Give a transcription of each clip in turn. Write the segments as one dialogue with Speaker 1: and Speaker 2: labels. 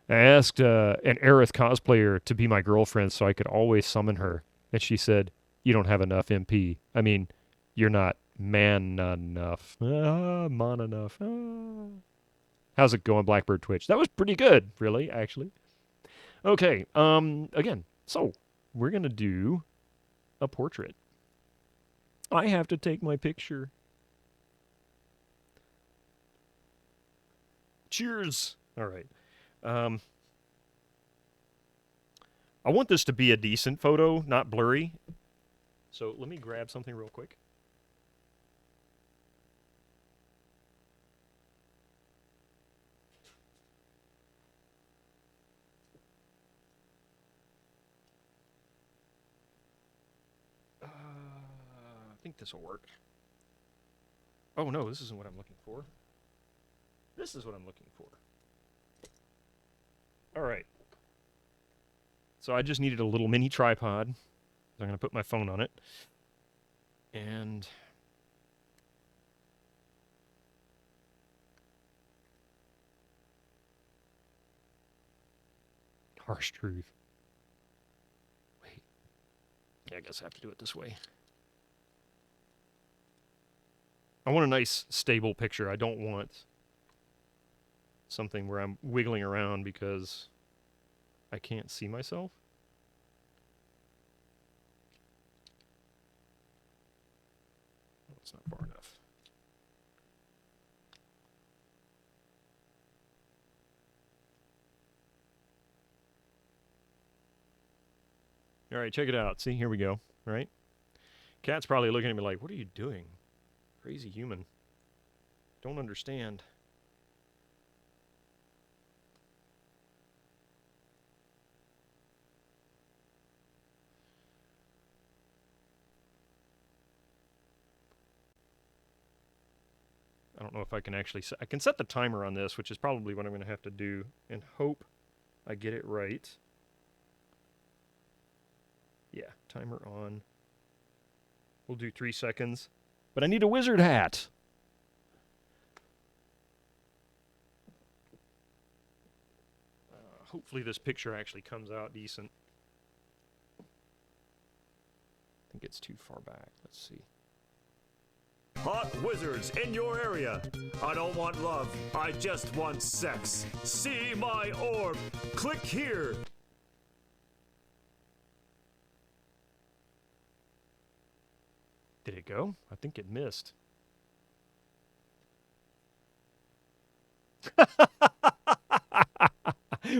Speaker 1: I asked an Aerith cosplayer to be my girlfriend so I could always summon her. And she said, "You don't have enough MP. I mean, you're not man enough. Man enough. How's it going, Blackbird Twitch? That was pretty good, really, actually. Okay, again, so we're going to do a portrait. I have to take my picture. Cheers. All right. Um, I want this to be a decent photo, not blurry. So let me grab something real quick. I think this will work. Oh no, this isn't what I'm looking for. This is what I'm looking for. All right. So I just needed a little mini tripod. So I'm going to put my phone on it. And harsh truth. Wait. Yeah, I guess I have to do it this way. I want a nice, stable picture. I don't want something where I'm wiggling around because I can't see myself. Oh, it's not far enough. All right, check it out. See, here we go. All right. Cat's probably looking at me like, what are you doing? Crazy human. Don't understand. I don't know if I can actually I can set the timer on this, which is probably what I'm going to have to do, and hope I get it right. Yeah, timer on. We'll do 3 seconds. But I need a wizard hat. Hopefully this picture actually comes out decent. I think it's too far back. Let's see.
Speaker 2: Hot wizards in your area. I don't want love. I just want sex. See my orb. Click here.
Speaker 1: Did it go? I think it missed.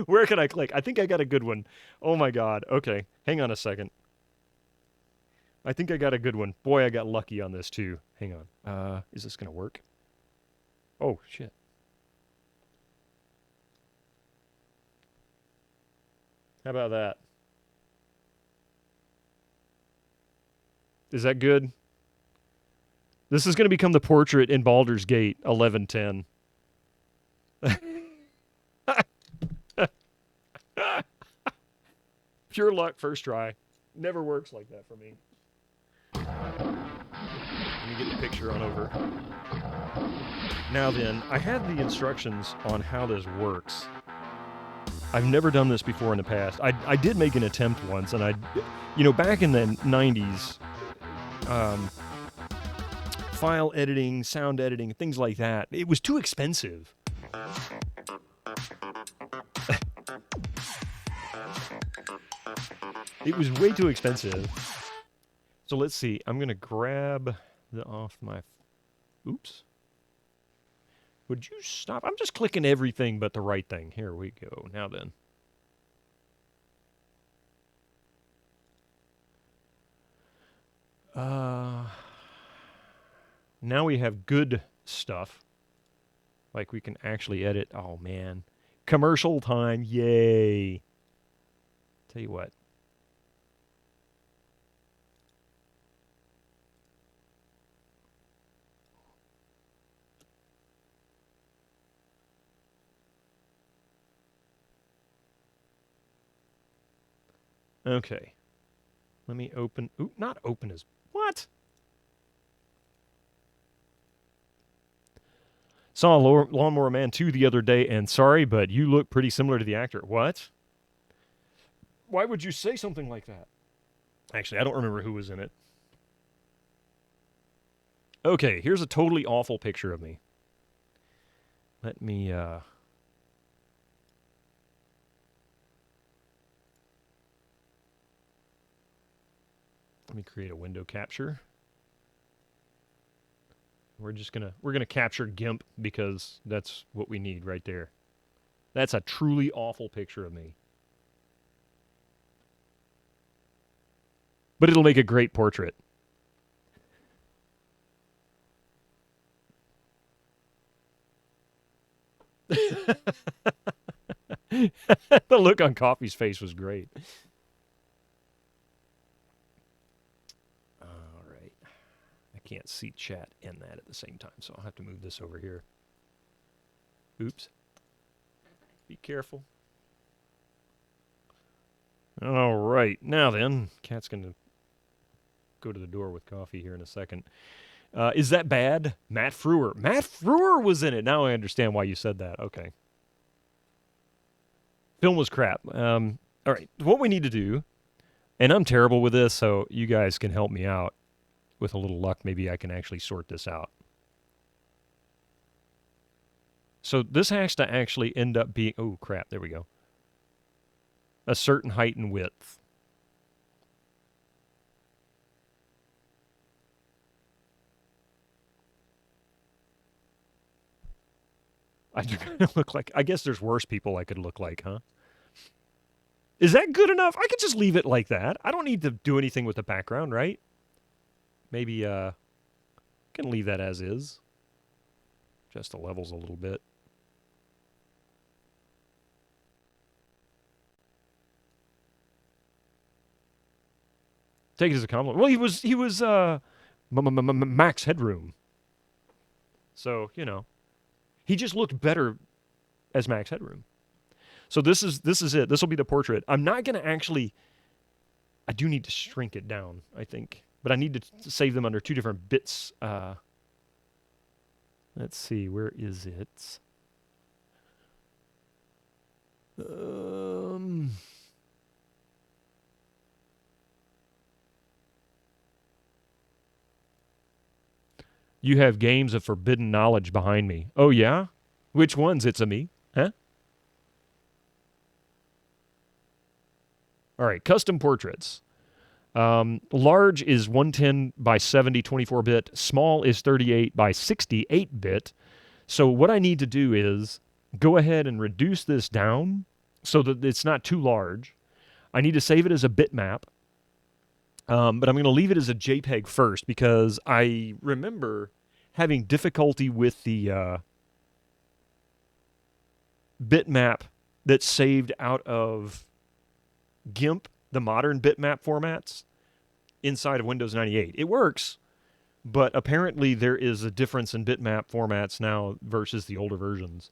Speaker 1: Where can I click? I think I got a good one. Oh my god. Okay, hang on a second. I think I got a good one. Boy, I got lucky on this too. Hang on. Is this gonna work? Oh, shit. How about that? Is that good? This is going to become the portrait in Baldur's Gate 1110. Pure luck, first try. Never works like that for me. Let me get the picture on over. Now then, I had the instructions on how this works. I've never done this before in the past. I did make an attempt once, and back in the 90s, file editing, sound editing, things like that, it was too expensive. It was way too expensive. So let's see. I'm going to grab off my... Oops. Would you stop? I'm just clicking everything but the right thing. Here we go. Now then. Now we have good stuff. Like we can actually edit. Oh, man. Commercial time. Yay. Tell you what. Okay. Let me open... Ooh, not open as... What? Saw Lawnmower Man 2 the other day, and sorry, but you look pretty similar to the actor. What? Why would you say something like that? Actually, I don't remember who was in it. Okay, here's a totally awful picture of me. Let me create a window capture. We're gonna capture GIMP because that's what we need right there. That's a truly awful picture of me. But it'll make a great portrait. The look on Coffee's face was great. All right. I can't see chat and that at the same time, so I'll have to move this over here. Oops. Be careful. All right. Now then, Cat's going to go to the door with Coffee here in a second. Is that bad? Matt Frewer. Matt Frewer was in it. Now I understand why you said that. Okay. Film was crap. All right. What we need to do, and I'm terrible with this, so you guys can help me out. With a little luck, maybe I can actually sort this out. So this has to actually end up being... Oh, crap. There we go. A certain height and width. I do kind of look like... I guess there's worse people I could look like, huh? Is that good enough? I could just leave it like that. I don't need to do anything with the background, right? Maybe, I can leave that as is. Adjust the levels a little bit. Take it as a compliment. Well, he was Max Headroom. So, you know. He just looked better as Max Headroom. So this is it. This will be the portrait. I'm not going to actually... I do need to shrink it down, I think. But I need to save them under two different bits. Let's see. Where is it? You have games of forbidden knowledge behind me. Oh, yeah? Which ones? It's a me? Huh? All right, custom portraits. Large is 110 by 70, 24-bit. Small is 38 by 68-bit. So what I need to do is go ahead and reduce this down so that it's not too large. I need to save it as a bitmap. But I'm going to leave it as a JPEG first because I remember having difficulty with the bitmap that's saved out of GIMP, the modern bitmap formats, inside of Windows 98. It works, but apparently there is a difference in bitmap formats now versus the older versions.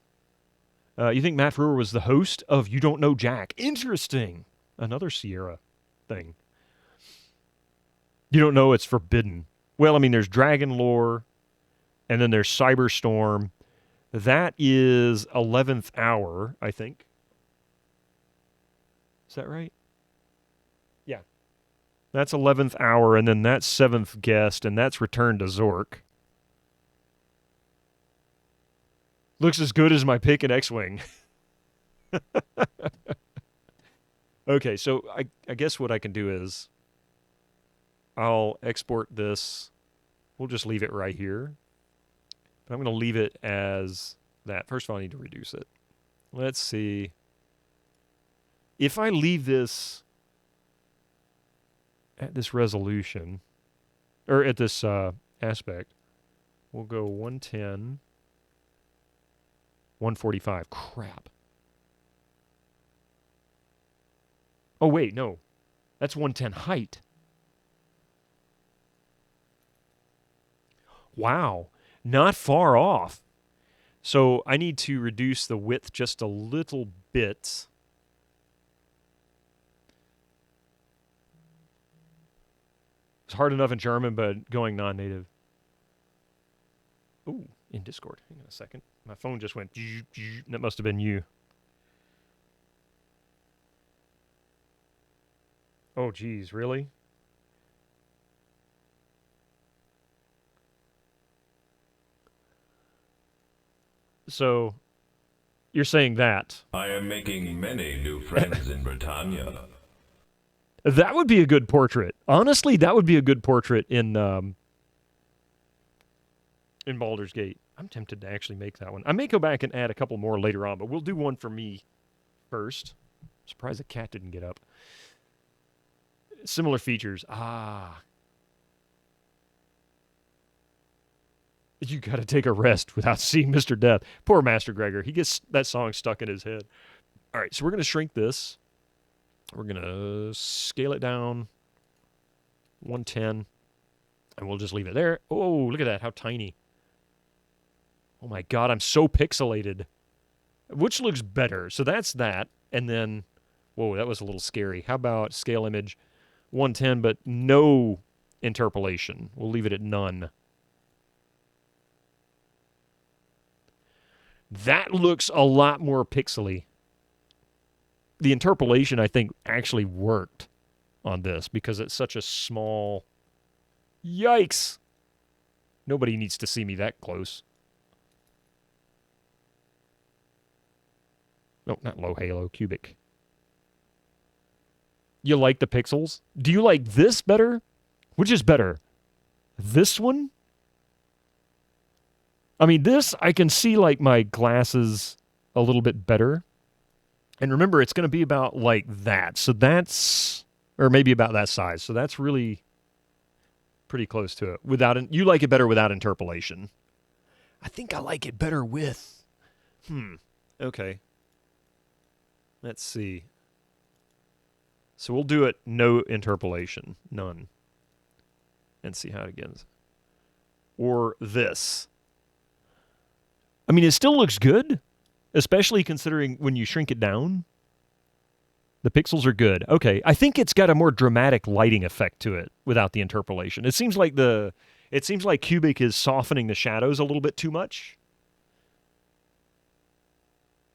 Speaker 1: You think Matt Frewer was the host of You Don't Know Jack? Interesting. Another Sierra thing. You don't know it's forbidden. Well, I mean, there's Dragon Lore, and then there's Cyberstorm. That is 11th Hour, I think. Is that right? Yeah. That's 11th Hour, and then that's 7th Guest, and that's Return to Zork. Looks as good as my pick at X-Wing. Okay, so I guess what I can do is I'll export this. We'll just leave it right here. But I'm going to leave it as that. First of all, I need to reduce it. Let's see. If I leave this at this resolution, or at this aspect, we'll go 110, 145. Crap. Oh, wait, no. That's 110 height. Wow. Not far off. So I need to reduce the width just a little bit. It's hard enough in German, but going non-native. Ooh, in Discord. Hang on a second. My phone just went. That must have been you. Oh, geez, really? So, you're saying that.
Speaker 3: I am making many new friends in Britannia.
Speaker 1: That would be a good portrait. Honestly, that would be a good portrait in Baldur's Gate. I'm tempted to actually make that one. I may go back and add a couple more later on, but we'll do one for me first. Surprised the cat didn't get up. Similar features. You got to take a rest without seeing Mr. Death. Poor Master Gregor. He gets that song stuck in his head. All right, so we're going to shrink this. We're going to scale it down 110, and we'll just leave it there. Oh, look at that. How tiny. Oh, my God. I'm so pixelated. Which looks better? So that's that. And then, whoa, that was a little scary. How about scale image 110, but no interpolation? We'll leave it at none. That looks a lot more pixely. The interpolation, I think, actually worked on this because it's such a small... Yikes! Nobody needs to see me that close. No, not low halo, cubic. You like the pixels? Do you like this better? Which is better? This one? I mean, this, I can see, like, my glasses a little bit better. And remember, it's going to be about, like, that. So that's, or maybe about that size. So that's really pretty close to it. You like it better without interpolation. I think I like it better with. Okay. Let's see. So we'll do it no interpolation. None. And see how it begins. Or this. I mean, it still looks good, especially considering when you shrink it down. The pixels are good. Okay, I think it's got a more dramatic lighting effect to it without the interpolation. It seems like Cubic is softening the shadows a little bit too much.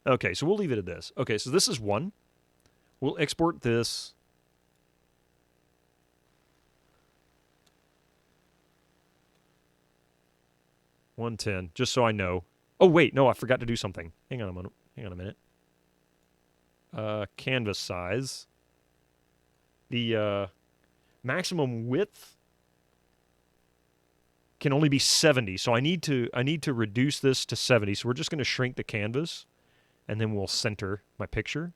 Speaker 1: Okay, so we'll leave it at this. Okay, so this is one. We'll export this. $110, just so I know. Oh, wait, no, I forgot to do something. Hang on a minute. Canvas size. The maximum width can only be 70, so I need to reduce this to 70. So we're just going to shrink the canvas, and then we'll center my picture.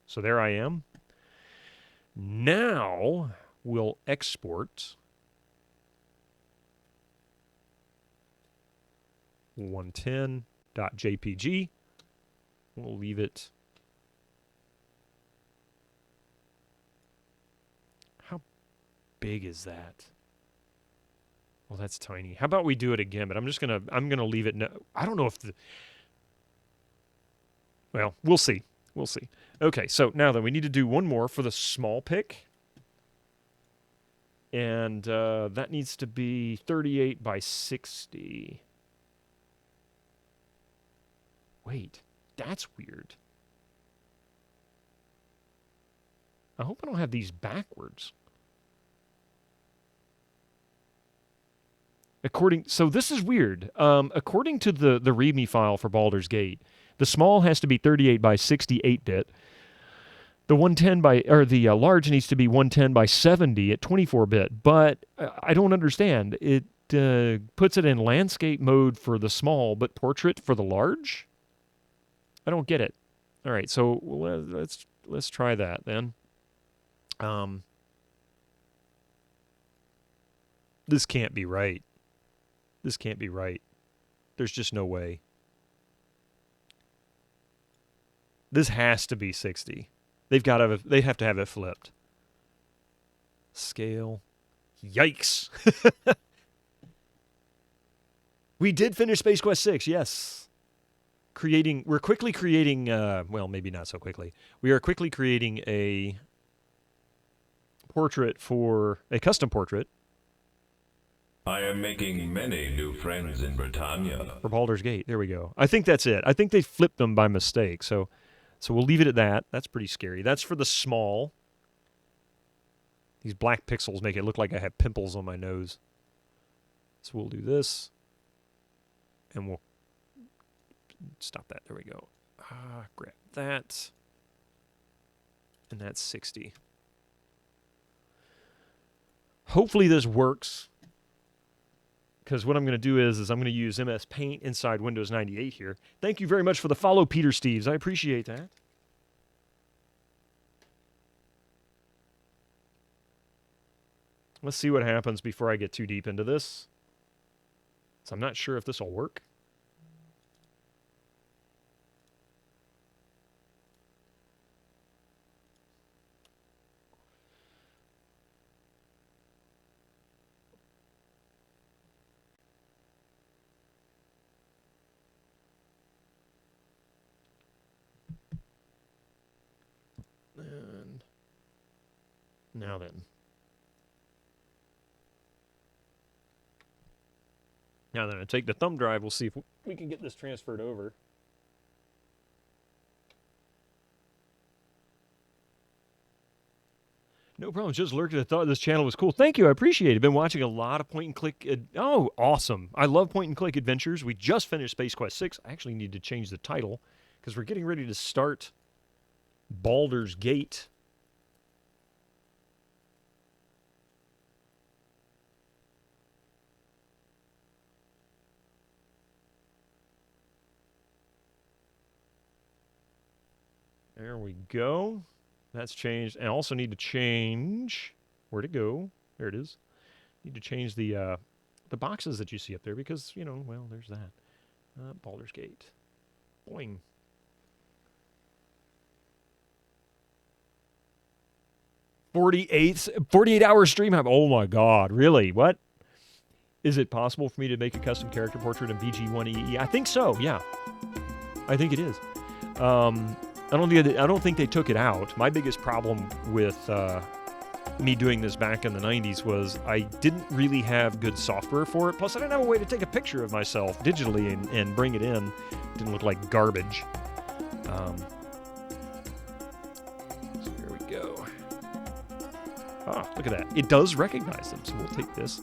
Speaker 1: So there I am. Now we'll export 110.jpg. We'll leave it. How big is that? Well, that's tiny. How about we do it again? But I'm gonna leave it. I don't know if well, we'll see. We'll see. Okay, so now then we need to do one more for the small pic. And that needs to be 38 by 60. Wait, that's weird. I hope I don't have these backwards. So this is weird. According to the README file for Baldur's Gate, the small has to be 38 by 68 bit. The the large needs to be 110 by 70 at 24 bit. But I don't understand. It puts it in landscape mode for the small, but portrait for the large. I don't get it. All right, so let's try that then. This can't be right. This can't be right. There's just no way. This has to be 60. They have to have it flipped. Scale. Yikes. We did finish Space Quest 6, yes. We're quickly creating, well, maybe not so quickly. We are quickly creating a custom portrait
Speaker 3: I am making many new friends in Britannia.
Speaker 1: For Baldur's Gate. There we go. I think that's it. I think they flipped them by mistake. So we'll leave it at that. That's pretty scary. That's for the small. These black pixels make it look like I have pimples on my nose. So we'll do this. And we'll stop that. There we go. Grab that. And that's 60. Hopefully this works. Because what I'm going to do is I'm going to use MS Paint inside Windows 98 here. Thank you very much for the follow, Peter Steves. I appreciate that. Let's see what happens before I get too deep into this. So I'm not sure if this will work. And now then. Now then, I take the thumb drive. We'll see if we can get this transferred over. No problem. Just lurked. I thought this channel was cool. Thank you. I appreciate it. Been watching a lot of point and click. Oh, awesome. I love point and click adventures. We just finished Space Quest 6. I actually need to change the title because we're getting ready to start Baldur's Gate. There we go. That's changed. And I also need to change... Where'd it go? There it is. Need to change the boxes that you see up there because, you know, well, there's that. Baldur's Gate. Boing. $48-hour stream time. Oh my God. Really? What? Is it possible for me to make a custom character portrait in BG1EE? I think so, yeah. I think it is. I don't think they took it out. My biggest problem with me doing this back in the 90s was I didn't really have good software for it. Plus, I didn't have a way to take a picture of myself digitally and bring it in. It didn't look like garbage. So here we go. Ah, look at that. It does recognize them, so we'll take this.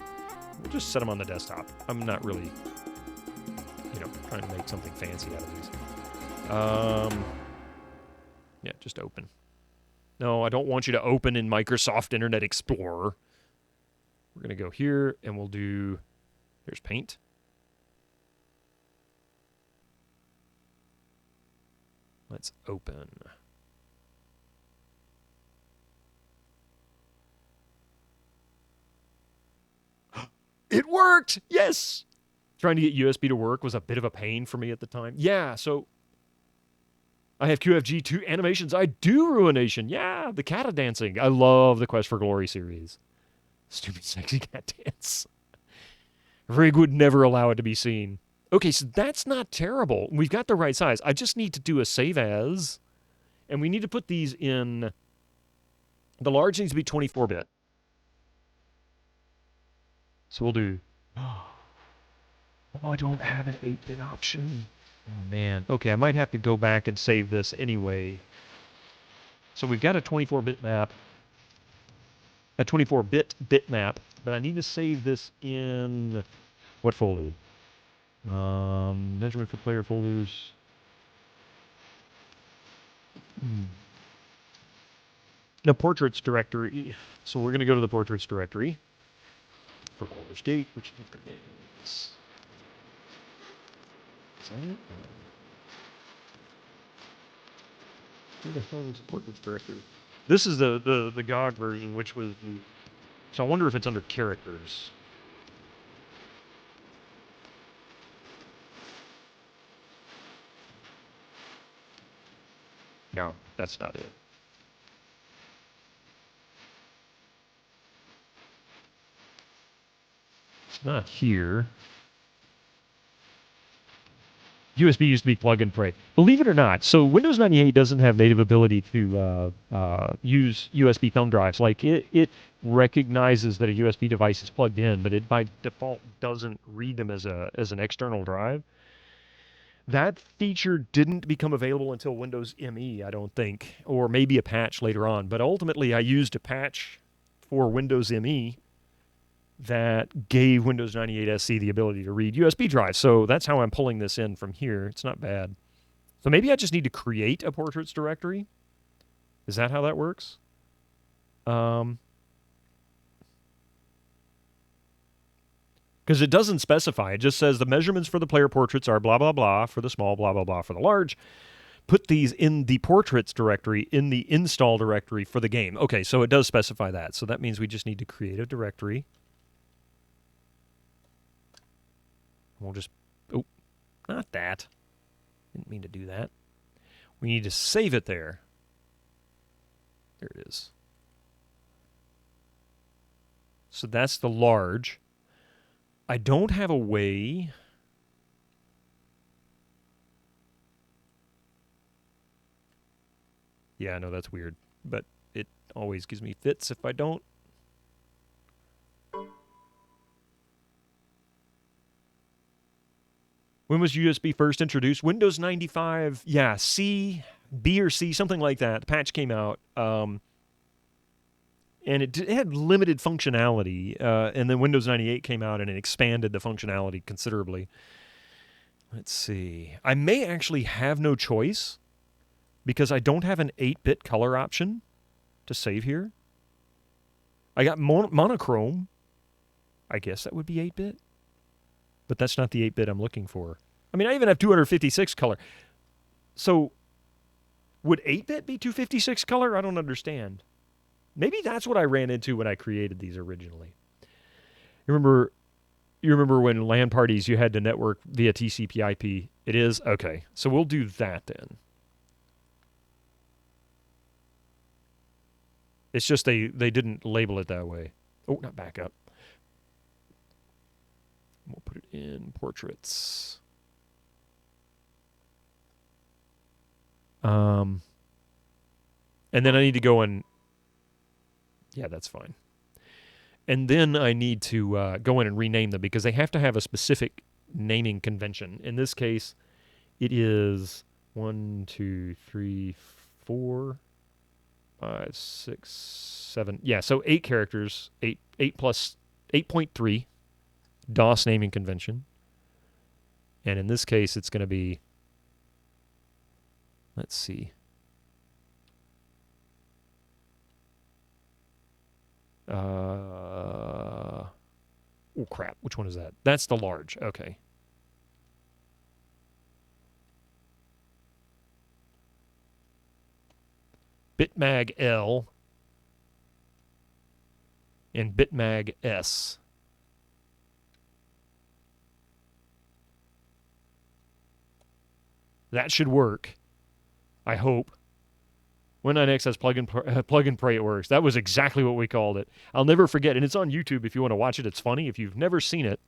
Speaker 1: We'll just set them on the desktop. I'm not really, trying to make something fancy out of these. Yeah, just open. No, I don't want you to open in Microsoft Internet Explorer. We're going to go here, and we'll do... There's Paint. Let's open. It worked! Yes! Trying to get USB to work was a bit of a pain for me at the time. Yeah, so... I have QFG2 animations. I do Ruination. Yeah, the cat dancing. I love the Quest for Glory series. Stupid sexy cat dance. Rig would never allow it to be seen. Okay, so that's not terrible. We've got the right size. I just need to do a save as. And we need to put these in... The large needs to be 24-bit. So we'll do... Oh, I don't have an 8-bit option. Oh, man. Okay, I might have to go back and save this anyway. So we've got a 24-bit map. A 24-bit bitmap. But I need to save this in... What folder? Measurement for player folders. The Portraits directory. So we're going to go to the Portraits directory. For Baldur's Gate, which is... Is that it? Where the hell is the Portraits directory? This is the GOG version, which was... So I wonder if it's under characters. No, that's not it. It's not here. USB used to be plug and play. Believe it or not, so Windows 98 doesn't have native ability to use USB thumb drives. Like it recognizes that a USB device is plugged in, but it by default doesn't read them as an external drive. That feature didn't become available until Windows ME, I don't think, or maybe a patch later on. But ultimately, I used a patch for Windows ME that gave Windows 98 SE the ability to read USB drives. So that's how I'm pulling this in from here. It's not bad. So maybe I just need to create a portraits directory. Is that how that works? Because it doesn't specify. It just says the measurements for the player portraits are blah, blah, blah for the small, blah, blah, blah for the large. Put these in the portraits directory in the install directory for the game. Okay, so it does specify that. So that means we just need to create a directory. We'll just, oh, not that. Didn't mean to do that. We need to save it there. There it is. So that's the large. I don't have a way. Yeah, I know that's weird, but it always gives me fits if I don't. When was USB first introduced? Windows 95, yeah, C, B or C, something like that. The patch came out, and it had limited functionality, and then Windows 98 came out and it expanded the functionality considerably. Let's see. I may actually have no choice because I don't have an 8-bit color option to save here. I got monochrome. I guess that would be 8-bit. But that's not the 8-bit I'm looking for. I mean, I even have 256 color. So, would 8-bit be 256 color? I don't understand. Maybe that's what I ran into when I created these originally. You remember when LAN parties you had to network via TCP/IP? It is? Okay. So we'll do that then. It's just they didn't label it that way. Oh, not backup. We'll put it in portraits. And then I need to go and... Yeah, that's fine. And then I need to go in and rename them because they have to have a specific naming convention. In this case, it is 1, 2, 3, 4, 5, 6, 7. Yeah, so 8 characters, 8 plus 8.3 DOS naming convention. And in this case, it's going to be, let's see. Oh, crap. Which one is that? That's the large. Okay. Bitmag L and Bitmag S. That should work. I hope. Win9X has plug and pray it works. That was exactly what we called it. I'll never forget, and it's on YouTube if you want to watch it. It's funny. If you've never seen it,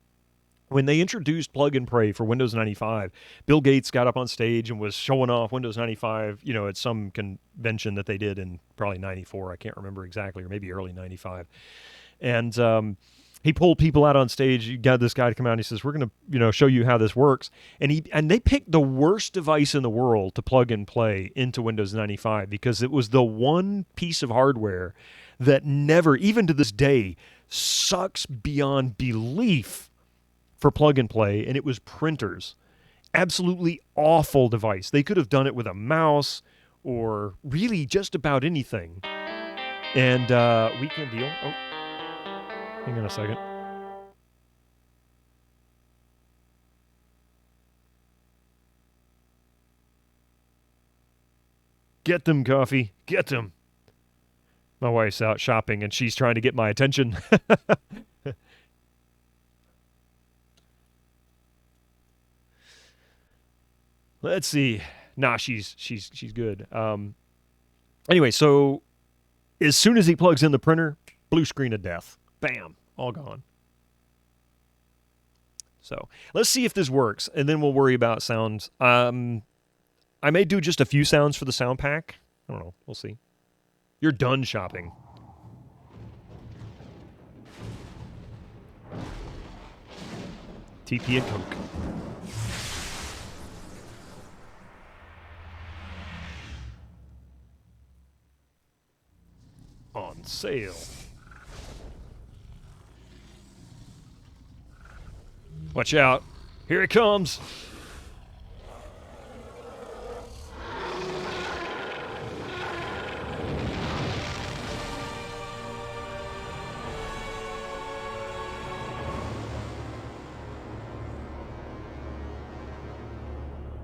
Speaker 1: when they introduced plug and pray for Windows 95, Bill Gates got up on stage and was showing off Windows 95, at some convention that they did in probably 94. I can't remember exactly, or maybe early 95. And he pulled people out on stage. You got this guy to come out and he says, we're going to, show you how this works. And they picked the worst device in the world to plug and play into Windows 95 because it was the one piece of hardware that never, even to this day, sucks beyond belief for plug and play, and it was printers. Absolutely awful device. They could have done it with a mouse or really just about anything. And weekend deal. Oh. Hang on a second. Get them, coffee. Get them. My wife's out shopping and she's trying to get my attention. Let's see. Nah, she's good. Anyway, so as soon as he plugs in the printer, blue screen of death. Bam, all gone. So let's see if this works, and then we'll worry about sounds. I may do just a few sounds for the sound pack. I don't know. We'll see. You're done shopping. TP and Coke. On sale. Watch out. Here it comes.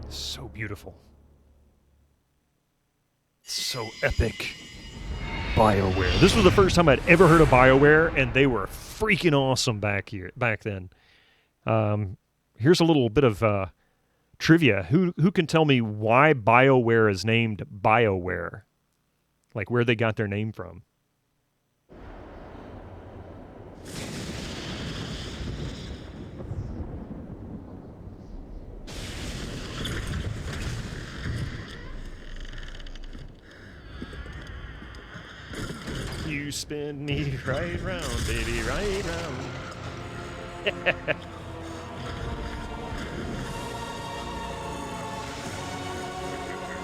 Speaker 1: So beautiful. So epic. BioWare. This was the first time I'd ever heard of BioWare, and they were freaking awesome back then. Here's a little bit of trivia. Who can tell me why BioWare is named BioWare? Like where they got their name from? You spin me right round, baby, right round.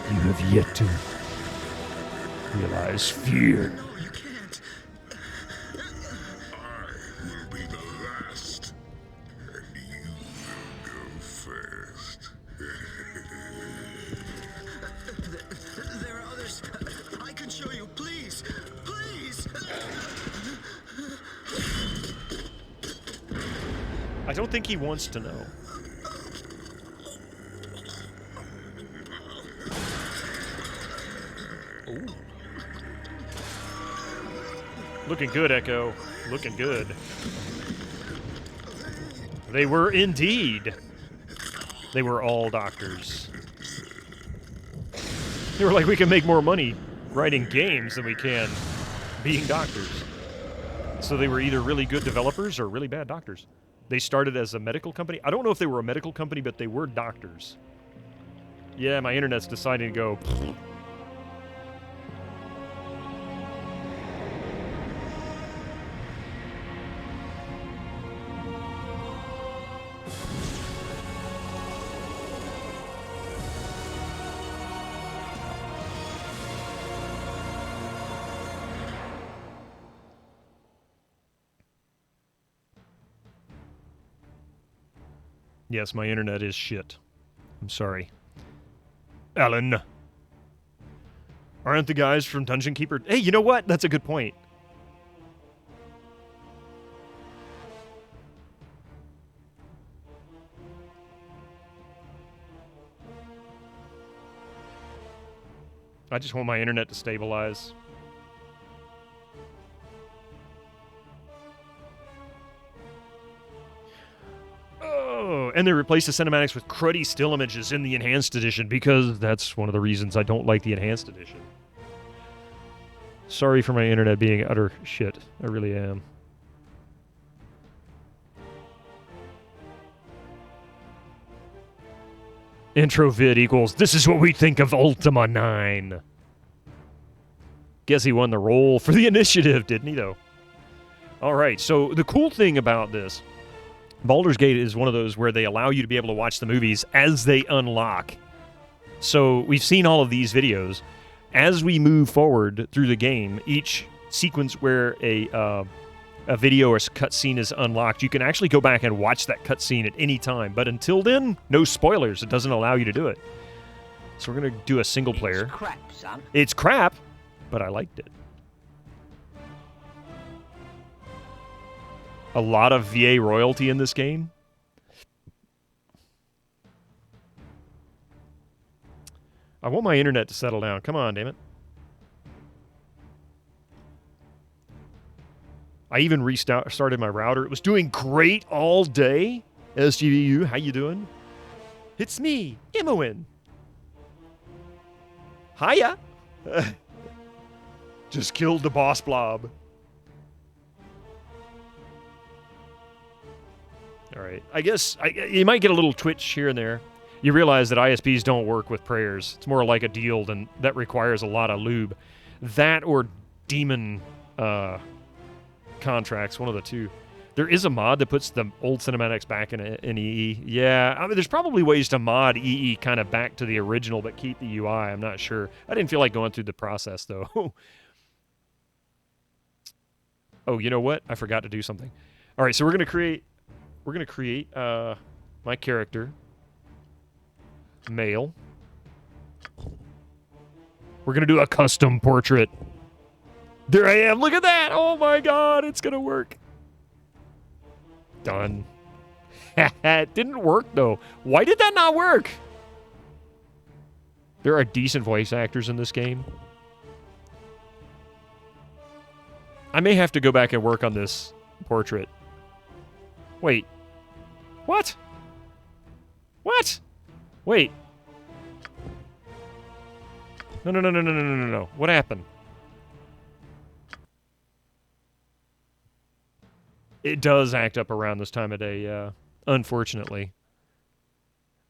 Speaker 1: You have yet to realize fear.
Speaker 4: No, you can't. I will be the last, and you will go first. There are others. I can show you. Please. Please.
Speaker 1: I don't think he wants to know. Ooh. Looking good, Echo. Looking good. They were indeed. They were all doctors. They were like, we can make more money writing games than we can being doctors. So they were either really good developers or really bad doctors. They started as a medical company. I don't know if they were a medical company, but they were doctors. Yeah, my internet's deciding to go... Yes, my internet is shit. I'm sorry. Alan. Aren't the guys from Dungeon Keeper... Hey, you know what? That's a good point. I just want my internet to stabilize. Oh, and they replaced the cinematics with cruddy still images in the Enhanced Edition because that's one of the reasons I don't like the Enhanced Edition. Sorry for my internet being utter shit. I really am. Intro vid equals, this is what we think of Ultima 9. Guess he won the role for the initiative, didn't he, though? Alright, so the cool thing about this, Baldur's Gate is one of those where they allow you to be able to watch the movies as they unlock. So we've seen all of these videos. As we move forward through the game, each sequence where a video or cutscene is unlocked, you can actually go back and watch that cutscene at any time. But until then, no spoilers. It doesn't allow you to do it. So we're going to do a single player.
Speaker 5: It's crap, son.
Speaker 1: It's crap, but I liked it. A lot of VA royalty in this game. I want my internet to settle down. Come on, damn it. I even restarted my router. It was doing great all day. SGVU, how you doing? It's me, Imowen. Hiya. Just killed the boss blob. All right. I guess you might get a little twitch here and there. You realize that ISPs don't work with prayers. It's more like a deal than that requires a lot of lube. That or demon contracts, one of the two. There is a mod that puts the old cinematics back in EE. Yeah, I mean, there's probably ways to mod EE kind of back to the original but keep the UI. I'm not sure. I didn't feel like going through the process, though. Oh, you know what? I forgot to do something. All right, so we're going to create my character, male. We're going to do a custom portrait. There I am. Look at that. Oh, my God. It's going to work. Done. It didn't work, though. Why did that not work? There are decent voice actors in this game. I may have to go back and work on this portrait. Wait. What? What? Wait. No. What happened? It does act up around this time of day, yeah. Unfortunately.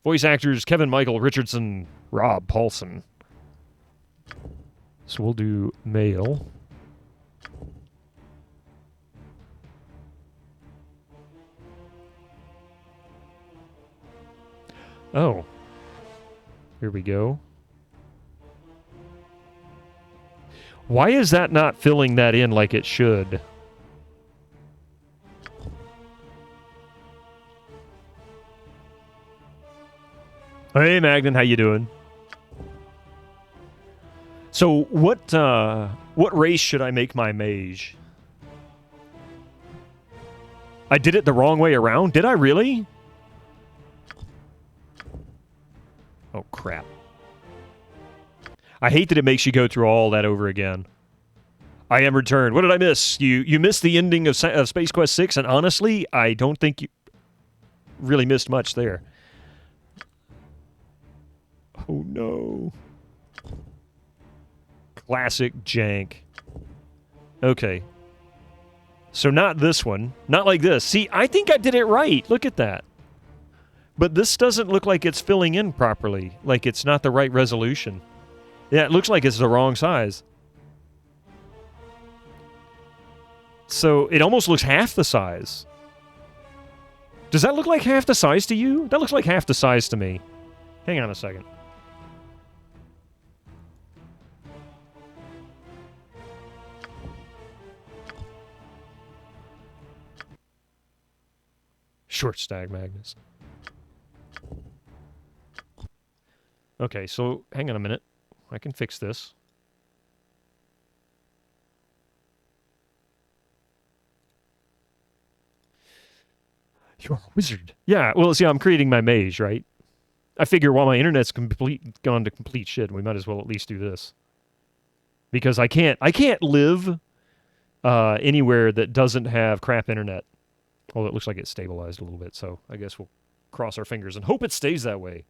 Speaker 1: Voice actors Kevin Michael Richardson, Rob Paulson. So we'll do male. Oh. Here we go. Why is that not filling that in like it should? Hey, Magnan, how you doing? So, what race should I make my mage? I did it the wrong way around? Did I really? Oh, crap. I hate that it makes you go through all that over again. I am returned. What did I miss? You missed the ending of Space Quest 6, and honestly, I don't think you really missed much there. Oh, no. Classic jank. Okay. So not this one. Not like this. See, I think I did it right. Look at that. But this doesn't look like it's filling in properly. Like it's not the right resolution. Yeah, it looks like it's the wrong size. So it almost looks half the size. Does that look like half the size to you? That looks like half the size to me. Hang on a second. Short stag Magnus. Okay, so hang on a minute. I can fix this. You're a wizard. Yeah, well, see, I'm creating my mage, right? I figure while my internet's gone to complete shit, we might as well at least do this. Because I can't live anywhere that doesn't have crap internet. Well, it looks like it's stabilized a little bit, so I guess we'll cross our fingers and hope it stays that way.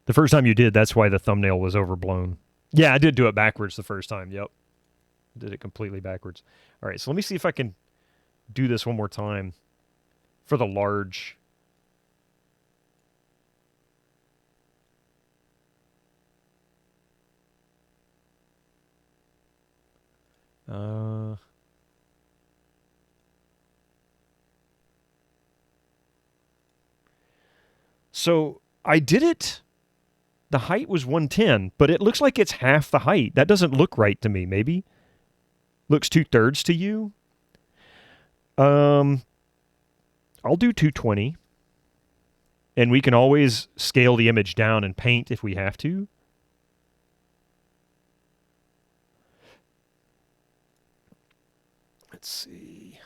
Speaker 1: The first time you did, that's why the thumbnail was overblown. Yeah, I did do it backwards the first time, yep. Did it completely backwards. All right, so let me see if I can do this one more time for the large. So I did it. The height was 110, but it looks like it's half the height. That doesn't look right to me, maybe. Looks 2/3 to you? I'll do 220. And we can always scale the image down and paint if we have to. Let's see.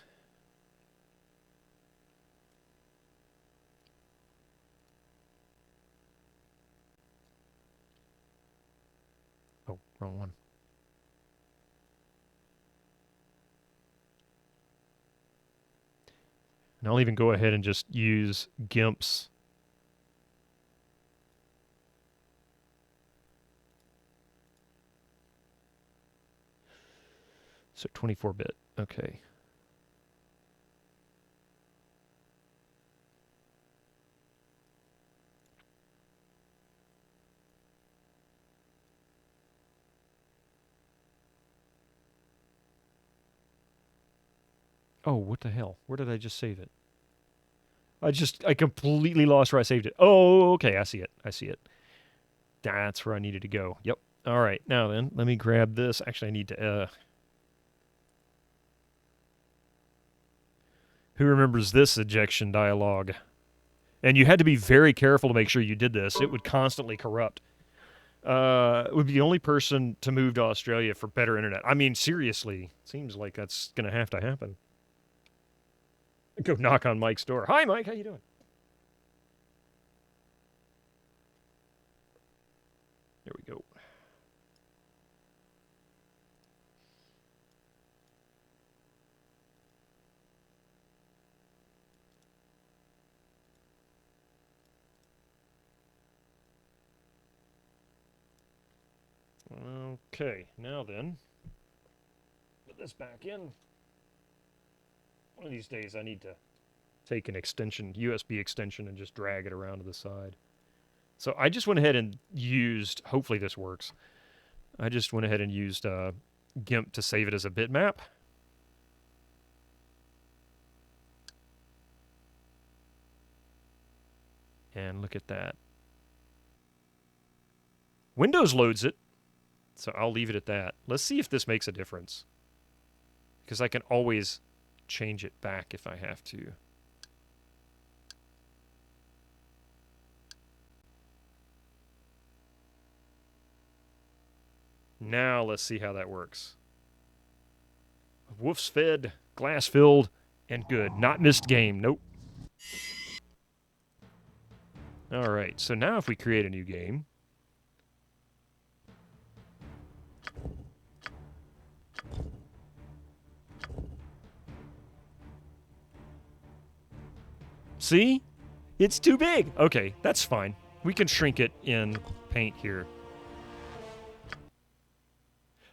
Speaker 1: Oh, wrong one. And I'll even go ahead and just use GIMP's So 24-bit. Okay. Oh, what the hell? Where did I just save it? I completely lost where I saved it. Oh, okay, I see it. I see it. That's where I needed to go. Yep. All right, now then, let me grab this. Actually, I need to, who remembers this ejection dialogue? And you had to be very careful to make sure you did this. It would constantly corrupt. Would be the only person to move to Australia for better internet. I mean, seriously, seems like that's going to happen. Go knock on Mike's door. Hi, Mike. How you doing? There we go. Okay, now then, put this back in. One of these days I need to take an extension, USB extension, and just drag it around to the side. So I just went ahead and used, hopefully this works, I just went ahead and used GIMP to save it as a bitmap. And look at that. Windows loads it, so I'll leave it at that. Let's see if this makes a difference, because I can always change it back if I have to. Now let's see how that works. Woof's fed, glass filled, and good. Not missed game. Nope. All right, so now if we create a new game, see? It's too big. Okay, that's fine. We can shrink it in Paint here.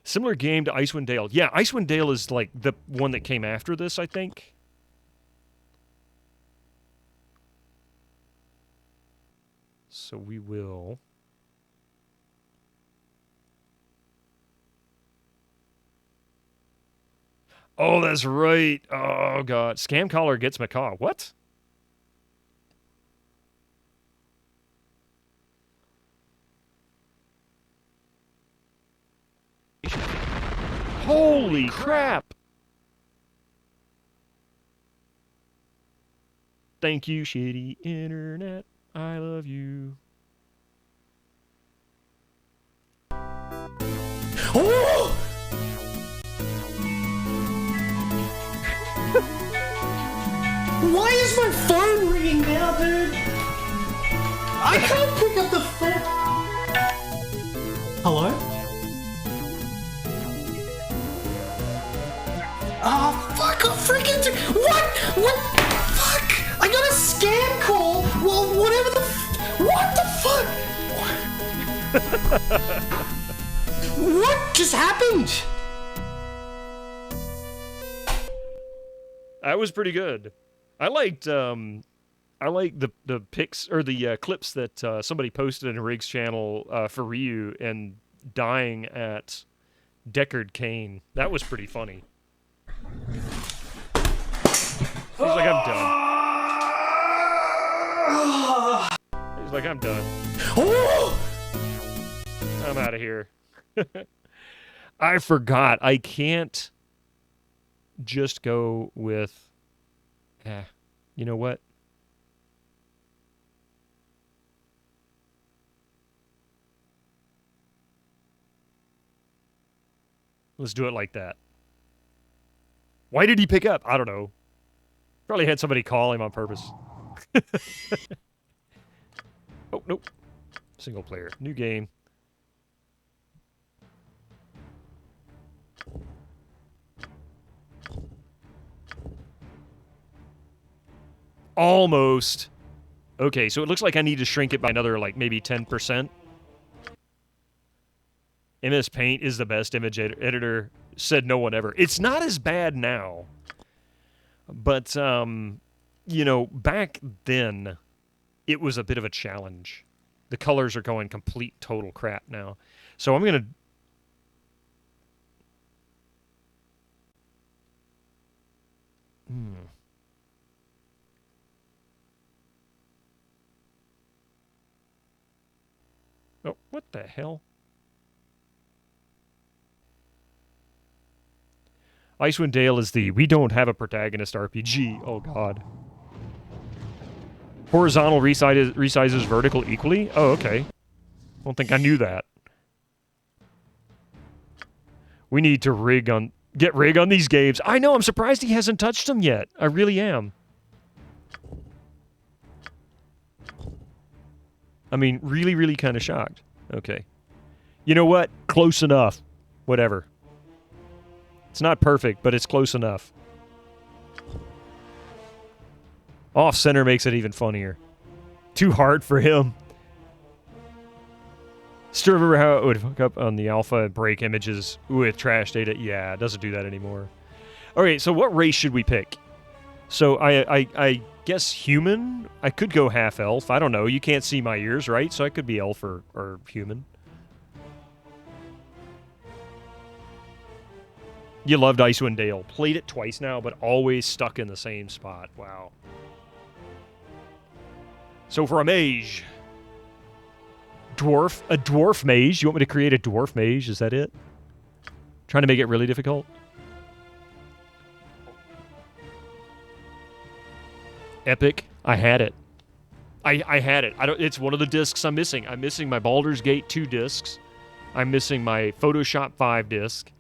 Speaker 1: Similar game to Icewind Dale. Yeah, Icewind Dale is like the one that came after this, I think. So we will... Oh, that's right. Oh, God. Scam caller gets macaw. What? Holy crap! Thank you, shitty internet. I love you.
Speaker 5: Oh! Why is my phone ringing now, dude? I can't pick up the phone. Hello? Oh, fuck, I'm freaking... What? What? Fuck! I got a scam call! Well, whatever the... What the fuck? What just happened?
Speaker 1: That was pretty good. I liked the pics or the clips that somebody posted in Rig's channel for Ryu and dying at Deckard Cain. That was pretty funny. He's like, I'm done. He's like, I'm done. I'm out of here. I forgot. I can't just go with... you know what? Let's do it like that. Why did he pick up? I don't know. Probably had somebody call him on purpose. Oh, nope. Single player. New game. Almost. Okay, so it looks like I need to shrink it by another, like, maybe 10%. MS Paint is the best image editor. said no one ever. It's not as bad now. But, you know, back then, it was a bit of a challenge. The colors are going complete total crap now. So I'm going to... Oh, what the hell? Icewind Dale is the we don't have a protagonist RPG. Oh, God. Horizontal resizes vertical equally? Oh, okay. Don't think I knew that. We need to get rig on these games. I know, I'm surprised he hasn't touched them yet. I really am. I mean, really, really kind of shocked. Okay. You know what? Close enough. Whatever. It's not perfect, but it's close enough. Off-center makes it even funnier. Too hard for him. Still remember how it would hook up on the alpha and break images with trash data? Yeah, it doesn't do that anymore. Okay, so what race should we pick? So I guess human? I could go half-elf. I don't know. You can't see my ears, right? So I could be elf or human. You loved Icewind Dale. Played it twice now, but always stuck in the same spot. Wow. So for a mage... A dwarf mage? You want me to create a dwarf mage? Is that it? Trying to make it really difficult? Epic. I had it. I had it. It's one of the discs I'm missing. I'm missing my Baldur's Gate 2 discs. I'm missing my Photoshop 5 disc.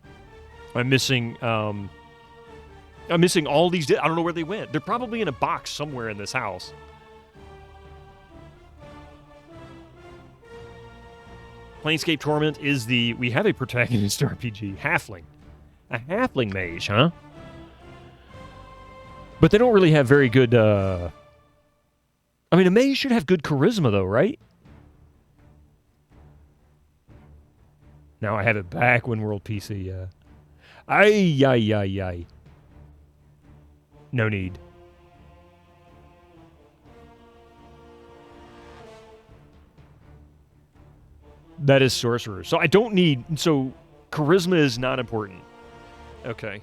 Speaker 1: I'm missing all these I don't know where they went. They're probably in a box somewhere in this house. Planescape Torment is we have a protagonist RPG. Halfling. A halfling mage, huh? But they don't really have very good, I mean, a mage should have good charisma, though, right? Now I have it back when World PC, yeah. Ay. No need. That is sorcerer. So I don't need... So charisma is not important. Okay.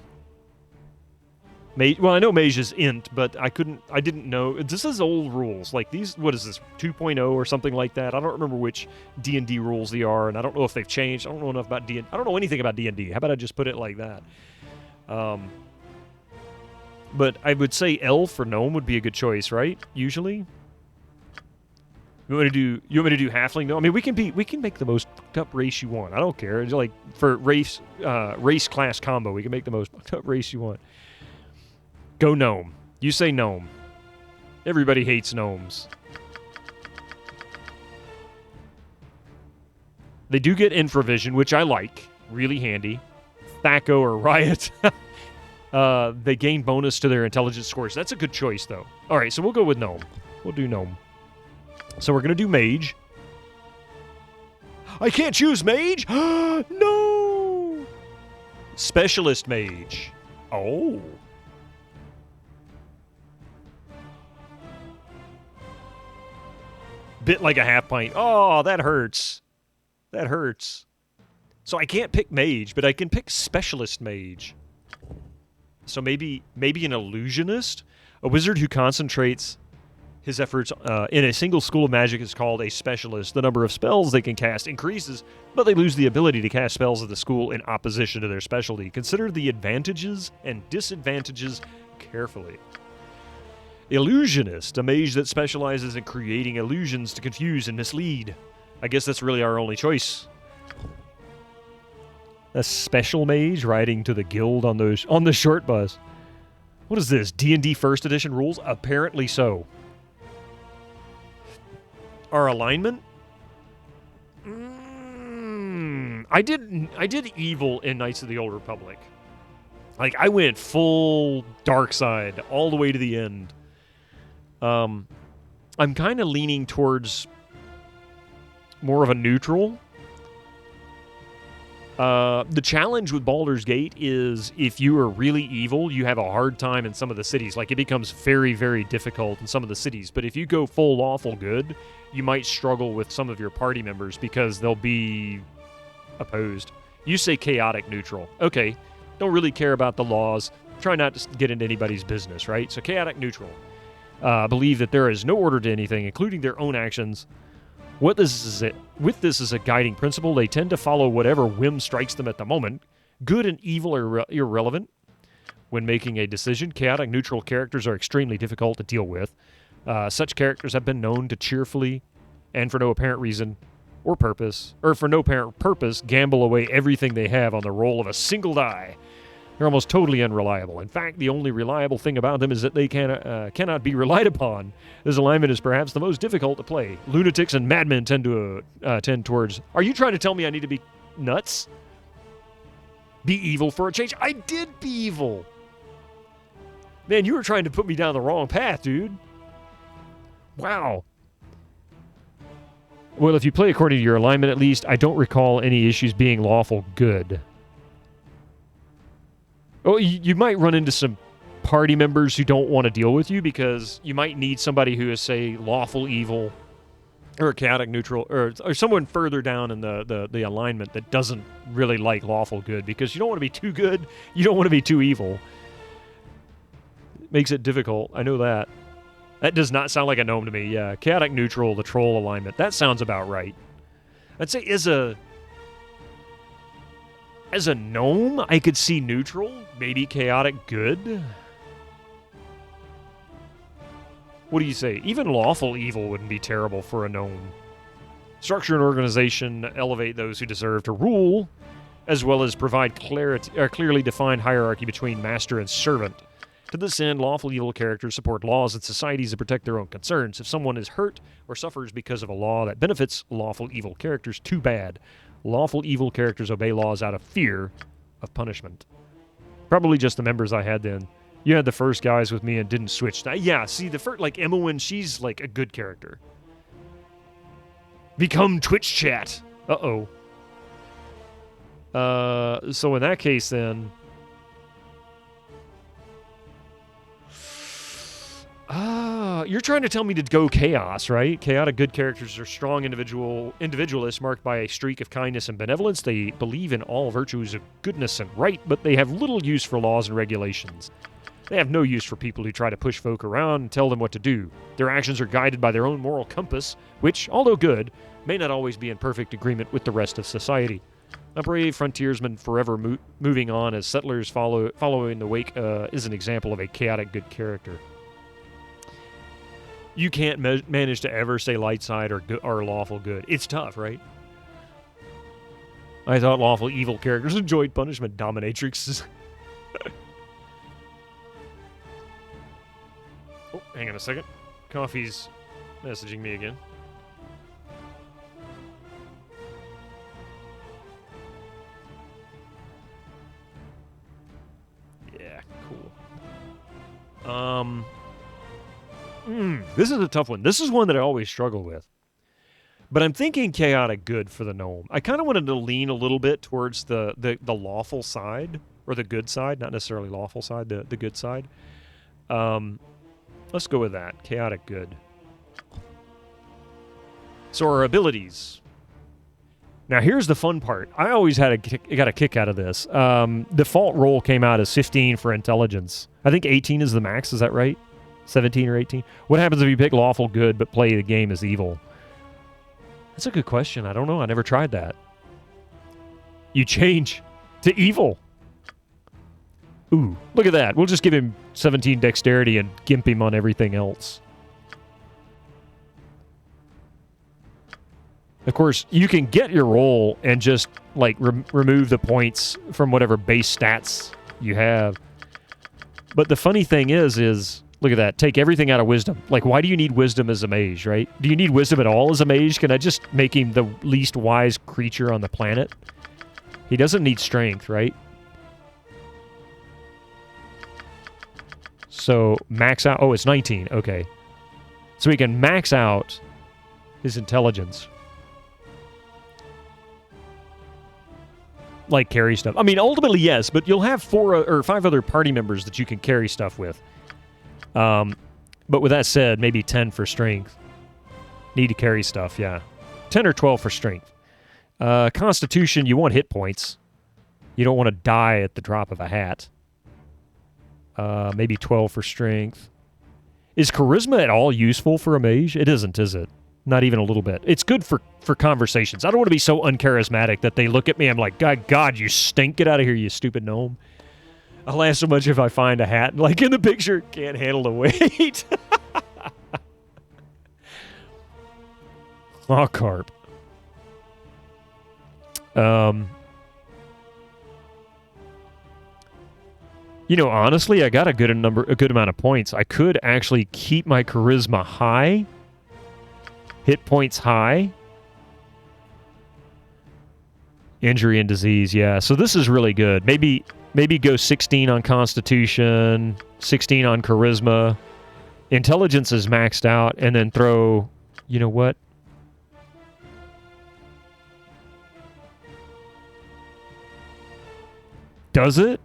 Speaker 1: Well, I know mage is int, but I didn't know. This is old rules. Like these, what is this, 2.0 or something like that? I don't remember which D&D rules they are, and I don't know if they've changed. I don't know enough about D&D. I don't know anything about D&D. How about I just put it like that? But I would say elf or gnome would be a good choice, right? Usually. You want me to do halfling? No, I mean we can make the most fucked up race you want. I don't care. It's like for race class combo, we can make the most fucked up race you want. Go gnome. You say gnome. Everybody hates gnomes. They do get infravision, which I like. Really handy. Thaco or Riot. They gain bonus to their intelligence scores. That's a good choice, though. All right, so we'll go with gnome. We'll do gnome. So we're going to do mage. I can't choose mage? No! Specialist mage. Oh. Bit like a half pint. Oh, that hurts. That hurts. So I can't pick mage, but I can pick specialist mage. So maybe an illusionist? A wizard who concentrates his efforts in a single school of magic is called a specialist. The number of spells they can cast increases, but they lose the ability to cast spells at the school in opposition to their specialty. Consider the advantages and disadvantages carefully. Illusionist, a mage that specializes in creating illusions to confuse and mislead. I guess that's really our only choice. A special mage riding to the guild on the short bus. What is this? D&D First Edition rules? Apparently so. Our alignment? I did evil in Knights of the Old Republic. Like I went full dark side all the way to the end. I'm kind of leaning towards more of a neutral. The challenge with Baldur's Gate is if you are really evil, you have a hard time in some of the cities. Like, it becomes very, very difficult in some of the cities. But if you go full lawful good, you might struggle with some of your party members because they'll be opposed. You say chaotic neutral. Okay, don't really care about the laws. Try not to get into anybody's business, right? So chaotic neutral. Believe that there is no order to anything, including their own actions. With this as a guiding principle, they tend to follow whatever whim strikes them at the moment. Good and evil are irrelevant when making a decision. Chaotic neutral characters are extremely difficult to deal with. Such characters have been known to cheerfully, and for no apparent reason or purpose, gamble away everything they have on the roll of a single die. They're almost totally unreliable. In fact, the only reliable thing about them is that they cannot be relied upon. This alignment is perhaps the most difficult to play. Lunatics and madmen tend towards... Are you trying to tell me I need to be nuts? Be evil for a change? I did be evil! Man, you were trying to put me down the wrong path, dude. Wow. Well, if you play according to your alignment at least, I don't recall any issues being lawful good. Oh, you might run into some party members who don't want to deal with you because you might need somebody who is, say, lawful evil or chaotic neutral or someone further down in the alignment that doesn't really like lawful good because you don't want to be too good, you don't want to be too evil. It makes it difficult. I know that. That does not sound like a gnome to me. Yeah, chaotic neutral, the troll alignment. That sounds about right. I'd say as a gnome, I could see neutral, maybe chaotic good. What do you say? Even lawful evil wouldn't be terrible for a gnome. Structure and organization elevate those who deserve to rule, as well as provide clearly defined hierarchy between master and servant. To this end, lawful evil characters support laws and societies to protect their own concerns. If someone is hurt or suffers because of a law that benefits lawful evil characters, too bad. Lawful evil characters obey laws out of fear of punishment. Probably just the members I had then. You had the first guys with me and didn't switch. Yeah, see, the first, like, Emma, she's, like, a good character. Become Twitch chat. Uh-oh. So in that case, then... you're trying to tell me to go chaos, right? Chaotic good characters are strong individualists marked by a streak of kindness and benevolence. They believe in all virtues of goodness and right, but they have little use for laws and regulations. They have no use for people who try to push folk around and tell them what to do. Their actions are guided by their own moral compass, which, although good, may not always be in perfect agreement with the rest of society. A brave frontiersman forever moving on as settlers follow in the wake is an example of a chaotic good character. You can't manage to ever say light side or lawful good. It's tough, right? I thought lawful evil characters enjoyed punishment. Dominatrix. Oh, hang on a second. Coffee's messaging me again. Yeah, cool. This is a tough one. This is one that I always struggle with. But I'm thinking chaotic good for the gnome. I kind of wanted to lean a little bit towards the lawful side, or the good side, not necessarily lawful side, the good side. Let's go with that. Chaotic good. So our abilities. Now here's the fun part. I always got a kick out of this. Default roll came out as 15 for intelligence. I think 18 is the max, is that right? 17 or 18? What happens if you pick lawful good but play the game as evil? That's a good question. I don't know. I never tried that. You change to evil. Ooh, look at that. We'll just give him 17 dexterity and gimp him on everything else. Of course, you can get your roll and just, like, remove the points from whatever base stats you have. But the funny thing is... Look at that. Take everything out of wisdom. Like, why do you need wisdom as a mage, right? Do you need wisdom at all as a mage? Can I just make him the least wise creature on the planet? He doesn't need strength, right? So, max out... Oh, it's 19. Okay. So he can max out his intelligence. like carry stuff. I mean, ultimately yes, but you'll have 4 or 5 other party members that you can carry stuff with. But with that said, maybe 10 for strength. Need to carry stuff, yeah. 10 or 12 for strength. Constitution, you want hit points. You don't want to die at the drop of a hat. Maybe 12 for strength. Is charisma at all useful for a mage? It isn't, is it? Not even a little bit. It's good for conversations. I don't want to be so uncharismatic that they look at me, I'm like, God, you stink. Get out of here, you stupid gnome. I'll laugh so much if I find a hat, like in the picture, can't handle the weight. Oh, carp. You know, honestly, I got a good amount of points. I could actually keep my charisma high, hit points high, injury and disease. Yeah, so this is really good. Maybe go 16 on Constitution, 16 on charisma. Intelligence is maxed out, and then throw. You know what? Does it?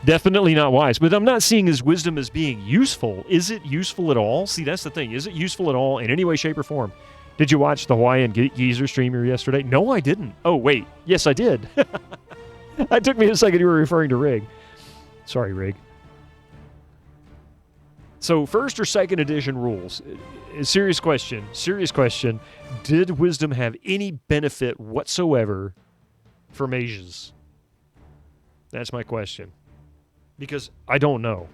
Speaker 1: Definitely not wise, but I'm not seeing his wisdom as being useful. Is it useful at all? See, that's the thing. Is it useful at all in any way, shape, or form? Did you watch the Hawaiian Geezer streamer yesterday? No, I didn't. Oh, wait. Yes, I did. It took me a second. You were referring to Rig. Sorry, Rig. So, first or second edition rules. Serious question. Did wisdom have any benefit whatsoever for mages? That's my question. Because I don't know.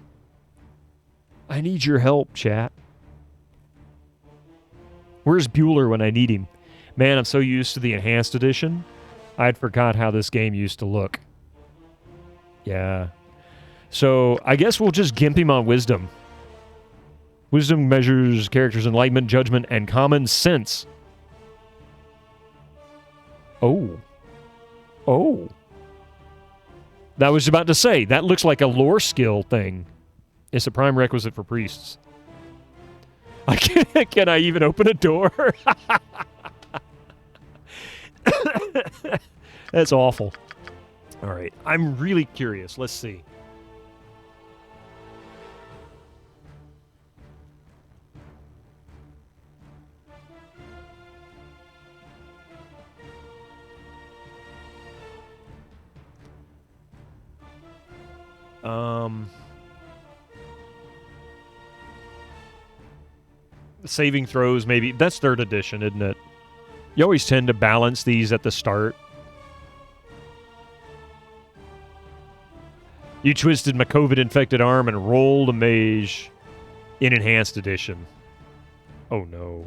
Speaker 1: I need your help, chat. Where's Bueller when I need him? Man, I'm so used to the enhanced edition. I'd forgot how this game used to look. Yeah. So, I guess we'll just gimp him on wisdom. Wisdom measures characters' enlightenment, judgment, and common sense. Oh. That was about to say, that looks like a lore skill thing. It's a prime requisite for priests. Can I even open a door? That's awful. All right, I'm really curious. Let's see. Saving throws, maybe. That's 3rd edition, isn't it? You always tend to balance these at the start. You twisted my COVID-infected arm and rolled a mage in enhanced edition. Oh, no.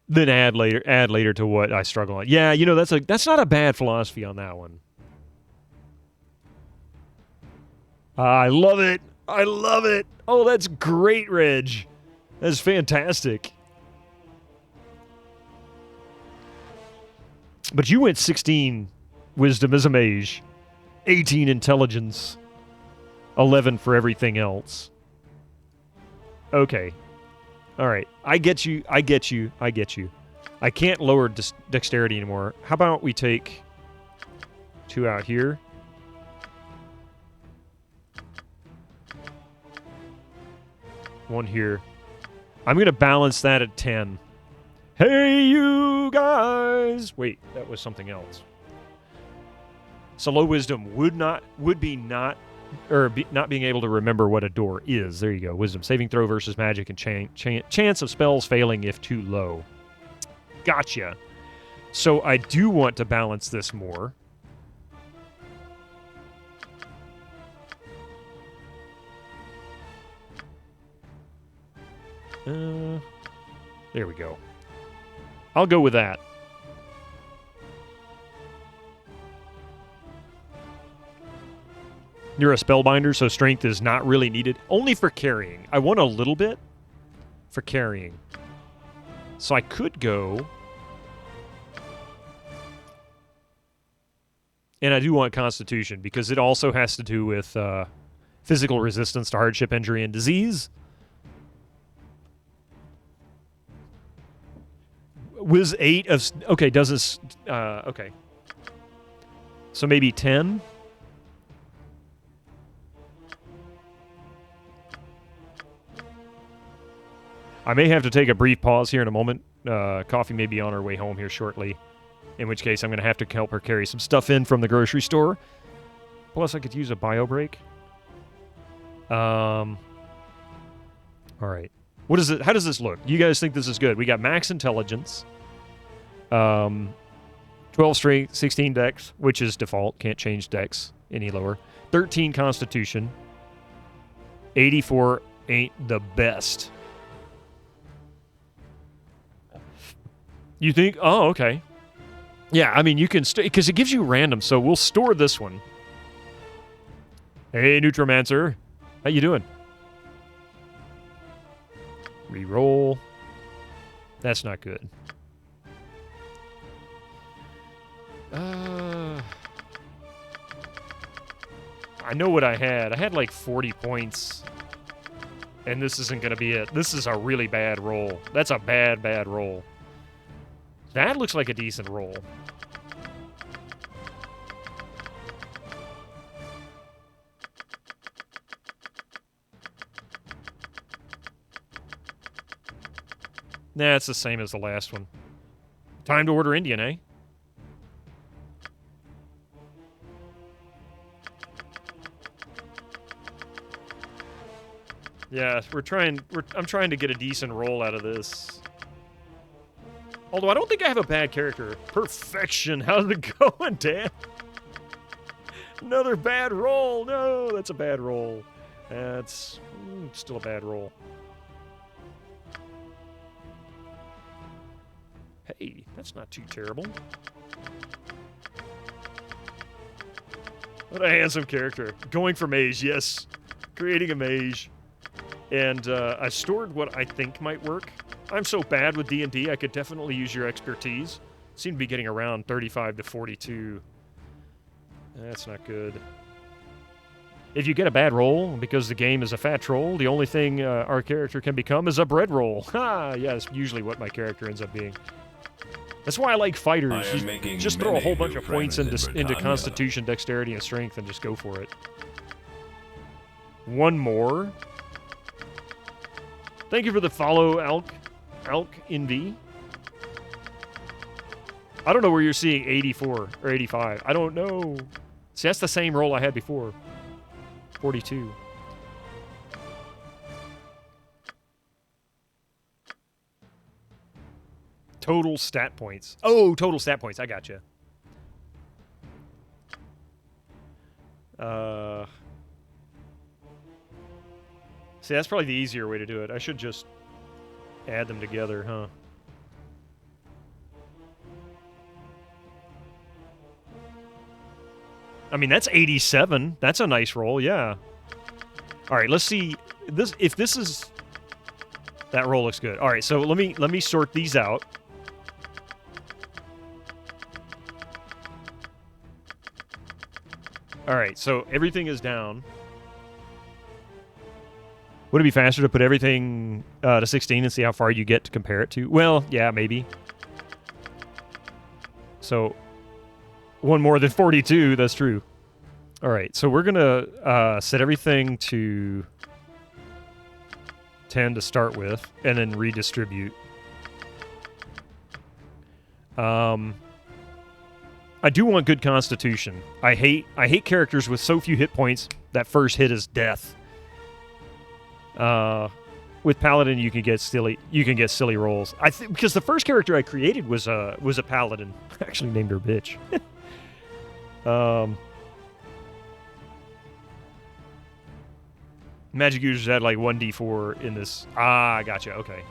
Speaker 1: Then add later to what I struggle on. Yeah, you know, that's not a bad philosophy on that one. I love it. Oh, that's great, Reg. That's fantastic. But you went 16 wisdom as a mage, 18 intelligence, 11 for everything else. Okay. All right. I get you. I can't lower dexterity anymore. How about we take 2 out here? One here. I'm going to balance that at 10. Hey, you guys! Wait, that was something else. So low wisdom not being able to remember what a door is. There you go. Wisdom saving throw versus magic and chance of spells failing if too low. Gotcha. So I do want to balance this more. There we go. I'll go with that. You're a spellbinder, so strength is not really needed. Only for carrying. I want a little bit for carrying. So I could go... And I do want Constitution, because it also has to do with Physical resistance to hardship, injury, and disease. Whiz 8 of... Okay, does this... okay. So maybe 10? I may have to take a brief pause here in a moment. Coffee may be on her way home here shortly. In which case, I'm going to have to help her carry some stuff in from the grocery store. Plus, I could use a bio break. All right. What is it? How does this look? You guys think this is good? We got max intelligence. 12 strength, 16 dex, which is default. Can't change dex any lower. 13 constitution. 84 ain't the best. You think? Oh, okay. Yeah, I mean, you can... Because it gives you random, so we'll store this one. Hey, Neutromancer. How you doing? Reroll. That's not good. I know what I had. I had like 40 points. And this isn't going to be it. This is a really bad roll. That's a bad, bad roll. That looks like a decent roll. Nah, it's the same as the last one. Time to order Indian, eh? Yeah, I'm trying to get a decent roll out of this. Although I don't think I have a bad character. Perfection. How's it going, Dan? Another bad roll. No, that's a bad roll. That's still a bad roll. Hey, that's not too terrible. What a handsome character. Going for mage, yes. Creating a mage. And I stored what I think might work. I'm so bad with D&D, I could definitely use your expertise. Seem to be getting around 35 to 42. That's not good. If you get a bad roll, because the game is a fat troll, the only thing our character can become is a bread roll. Ha! Yeah, that's usually what my character ends up being. That's why I like fighters. You just throw a whole bunch of points into Constitution, Dexterity, and Strength and just go for it. One more. Thank you for the follow, Alk Envy. I don't know where you're seeing 84 or 85. I don't know. See, that's the same roll I had before. 42. Total stat points. Oh, total stat points. I got you. See, that's probably the easier way to do it. I should just add them together, huh? I mean, that's 87. That's a nice roll, yeah. All right, let's see this. If this is that roll looks good. All right, so let me sort these out. All right, so everything is down. Would it be faster to put everything to 16 and see how far you get to compare it to? Well, yeah, maybe. So, one more than 42, that's true. All right, so we're going to set everything to 10 to start with, and then redistribute. I do want good constitution. I hate characters with so few hit points that first hit is death. With Paladin, you can get silly rolls. I think because the first character I created was a Paladin. I actually named her bitch. Magic users had like 1d4 in this. Ah, gotcha. Okay,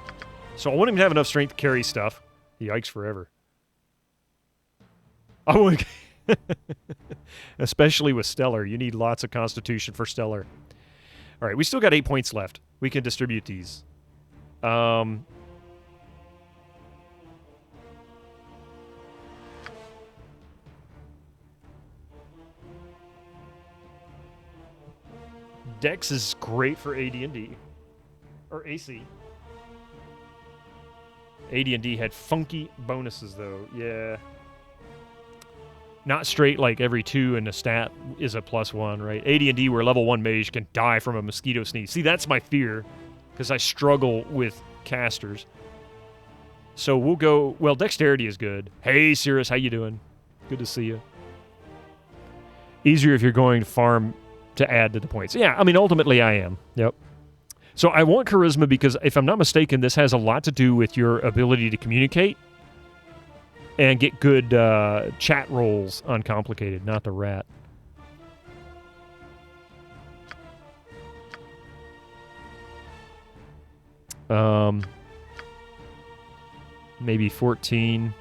Speaker 1: so I want him to have enough strength to carry stuff. Yikes forever. I want, especially with Stellar, you need lots of Constitution for Stellar. All right, we still got 8 points left. We can distribute these. Dex is great for AD&D. Or AC. AD&D had funky bonuses, though. Yeah. Not straight like every 2 and a stat is a +1, right? AD&D where level 1 mage can die from a mosquito sneeze. See, that's my fear, because I struggle with casters. So we'll go... Well, dexterity is good. Hey, Cirrus, how you doing? Good to see you. Easier if you're going to farm to add to the points. Yeah, I mean, ultimately I am. Yep. So I want charisma because, if I'm not mistaken, this has a lot to do with your ability to communicate and get good chat rolls on complicated, not the rat. Maybe 14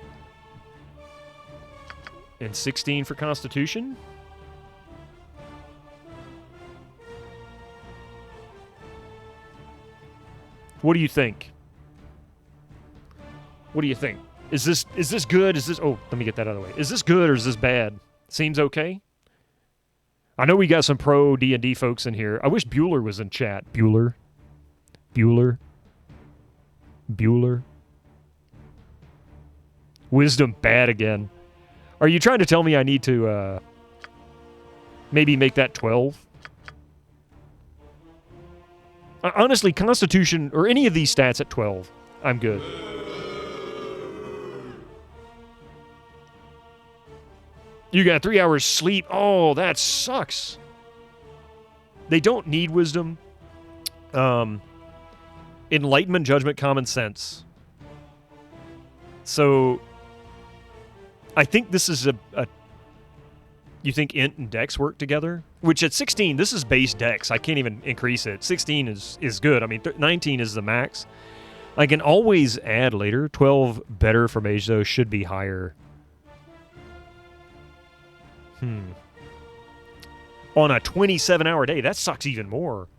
Speaker 1: and 16 for Constitution. What do you think? What do you think? Is this good? Is this... Oh, let me get that out of the way. Is this good or is this bad? Seems okay? I know we got some pro D&D folks in here. I wish Bueller was in chat. Bueller. Wisdom bad again. Are you trying to tell me I need to maybe make that 12? Honestly, Constitution or any of these stats at 12, I'm good. You got 3 hours sleep. Oh, that sucks. They don't need wisdom. Enlightenment, judgment, common sense. So, I think this is a you think int and dex work together? Which at 16, this is base dex. I can't even increase it. 16 is good. I mean, 19 is the max. I can always add later. 12 better for mage, though, should be higher. On a 27-hour day, that sucks even more.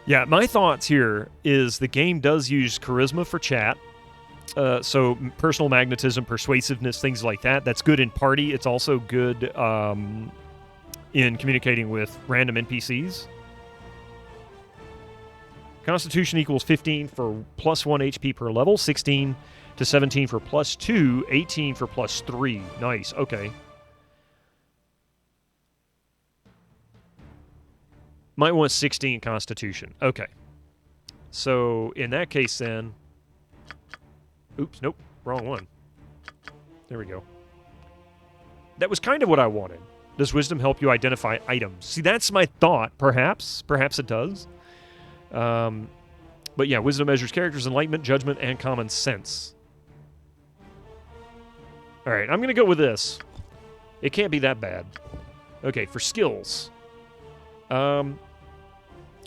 Speaker 1: Yeah, my thoughts here is the game does use charisma for chat. So personal magnetism, persuasiveness, things like that. That's good in party. It's also good in communicating with random NPCs. Constitution equals 15 for +1 HP per level, 16 to 17 for +2, 18 for +3. Nice, okay. Might want 16 Constitution. Okay. So, in that case then... Oops, nope, wrong one. There we go. That was kind of what I wanted. Does wisdom help you identify items? See, that's my thought. Perhaps it does. But yeah, wisdom measures characters, enlightenment, judgment, and common sense. All right, I'm going to go with this. It can't be that bad. Okay, for skills. I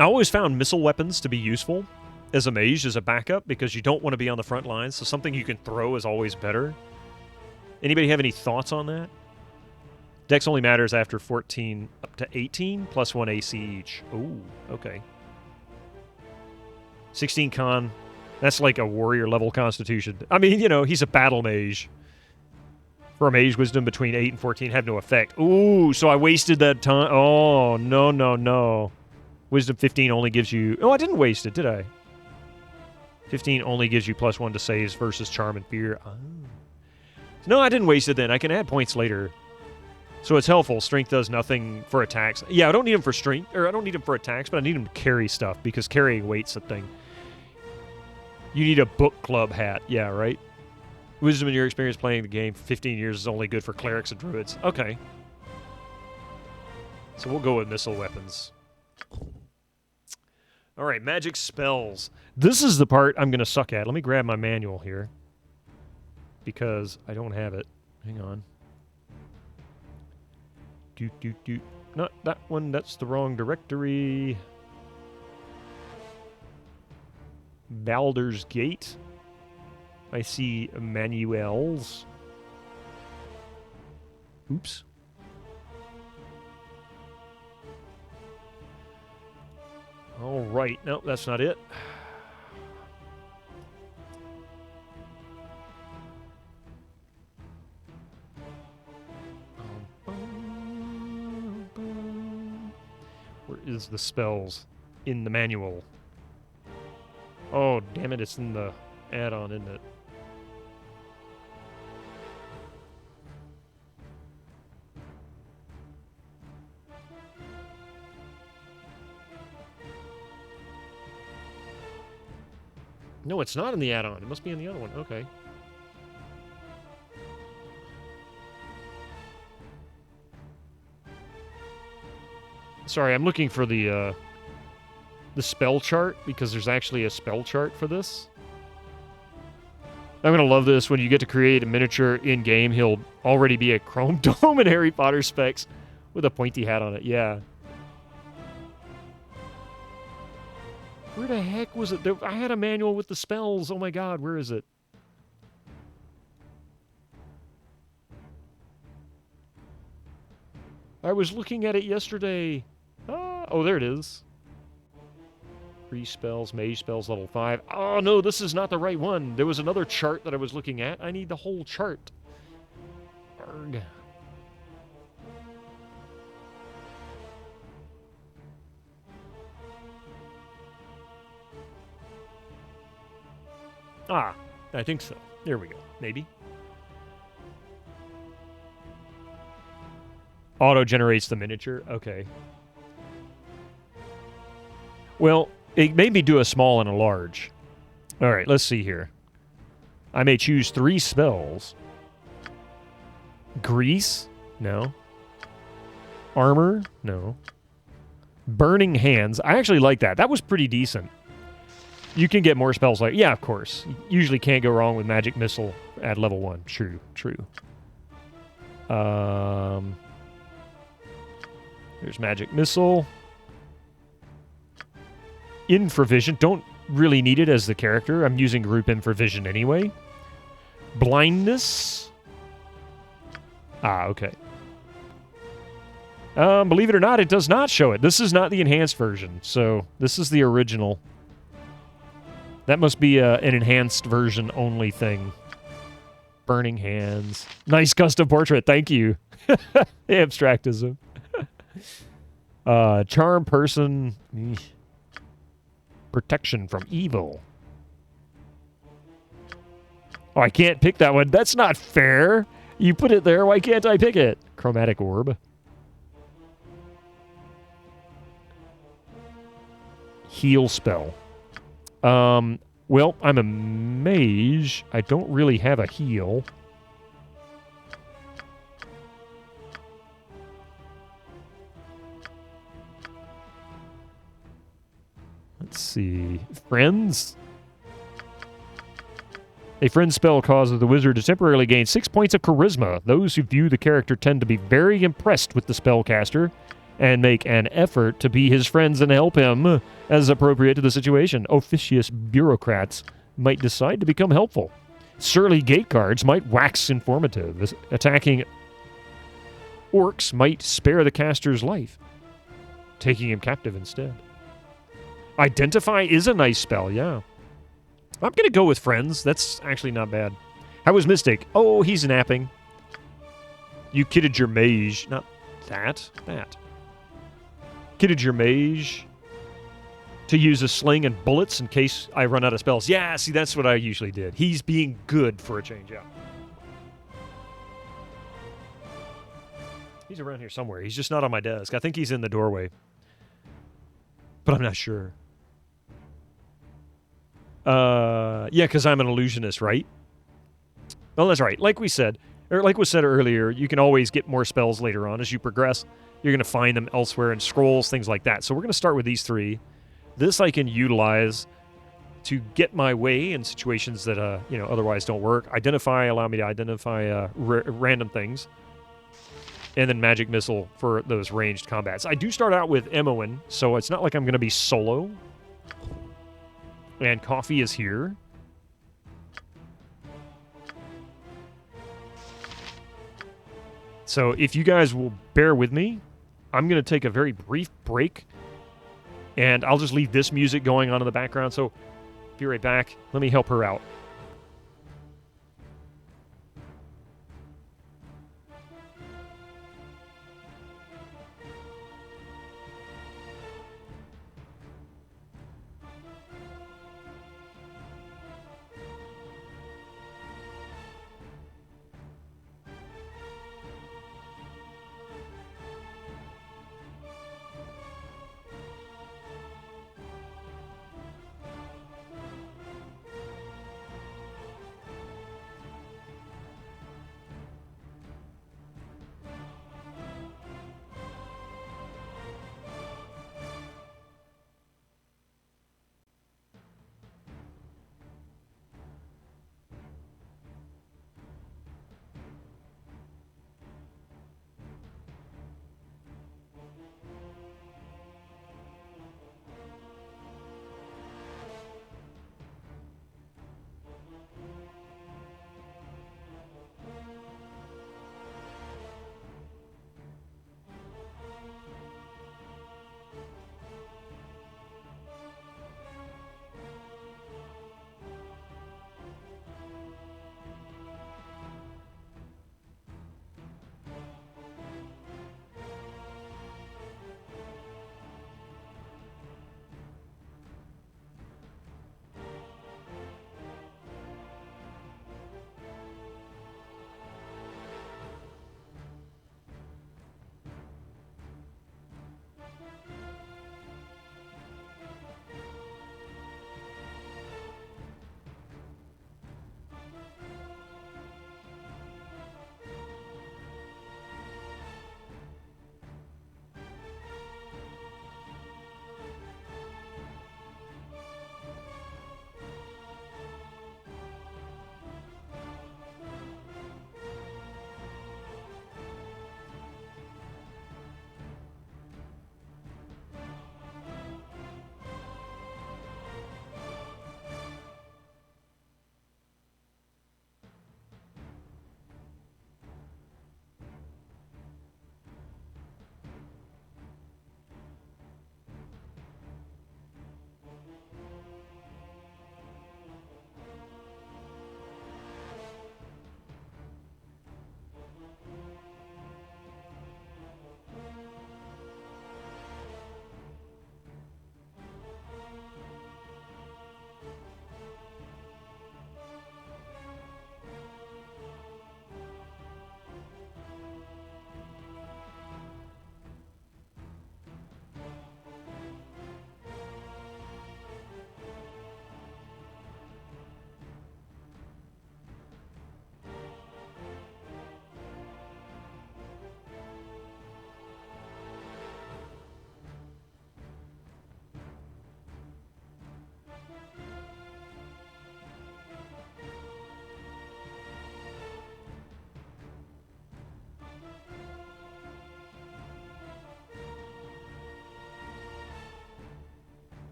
Speaker 1: always found missile weapons to be useful as a mage, as a backup, because you don't want to be on the front lines, so something you can throw is always better. Anybody have any thoughts on that? Dex only matters after 14 up to 18, +1 AC each. Ooh, okay. 16 con. That's like a warrior level constitution. I mean, you know, he's a battle mage. For a mage, wisdom between 8 and 14 have no effect. Ooh, so I wasted that time. Oh, no. Wisdom 15 only gives you... Oh, I didn't waste it, did I? 15 only gives you +1 to saves versus charm and fear. Oh. No, I didn't waste it then. I can add points later. So it's helpful. Strength does nothing for attacks. Yeah, I don't need him for strength, or I don't need him for attacks, but I need him to carry stuff, because carrying weight's a thing. You need a book club hat. Yeah, right? Wisdom in your experience playing the game for 15 years is only good for clerics and druids. Okay. So we'll go with missile weapons. All right, magic spells. This is the part I'm going to suck at. Let me grab my manual here, because I don't have it. Hang on. Not that one. That's the wrong directory. Baldurs Gate. I see manuals. Oops. All right. No, that's not it. has the spells in the manual. Oh, damn it, it's in the add-on, isn't it? No, it's not in the add-on. It must be in the other one. Okay. Sorry, I'm looking for the spell chart, because there's actually a spell chart for this. I'm going to love this. When you get to create a miniature in-game, he'll already be a chrome dome and Harry Potter specs with a pointy hat on it. Yeah. Where the heck was it? I had a manual with the spells. Oh my god, where is it? I was looking at it yesterday. Oh, there it is. Free spells, mage spells, level 5. Oh no, this is not the right one. There was another chart that I was looking at. I need the whole chart. Arrgh. Ah, I think so. There we go. Maybe. Auto-generates the miniature? Okay. Well, it made me do a small and a large. All right, let's see here. I may choose 3 spells. Grease? No. Armor? No. Burning Hands. I actually like that. That was pretty decent. You can get more spells like... Yeah, of course. You usually can't go wrong with Magic Missile at level 1. True, true. There's Magic Missile. Infravision. Don't really need it as the character. I'm using group Infravision anyway. Blindness. Ah, okay. Believe it or not, it does not show it. This is not the enhanced version, so this is the original. That must be an enhanced version only thing. Burning Hands. Nice custom portrait. Thank you. Abstractism. Charm Person. Protection from evil. Oh, I can't pick that one. That's not fair. You put it there. Why can't I pick it? Chromatic Orb. Heal spell. Well, I'm a mage. I don't really have a heal. Let's see. Friends? A friend spell causes the wizard to temporarily gain 6 points of charisma. Those who view the character tend to be very impressed with the spellcaster and make an effort to be his friends and help him as appropriate to the situation. Officious bureaucrats might decide to become helpful. Surly gate guards might wax informative. Attacking orcs might spare the caster's life, taking him captive instead. Identify is a nice spell, yeah. I'm going to go with friends. That's actually not bad. How was Mystic? Oh, he's napping. You kidded your mage. Not that. That. Kidded your mage to use a sling and bullets in case I run out of spells. Yeah, see, that's what I usually did. He's being good for a change, yeah. He's around here somewhere. He's just not on my desk. I think he's in the doorway. But I'm not sure. Yeah, because I'm an illusionist, right? Oh, that's right. Like we said, or like was said earlier, you can always get more spells later on as you progress. You're going to find them elsewhere in scrolls, things like that. So we're going to start with these 3. This I can utilize to get my way in situations that, otherwise don't work. Identify, allow me to identify random things. And then Magic Missile for those ranged combats. I do start out with Emoen, so it's not like I'm going to be solo. And Coffee is here. So if you guys will bear with me, I'm going to take a very brief break. And I'll just leave this music going on in the background. So be right back. Let me help her out.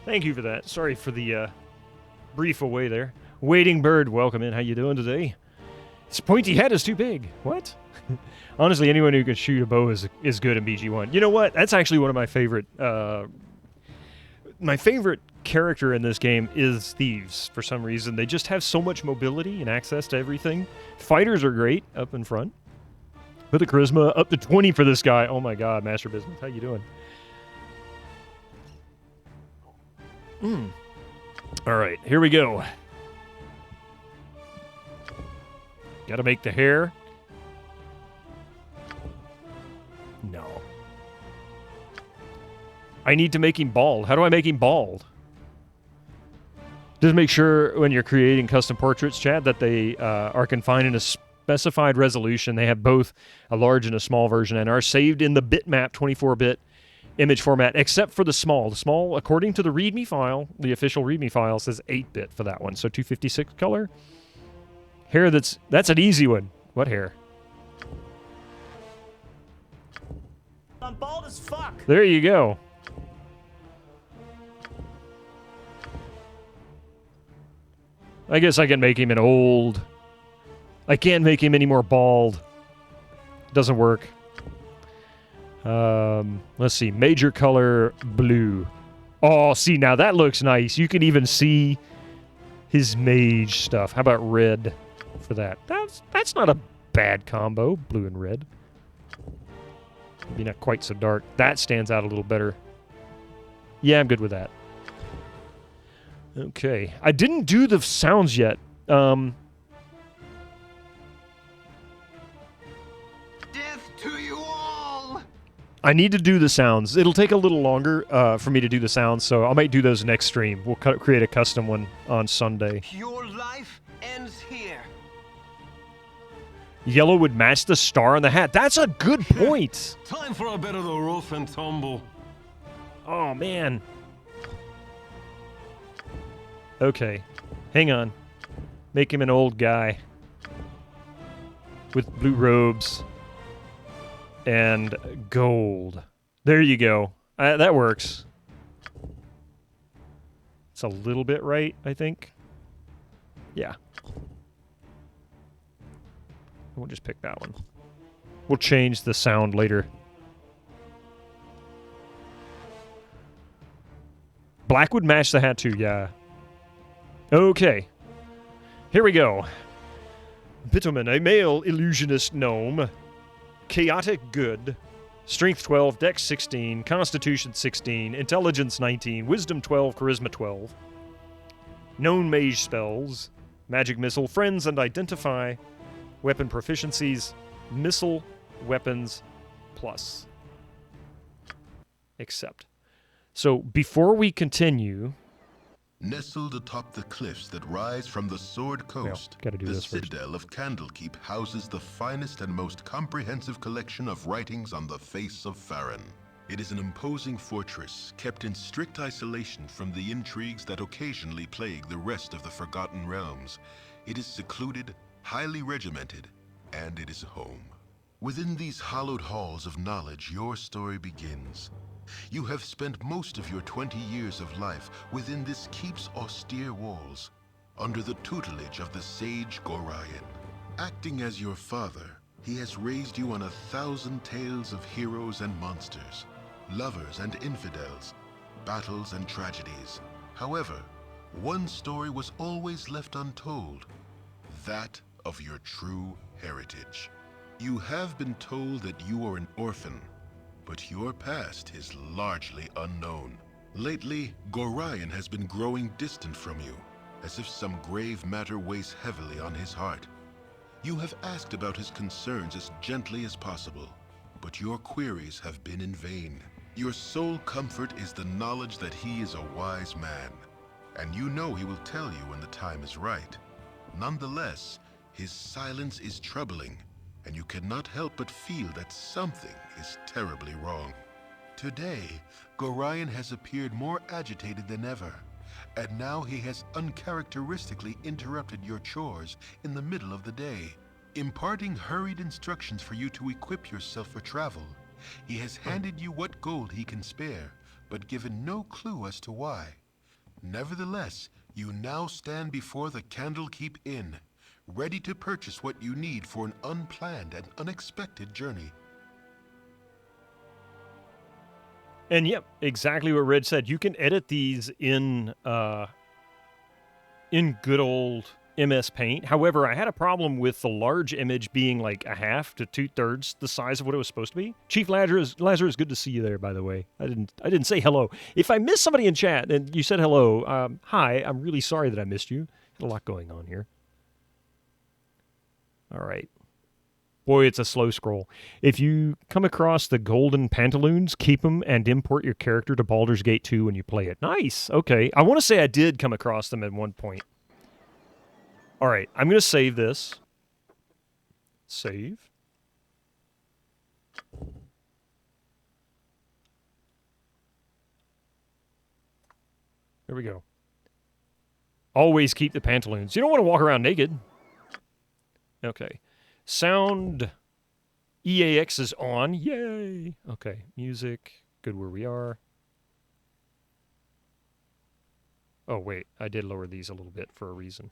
Speaker 1: Thank you for that. Sorry for the brief away there. Waiting Bird, welcome in. How you doing today? Its pointy head is too big. What? Honestly, anyone who can shoot a bow is good in BG1. You know what? That's actually one of my favorite... my favorite character in this game is Thieves, for some reason. They just have so much mobility and access to everything. Fighters are great up in front. Put the charisma up to 20 for this guy. Oh my god, Master Business. How you doing? Alright, here we go. Gotta make the hair. No. I need to make him bald. How do I make him bald? Just make sure when you're creating custom portraits, Chad, that they are confined in a specified resolution. They have both a large and a small version and are saved in the bitmap 24-bit image format, except for the small. The small, according to the README file, the official README file says 8-bit for that one, so 256 color. Hair that's an easy one. What hair?
Speaker 2: I'm bald as fuck.
Speaker 1: There you go. I guess I can make him an old... I can't make him any more bald. Doesn't work. Let's see. Major color, blue. Oh, see, now that looks nice. You can even see his mage stuff. How about red for that? That's not a bad combo, blue and red. Maybe not quite so dark. That stands out a little better. Yeah, I'm good with that. Okay. I didn't do the sounds yet.
Speaker 6: Death to you all!
Speaker 1: I need to do the sounds. It'll take a little longer for me to do the sounds, so I might do those next stream. We'll create a custom one on Sunday.
Speaker 6: Your life ends here.
Speaker 1: Yellow would match the star on the hat. That's a good point.
Speaker 6: Time for a bit of the rough and tumble.
Speaker 1: Oh, man. Okay. Hang on. Make him an old guy. With blue robes. And gold. There you go. That works. It's a little bit right, I think. Yeah. We'll just pick that one. We'll change the sound later. Black would match the hat too, yeah. Okay. Here we go. Bitumen, a male illusionist gnome. Chaotic good. Strength 12, Dex 16, Constitution 16, Intelligence 19, Wisdom 12, Charisma 12. Known mage spells. Magic missile, friends and identify. Weapon proficiencies, missile, weapons, plus. Accept. So, before we continue...
Speaker 7: Nestled atop the cliffs that rise from the Sword Coast,
Speaker 1: gotta do
Speaker 7: the
Speaker 1: this first.
Speaker 7: citadel of Candlekeep houses the finest and most comprehensive collection of writings on the face of Farron. It is an imposing fortress, kept in strict isolation from the intrigues that occasionally plague the rest of the Forgotten Realms. It is secluded, highly regimented, and it is home. Within these hallowed halls of knowledge, your story begins. You have spent most of your 20 years of life within this keep's austere walls, under the tutelage of the sage Gorion. Acting as your father, he has raised you on 1,000 tales of heroes and monsters, lovers and infidels, battles and tragedies. However, one story was always left untold, that of your true heritage. You have been told that you are an orphan, but your past is largely unknown. Lately, Gorion has been growing distant from you, as if some grave matter weighs heavily on his heart. You have asked about his concerns as gently as possible, but your queries have been in vain. Your sole comfort is the knowledge that he is a wise man, and you know he will tell you when the time is right. Nonetheless, his silence is troubling, and you cannot help but feel that something is terribly wrong. Today, Gorion has appeared more agitated than ever, and now he has uncharacteristically interrupted your chores in the middle of the day, imparting hurried instructions for you to equip yourself for travel. He has handed you what gold he can spare, but given no clue as to why. Nevertheless, you now stand before the Candlekeep Inn, ready to purchase what you need for an unplanned and unexpected journey.
Speaker 1: And yep, exactly what Red said. You can edit these in good old MS Paint. However, I had a problem with the large image being like a half to 2/3 the size of what it was supposed to be. Chief Lazarus, good to see you there, by the way. I didn't say hello. If I missed somebody in chat and you said hello, hi. I'm really sorry that I missed you. Got a lot going on here. All right. Boy, it's a slow scroll. If you come across the golden pantaloons, keep them and import your character to Baldur's Gate 2 when you play it. Nice. Okay. I want to say I did come across them at one point. All right. I'm going to save this. Save. There we go. Always keep the pantaloons. You don't want to walk around naked. Okay. Sound EAX is on. Yay. Okay. Music. Good where we are. Oh, wait. I did lower these a little bit for a reason.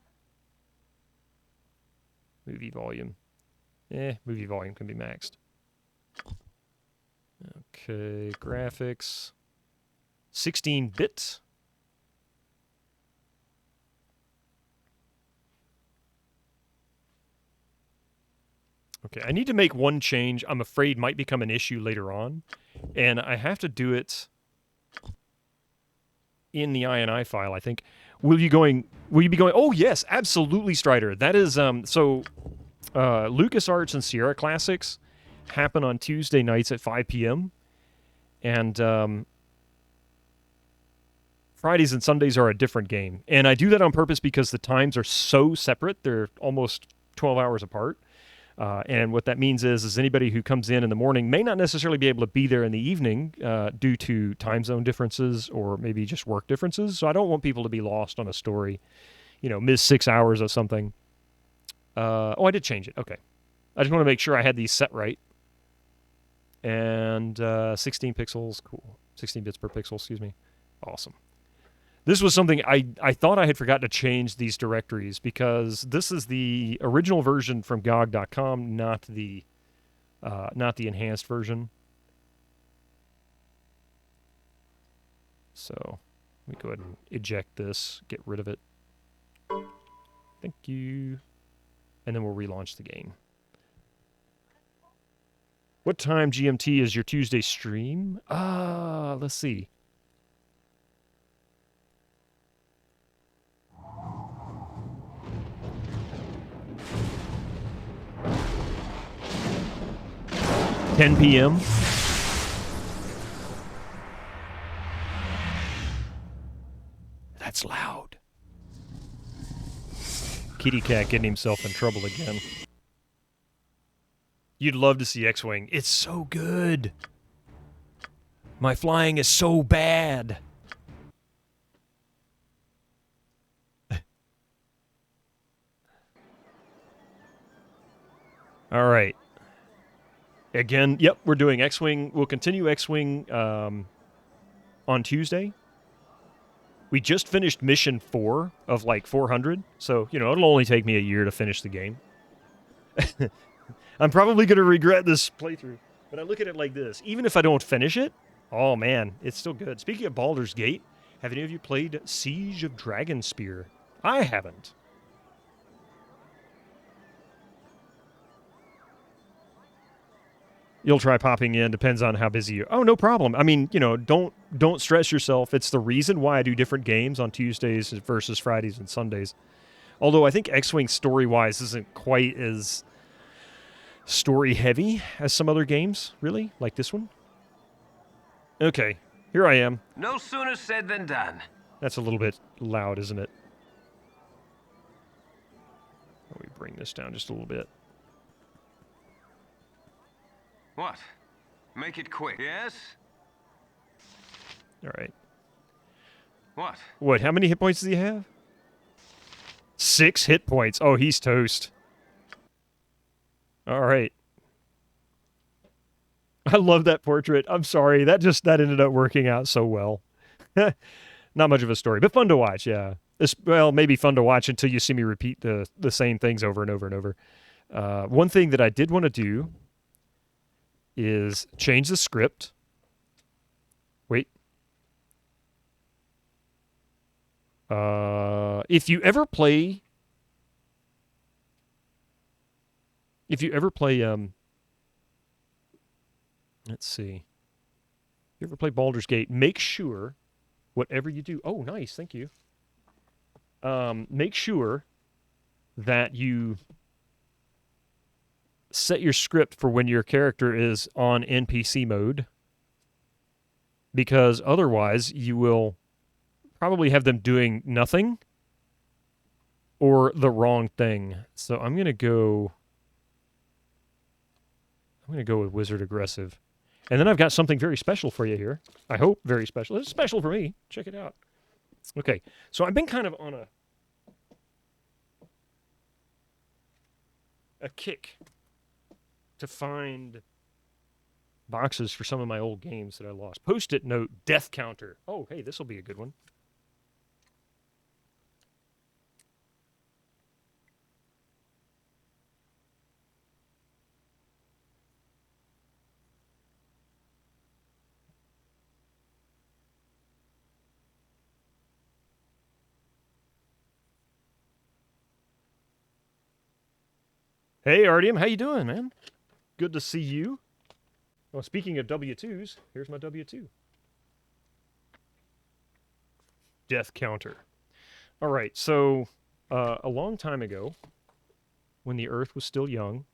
Speaker 1: Movie volume. Movie volume can be maxed. Okay. Graphics. 16-bit. Okay, I need to make one change I'm afraid might become an issue later on, and I have to do it in the INI file, I think. Will you be going, oh yes, absolutely, Strider. That is, LucasArts and Sierra Classics happen on Tuesday nights at 5 p.m., and Fridays and Sundays are a different game. And I do that on purpose because the times are so separate. They're almost 12 hours apart. And what that means is anybody who comes in the morning may not necessarily be able to be there in the evening due to time zone differences or maybe just work differences. So I don't want people to be lost on a story, miss 6 hours of something. I did change it. Okay. I just want to make sure I had these set right. And 16 pixels. Cool. 16 bits per pixel, excuse me. Awesome. This was something I thought I had forgotten to change these directories because this is the original version from GOG.com, not the enhanced version. So let me go ahead and eject this, get rid of it. Thank you. And then we'll relaunch the game. What time GMT is your Tuesday stream? Let's see. $10 p.m. That's loud. Kitty cat getting himself in trouble again. You'd love to see X-Wing. It's so good. My flying is so bad. All right. Again, yep, we're doing X-Wing. We'll continue X-Wing on Tuesday. We just finished mission 4 of like 400, so, it'll only take me a year to finish the game. I'm probably going to regret this playthrough, but I look at it like this. Even if I don't finish it, oh man, it's still good. Speaking of Baldur's Gate, have any of you played Siege of Dragonspear? I haven't. You'll try popping in. Depends on how busy you. Oh, no problem. I mean, don't stress yourself. It's the reason why I do different games on Tuesdays versus Fridays and Sundays. Although I think X-Wing story-wise isn't quite as story-heavy as some other games, really, like this one. Okay, here I am.
Speaker 6: No sooner said than done.
Speaker 1: That's a little bit loud, isn't it? Let me bring this down just a little bit.
Speaker 6: What? Make it quick. Yes?
Speaker 1: All right.
Speaker 6: What?
Speaker 1: What, how many hit points does he have? 6 hit points. Oh, he's toast. All right. I love that portrait. I'm sorry. That ended up working out so well. Not much of a story, but fun to watch, yeah. Well, maybe fun to watch until you see me repeat the same things over and over and over. One thing that I did want to do is change the script. Wait. If you ever play, let's see. If you ever play Baldur's Gate, make sure, whatever you do, oh, nice, thank you. Make sure that you set your script for when your character is on NPC mode, because otherwise you will probably have them doing nothing or the wrong thing. So I'm going to go with Wizard Aggressive. And then I've got something very special for you here. I hope very special. It's special for me. Check it out. Okay, so I've been kind of on a kick to find boxes for some of my old games that I lost. Post-it note, death counter. Oh, hey, this will be a good one. Hey, Artyom, how you doing, man? Good to see you. Well, speaking of W-2s, here's my W-2. Death counter. All right, so a long time ago, when the Earth was still young,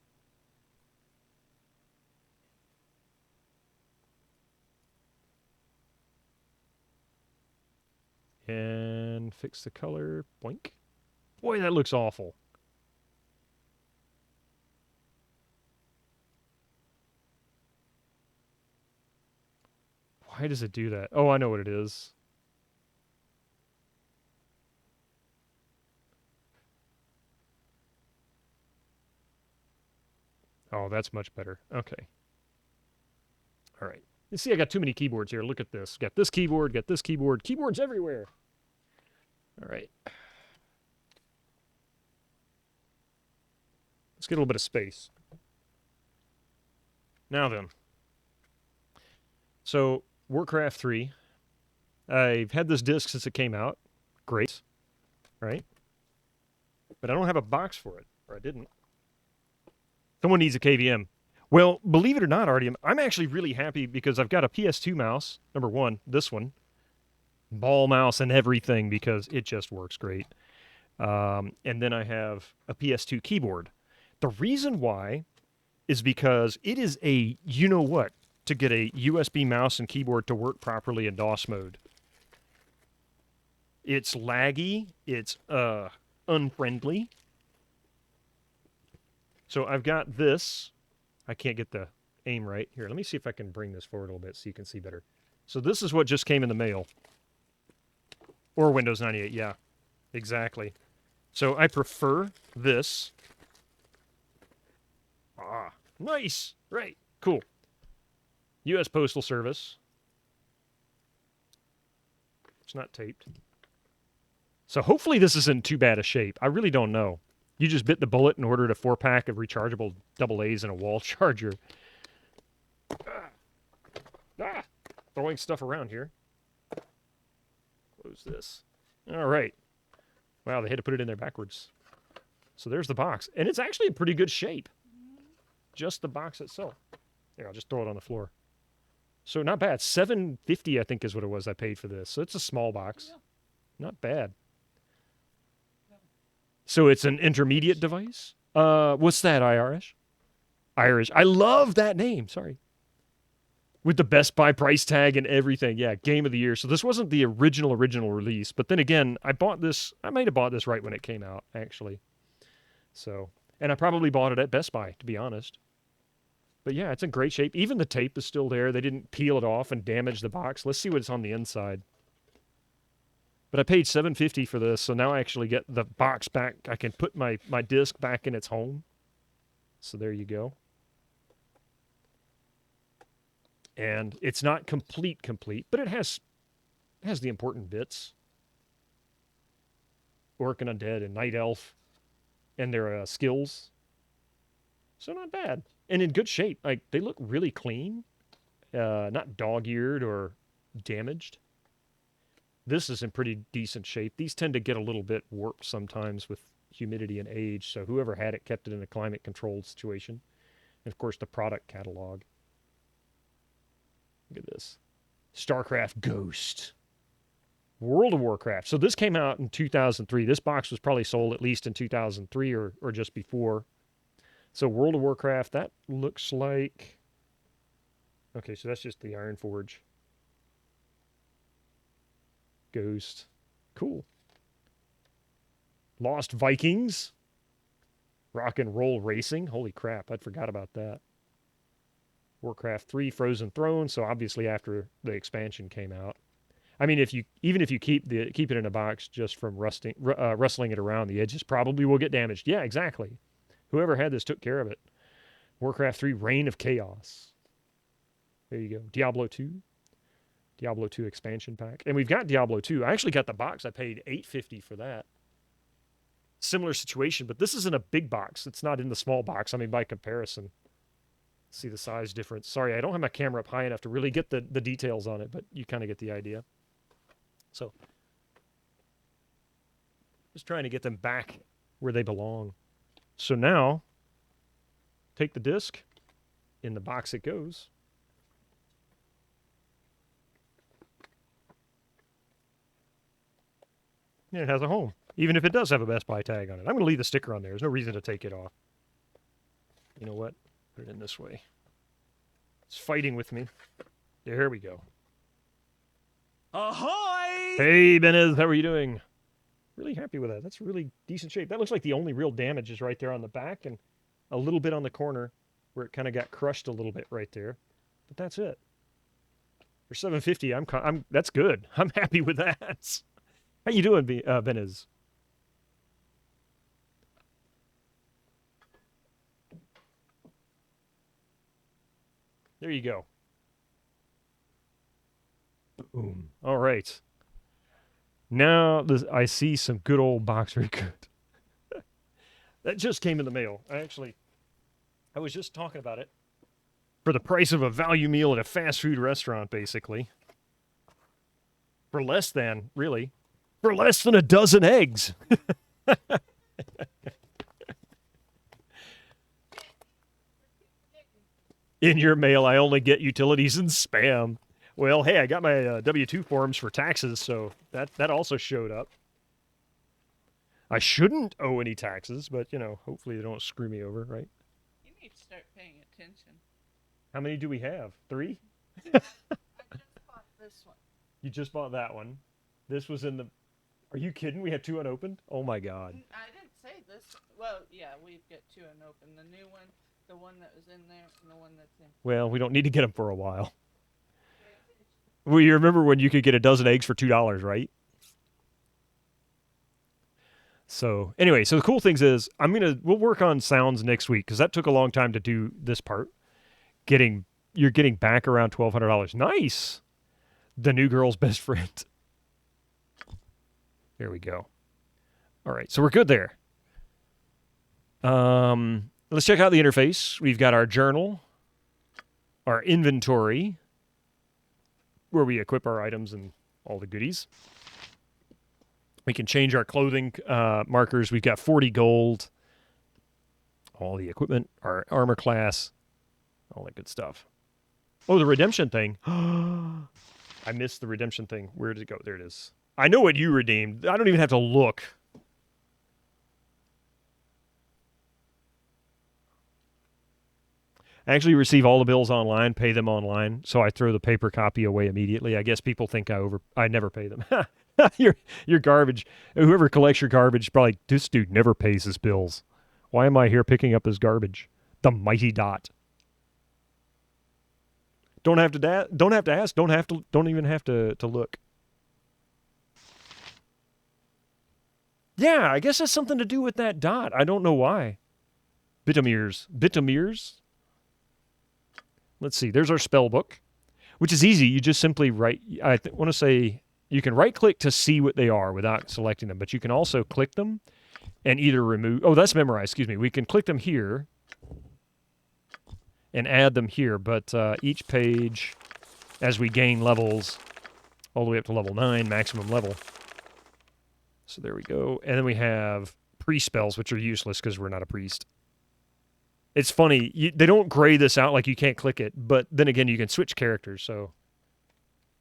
Speaker 1: and fix the color, boink. Boy, that looks awful. Why does it do that? Oh, I know what it is. Oh, that's much better. Okay. All right. You see, I got too many keyboards here. Look at this. Got this keyboard, got this keyboard. Keyboards everywhere. All right. Let's get a little bit of space. Now then. So, Warcraft 3. I've had this disc since it came out. Great. Right? But I don't have a box for it. Or I didn't. Someone needs a KVM. Well, believe it or not, Artyom, I'm actually really happy because I've got a PS2 mouse. Number one, this one. Ball mouse and everything because it just works great. And then I have a PS2 keyboard. The reason why is because it is a you-know-what to get a USB mouse and keyboard to work properly in DOS mode. It's laggy. It's unfriendly. So I've got this. I can't get the aim right. Here, let me see if I can bring this forward a little bit so you can see better. So this is what just came in the mail. Or Windows 98, yeah. Exactly. So I prefer this. Ah, nice. Right. Cool. U.S. Postal Service. It's not taped. So hopefully this isn't too bad a shape. I really don't know. You just bit the bullet and ordered a 4-pack of rechargeable AA's and a wall charger. Throwing stuff around here. Close this. All right. Wow, they had to put it in there backwards. So there's the box. And it's actually in pretty good shape. Just the box itself. Here, I'll just throw it on the floor. So not bad. $7.50, I think, is what it was I paid for this. So it's a small box. Not bad. So it's an intermediate device? What's that, Irish? Irish. I love that name. Sorry. With the Best Buy price tag and everything. Yeah, Game of the Year. So this wasn't the original release. But then again, I might have bought this right when it came out, actually. So, and I probably bought it at Best Buy, to be honest. But yeah, it's in great shape. Even the tape is still there. They didn't peel it off and damage the box. Let's see what's on the inside. But I paid $7.50 for this, so now I actually get the box back. I can put my disc back in its home. So there you go. And it's not complete, but it has It has the important bits. Orc and Undead and Night Elf and their skills. So not bad. And in good shape. Like, they look really clean. Not dog-eared or damaged. This is in pretty decent shape. These tend to get a little bit warped sometimes with humidity and age, so whoever had it kept it in a climate-controlled situation. And, of course, the product catalog. Look at this. StarCraft Ghost. World of Warcraft. So this came out in 2003. This box was probably sold at least in 2003 or just before. So World of Warcraft, that looks like... Okay, so that's just the Iron Forge. Ghost. Cool. Lost Vikings. Rock and Roll Racing. Holy crap, I forgot about that. Warcraft 3 Frozen Throne, so obviously after the expansion came out. I mean, even if you keep it in a box just from rustling it around, the edges probably will get damaged. Yeah, exactly. Whoever had this took care of it. Warcraft 3 Reign of Chaos. There you go. Diablo 2. Diablo 2 expansion pack. And we've got Diablo 2. I actually got the box. I paid $8.50 for that. Similar situation, but this is in a big box. It's not in the small box. I mean, by comparison. See the size difference. Sorry, I don't have my camera up high enough to really get the details on it, but you kind of get the idea. So, just trying to get them back where they belong. So now, take the disc. In the box it goes. And it has a home, even if it does have a Best Buy tag on it. I'm going to leave the sticker on there. There's no reason to take it off. You know what? Put it in this way. It's fighting with me. There we go.
Speaker 2: Ahoy!
Speaker 1: Hey, Benez, how are you doing? Really happy with that. That's really decent shape. That looks like the only real damage is right there on the back and a little bit on the corner where it kind of got crushed a little bit right there. But that's it. For $7.50, that's good. I'm happy with that. How you doing, Benez? There you go. Boom. All right. Now I see some good old box very good. That just came in the mail. I was just talking about it. For the price of a value meal at a fast food restaurant, basically. For less than, really. For less than a dozen eggs. In your mail, I only get utilities and spam. Well, hey, I got my W-2 forms for taxes, so that also showed up. I shouldn't owe any taxes, but, you know, hopefully they don't screw me over, right?
Speaker 8: You need to start paying attention.
Speaker 1: How many do we have? 3?
Speaker 8: I just bought this one.
Speaker 1: You just bought that one. This was in the... Are you kidding? We have 2 unopened? Oh, my God.
Speaker 8: I didn't say this. Well, yeah, we've got 2 unopened. The new one, the one that was in there, and the one that's in.
Speaker 1: Well, we don't need to get them for a while. Well, you remember when you could get a dozen eggs for $2, right? So, anyway, so the cool thing is, we'll work on sounds next week, because that took a long time to do this part. You're getting back around $1,200. Nice! The new girl's best friend. There we go. All right, so we're good there. Let's check out the interface. We've got our journal, our inventory, where we equip our items and all the goodies. We can change our clothing markers. We've got 40 gold, all the equipment, our armor class, all that good stuff. Oh, the redemption thing. I missed the redemption thing. Where did it go? There it is. I know what you redeemed. I don't even have to look. I actually receive all the bills online, pay them online, so I throw the paper copy away immediately. I guess people think I never pay them. You're garbage. Whoever collects your garbage, probably, this dude never pays his bills. Why am I here picking up his garbage? The mighty dot. Don't have to ask. Don't even have to look. Yeah, I guess that's something to do with that dot. I don't know why. Bitamirs. Let's see. There's our spell book, which is easy. You just simply write. I want to say You can right-click to see what they are without selecting them, but you can also click them and either remove... Oh, that's memorized, excuse me. We can click them here and add them here, but each page, as we gain levels, all the way up to level 9, maximum level. So there we go. And then we have pre-spells, which are useless because we're not a priest. It's funny. They don't gray this out like you can't click it, but then again, you can switch characters, so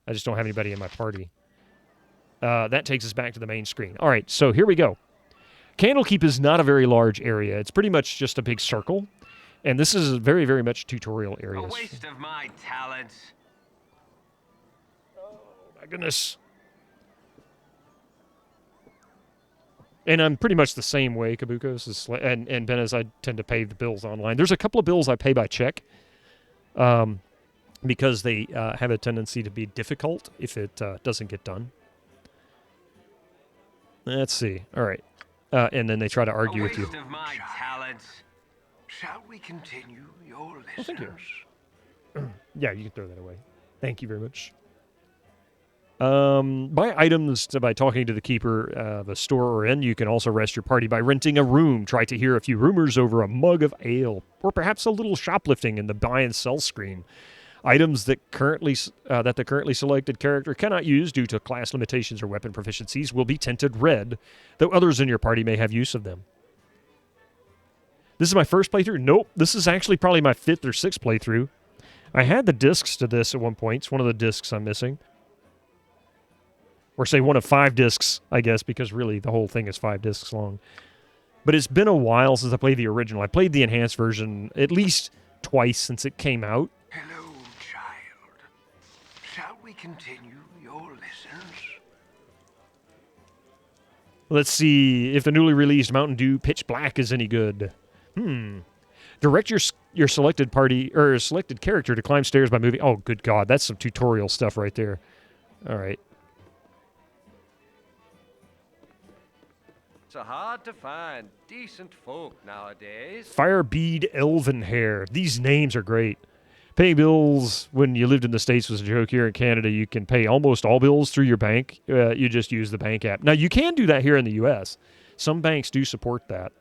Speaker 1: I just don't have anybody in my party. That takes us back to the main screen. All right, so here we go. Candlekeep is not a very large area. It's pretty much just a big circle, and this is very, very much tutorial
Speaker 6: A
Speaker 1: areas.
Speaker 6: waste of my talents.
Speaker 1: Oh, my goodness. And I'm pretty much the same way, Kabuko's, and Ben, as I tend to pay the bills online. There's a couple of bills I pay by check because they have a tendency to be difficult if it doesn't get done. Let's see. All right. And then they try to argue with you.
Speaker 6: A waste of my talents. Shall we continue your lessons?
Speaker 1: Oh, thank you. Yeah, you can throw that away. Thank you very much. Buy items by talking to the keeper of a store or inn. You can also rest your party by renting a room. Try to hear a few rumors over a mug of ale, or perhaps a little shoplifting in the buy and sell screen. Items that the currently selected character cannot use due to class limitations or weapon proficiencies will be tinted red, though others in your party may have use of them. This is my first playthrough? Nope. This is actually probably my 5th or 6th playthrough. I had the discs to this at one point. It's one of the discs I'm missing. Or say one of 5 discs, I guess, because really the whole thing is 5 discs long. But it's been a while since I played the original. I played the enhanced version at least twice since it came out.
Speaker 6: Hello, child. Shall we continue your lessons?
Speaker 1: Let's see if the newly released Mountain Dew Pitch Black is any good. Direct your selected party or selected character to climb stairs by moving. Oh, good God, that's some tutorial stuff right there. All right.
Speaker 9: It's hard to find decent folk nowadays.
Speaker 1: Firebead Elven Hair. These names are great. Paying bills when you lived in the States was a joke. Here in Canada, you can pay almost all bills through your bank. You just use the bank app. Now, you can do that here in the U.S. Some banks do support that.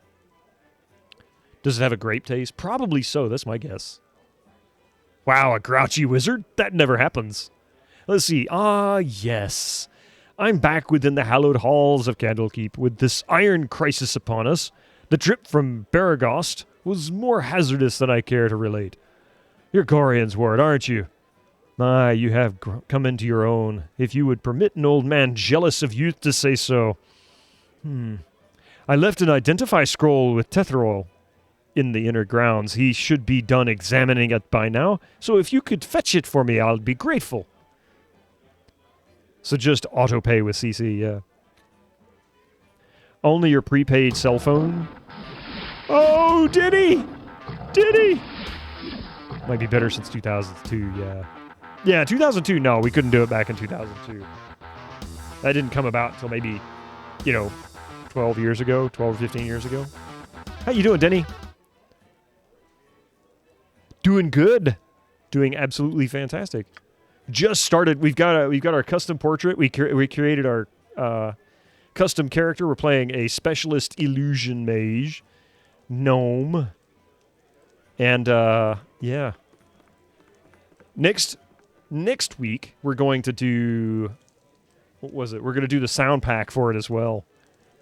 Speaker 1: Does it have a grape taste? Probably so. That's my guess. Wow, a grouchy wizard? That never happens. Let's see. Yes. I'm back within the hallowed halls of Candlekeep with this iron crisis upon us. The trip from Baragost was more hazardous than I care to relate. You're Gorian's ward, aren't you? My, you have come into your own, if you would permit an old man jealous of youth to say so. I left an identify scroll with Tethrol in the inner grounds. He should be done examining it by now, so if you could fetch it for me, I'll be grateful. So just auto-pay with CC, yeah. Only your prepaid cell phone? Oh, did he? Did he? Might be better since 2002, yeah. Yeah, 2002, no, we couldn't do it back in 2002. That didn't come about until maybe, 12 years ago, 12 or 15 years ago. How you doing, Denny? Doing good. Doing absolutely fantastic. Just started. We've got our custom portrait. We created our custom character. We're playing a specialist illusion mage, gnome, and yeah. Next week we're going to do, what was it? We're going to do the sound pack for it as well.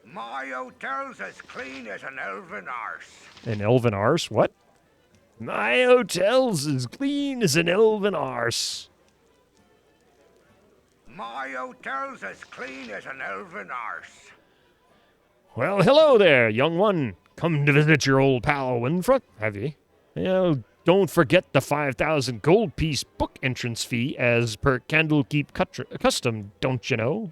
Speaker 10: My hotel's as clean as an elven arse.
Speaker 1: An elven arse? What? My hotel's as clean as an elven arse.
Speaker 10: My hotel's as clean as an elven arse.
Speaker 1: Well, hello there, young one. Come to visit your old pal Winfrut, have ye? Well, don't forget the 5,000 gold piece book entrance fee as per Candlekeep custom, don't you know?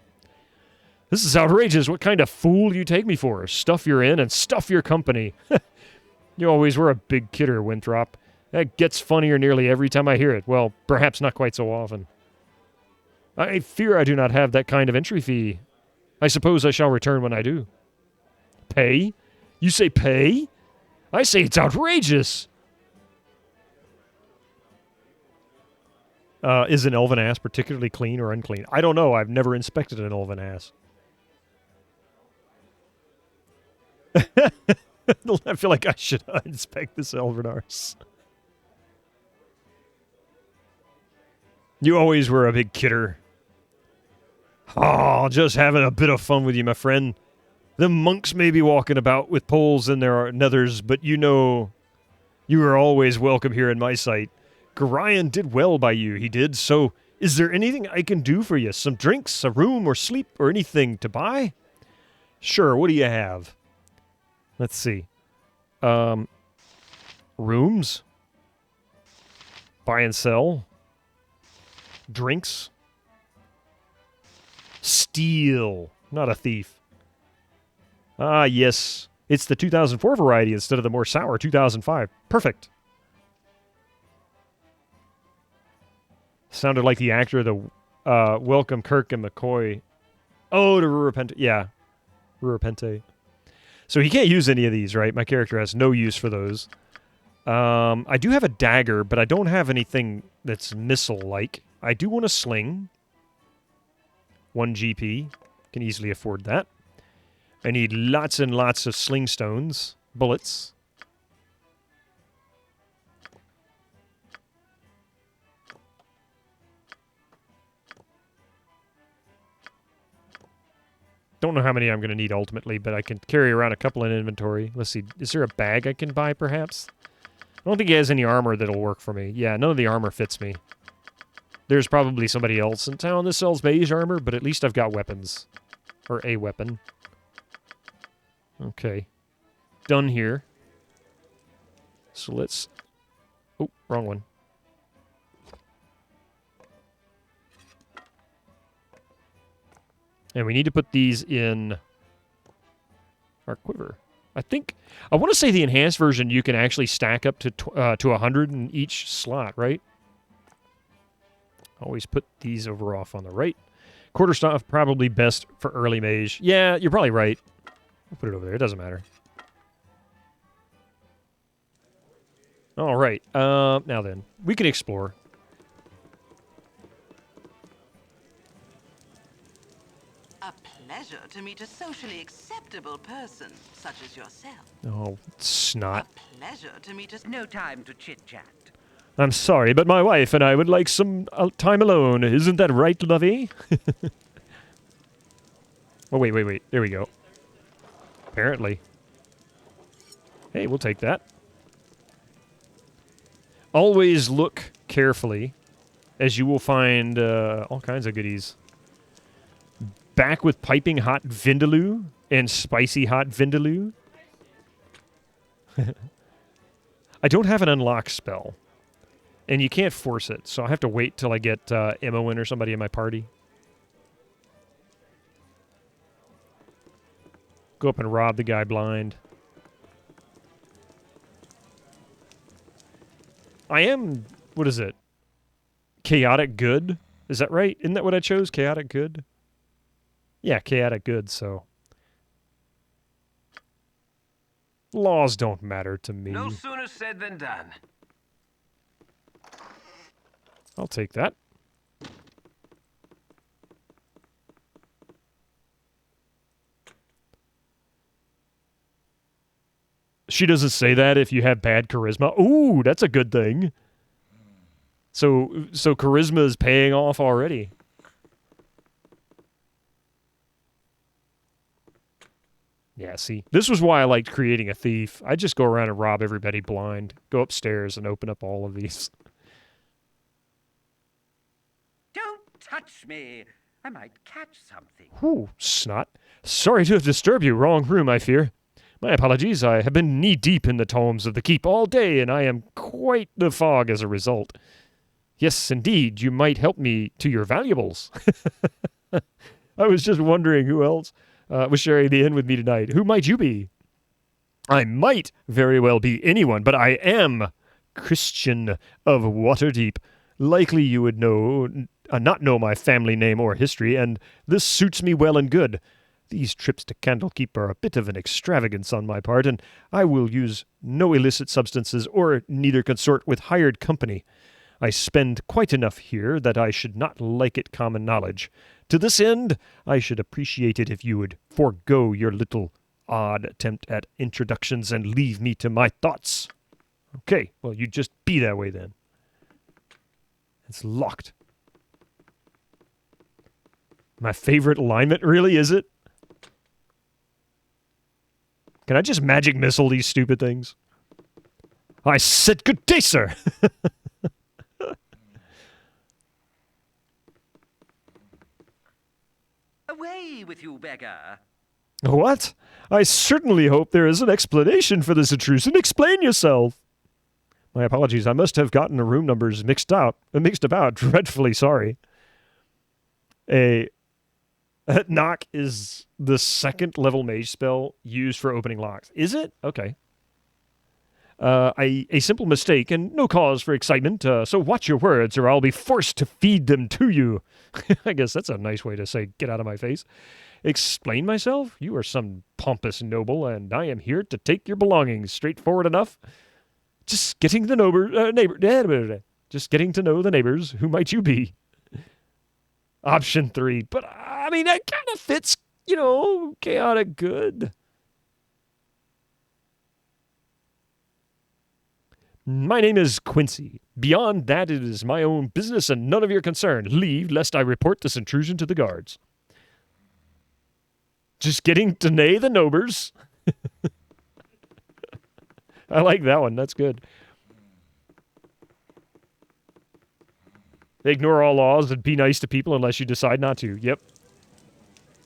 Speaker 1: This is outrageous. What kind of fool you take me for? Stuff you're in and stuff your company. You always were a big kidder, Winthrop. That gets funnier nearly every time I hear it. Well, perhaps not quite so often. I fear I do not have that kind of entry fee. I suppose I shall return when I do. Pay? You say pay? I say it's outrageous. Is an elven ass particularly clean or unclean? I don't know. I've never inspected an elven ass. I feel like I should inspect this elven arse. You always were a big kidder. Oh, just having a bit of fun with you, my friend. The monks may be walking about with poles in their nethers, but you know you are always welcome here in my sight. Gorion did well by you, he did, so is there anything I can do for you? Some drinks, a room, or sleep, or anything to buy? Sure, what do you have? Let's see. Rooms? Buy and sell? Drinks? Steal. Not a thief. Ah, yes. It's the 2004 variety instead of the more sour 2005. Perfect. Sounded like the actor, the Welcome Kirk and McCoy. Oh, to Rurapente. Yeah. Rurapente. So he can't use any of these, right? My character has no use for those. I do have a dagger, but I don't have anything that's missile-like. I do want a sling. 1 GP. Can easily afford that. I need lots and lots of sling stones. Bullets. Don't know how many I'm going to need ultimately, but I can carry around a couple in inventory. Let's see. Is there a bag I can buy, perhaps? I don't think he has any armor that'll work for me. Yeah, none of the armor fits me. There's probably somebody else in town that sells mage armor, but at least I've got weapons. Or a weapon. Okay. Done here. So let's... Oh, wrong one. And we need to put these in our quiver. I think... I want to say the enhanced version you can actually stack up to 100 in each slot, right? Always put these over off on the right. Quarterstaff probably best for early mage. Yeah, you're probably right. I'll put it over there. It doesn't matter. All right. Now then, we can explore.
Speaker 11: A pleasure to meet a socially acceptable person such as yourself.
Speaker 1: Oh, snot.
Speaker 11: A pleasure to meet a...
Speaker 10: No time to chit-chat.
Speaker 1: I'm sorry, but my wife and I would like some time alone. Isn't that right, lovey? Oh, wait. There we go. Apparently. Hey, we'll take that. Always look carefully, as you will find all kinds of goodies. Back with piping hot vindaloo and spicy hot vindaloo. I don't have an unlock spell. And you can't force it, so I have to wait till I get Emma or somebody in my party. Go up and rob the guy blind. I am... What is it? Chaotic good? Is that right? Isn't that what I chose? Chaotic good? Yeah, chaotic good, so... Laws don't matter to me.
Speaker 6: No sooner said than done.
Speaker 1: I'll take that. She doesn't say that if you have bad charisma. Ooh, that's a good thing. So charisma is paying off already. Yeah, see, this was why I liked creating a thief. I just go around and rob everybody blind. Go upstairs and open up all of these.
Speaker 10: Touch me. I might catch something.
Speaker 1: Ooh, snot. Sorry to have disturbed you. Wrong room, I fear. My apologies. I have been knee-deep in the tomes of the keep all day, and I am quite the fog as a result. Yes, indeed, you might help me to your valuables. I was just wondering who else was sharing the inn with me tonight. Who might you be? I might very well be anyone, but I am Christian of Waterdeep. Likely you would not know my family name or history, and this suits me well and good. These trips to Candlekeep are a bit of an extravagance on my part, and I will use no illicit substances or neither consort with hired company. I spend quite enough here that I should not like it common knowledge. To this end, I should appreciate it if you would forego your little odd attempt at introductions and leave me to my thoughts. Okay, well, you just be that way then. It's locked. My favorite alignment, really, is it? Can I just magic missile these stupid things? I said good day, sir!
Speaker 10: Away with you, beggar.
Speaker 1: What? I certainly hope there is an explanation for this intrusion. Explain yourself! My apologies, I must have gotten the room numbers mixed about. Dreadfully sorry. Knock is the second level mage spell used for opening locks. Is it? Okay. A simple mistake and no cause for excitement, so watch your words or I'll be forced to feed them to you. I guess that's a nice way to say, get out of my face. Explain myself? You are some pompous noble, and I am here to take your belongings. Straightforward enough. Just getting to know the neighbors. Who might you be? Option 3. But, I mean, that kind of fits, chaotic good. My name is Quincy. Beyond that, it is my own business and none of your concern. Leave, lest I report this intrusion to the guards. Just getting to know the neighbors. I like that one. That's good. Ignore all laws and be nice to people unless you decide not to. Yep.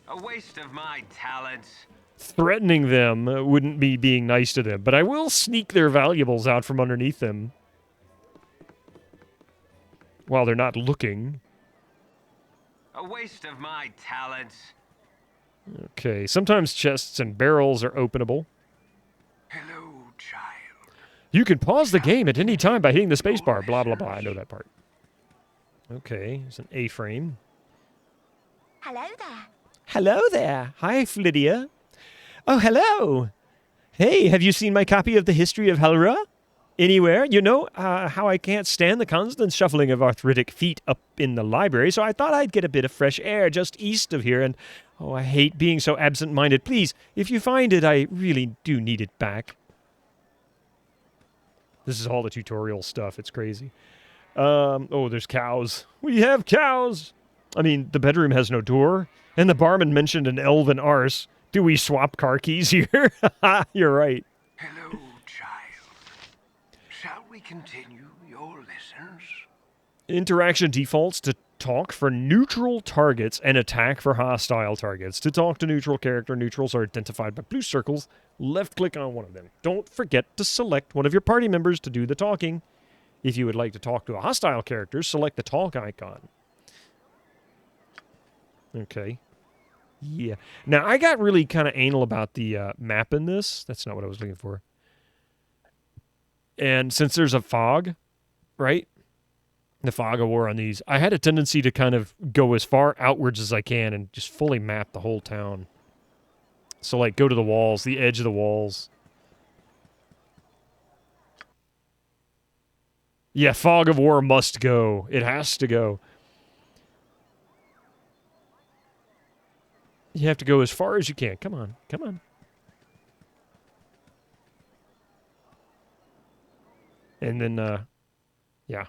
Speaker 6: A waste of my talents.
Speaker 1: Threatening them wouldn't be being nice to them, but I will sneak their valuables out from underneath them while they're not looking.
Speaker 6: A waste of my talents.
Speaker 1: Okay, sometimes chests and barrels are openable.
Speaker 6: Hello, child.
Speaker 1: You can pause the game at any time by hitting the spacebar. Blah, blah, blah. I know that part. Okay, there's an A-frame.
Speaker 12: Hello there.
Speaker 1: Hello there. Hi, Flydia. Oh, hello. Hey, have you seen my copy of the History of Helra? Anywhere? You know how I can't stand the constant shuffling of arthritic feet up in the library, so I thought I'd get a bit of fresh air just east of here, and oh, I hate being so absent-minded. Please, if you find it, I really do need it back. This is all the tutorial stuff. It's crazy. Oh, there's cows. We have cows! I mean, the bedroom has no door, and the barman mentioned an elven arse. Do we swap car keys here? You're right.
Speaker 6: Hello, child. Shall we continue your lessons?
Speaker 1: Interaction defaults to talk for neutral targets and attack for hostile targets. To talk to neutral character, neutrals are identified by blue circles. Left-click on one of them. Don't forget to select one of your party members to do the talking. If you would like to talk to a hostile character, select the talk icon. Okay. Yeah. Now, I got really kind of anal about the map in this. That's not what I was looking for. And since there's a fog, right? The fog of war on these, I had a tendency to kind of go as far outwards as I can and just fully map the whole town. So, like, go to the walls, the edge of the walls. Yeah, fog of war must go. It has to go. You have to go as far as you can. Come on. Come on. And then, yeah.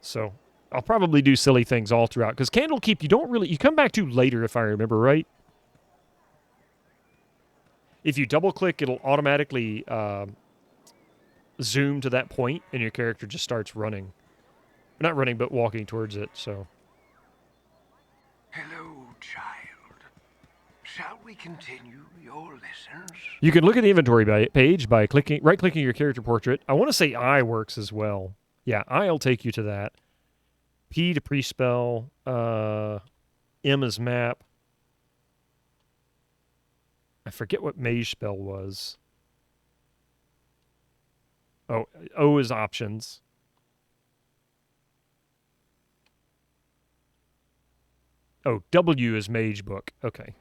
Speaker 1: So, I'll probably do silly things all throughout. Because Candlekeep, you come back to later if I remember right. If you double-click, it'll automatically zoom to that point, and your character just starts running. Not running, but walking towards it, so.
Speaker 6: Hello, child. Shall we continue your lessons?
Speaker 1: You can look at the inventory page by right-clicking your character portrait. I want to say I works as well. Yeah, I'll take you to that. P to pre-spell. M is map. I forget what mage spell was. Oh, O is options. Oh, W is mage book. Okay.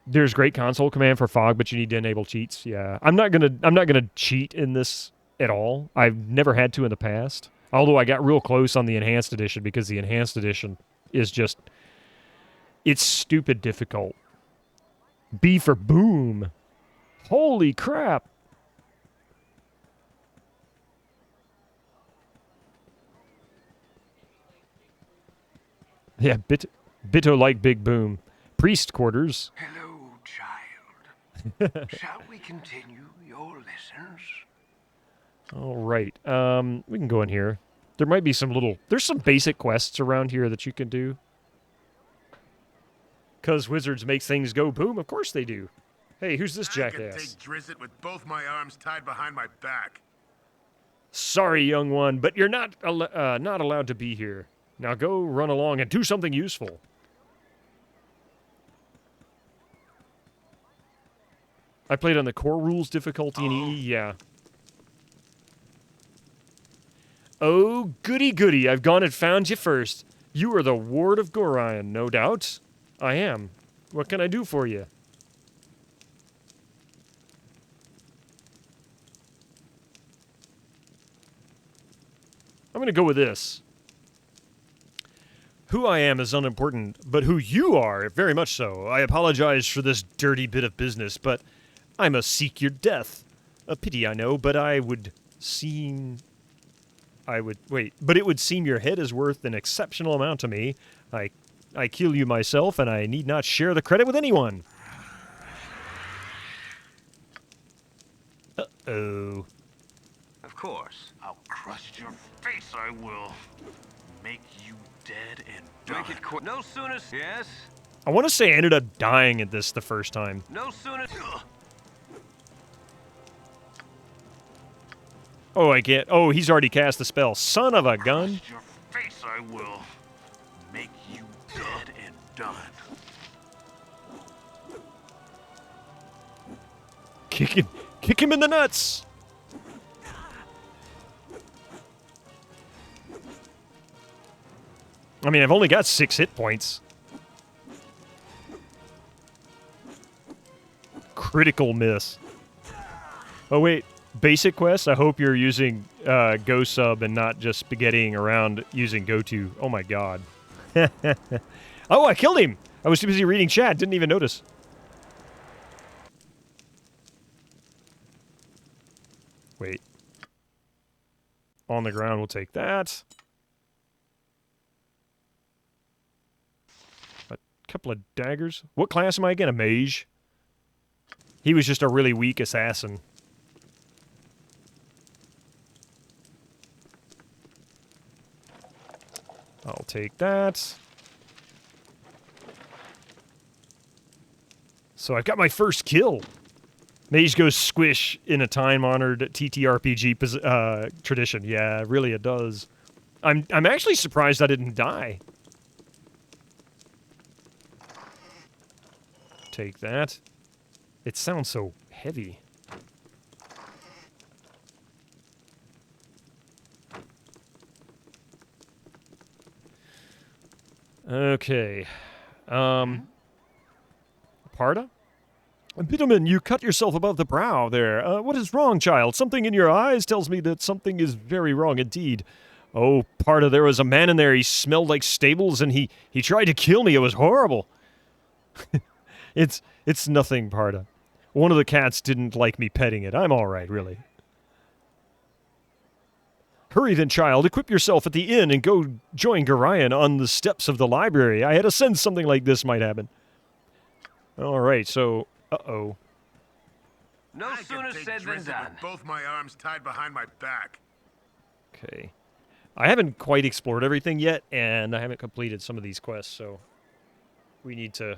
Speaker 1: There's great console command for fog, but you need to enable cheats. Yeah, I'm not gonna cheat in this at all. I've never had to in the past. Although I got real close on the Enhanced Edition because the Enhanced Edition is just... It's stupid difficult. B for boom. Holy crap. Yeah, Bitto like Big Boom. Priest quarters.
Speaker 6: Hello, child. Shall we continue your lessons?
Speaker 1: All right. We can go in here. There might be there's some basic quests around here that you can do. Because wizards make things go boom. Of course they do. Hey, who's this jackass?
Speaker 7: I can take Drizzt with both my arms tied behind my back.
Speaker 1: Sorry, young one, but you're not allowed to be here. Now go run along and do something useful. I played on the core rules difficulty in EE, yeah. Oh, goody goody, I've gone and found you first. You are the Ward of Gorion, no doubt. I am. What can I do for you? I'm going to go with this. Who I am is unimportant, but who you are, very much so. I apologize for this dirty bit of business, but I must seek your death. A pity, I know, but it would seem your head is worth an exceptional amount to me. I kill you myself, and I need not share the credit with anyone. Uh-oh.
Speaker 6: Of course.
Speaker 4: I'll crush your face, I will. Make you dead and done.
Speaker 6: Make it quick. No sooner. Yes.
Speaker 1: I want to say I ended up dying at this the first time.
Speaker 6: No sooner.
Speaker 1: Oh, I can't. Oh, he's already cast the spell. Son of a gun.
Speaker 4: Crush your face, I will. Make you dead and done.
Speaker 1: Kick him in the nuts. I mean, I've only got 6 hit points. Critical miss. Oh, wait. Basic quest? I hope you're using Go Sub and not just spaghettiing around using GoTo. Oh, my God. Oh, I killed him! I was too busy reading chat. Didn't even notice. Wait. On the ground, we'll take that. Couple of daggers. What class am I again? A mage? He was just a really weak assassin. I'll take that. So I've got my first kill. Mage goes squish in a time-honored TTRPG tradition. Yeah, really it does. I'm actually surprised I didn't die. Take that. It sounds so heavy. Okay. Parda? Bitterman, you cut yourself above the brow there. What is wrong, child? Something in your eyes tells me that something is very wrong indeed. Oh, Parda, there was a man in there. He smelled like stables, and he tried to kill me. It was horrible. It's nothing, Parda. One of the cats didn't like me petting it. I'm all right, really. Hurry then, child. Equip yourself at the inn and go join Gorion on the steps of the library. I had a sense something like this might happen. All right, so... Uh-oh.
Speaker 6: No sooner said than done.
Speaker 7: With both my arms tied behind my back.
Speaker 1: Okay. I haven't quite explored everything yet, and I haven't completed some of these quests, so... We need to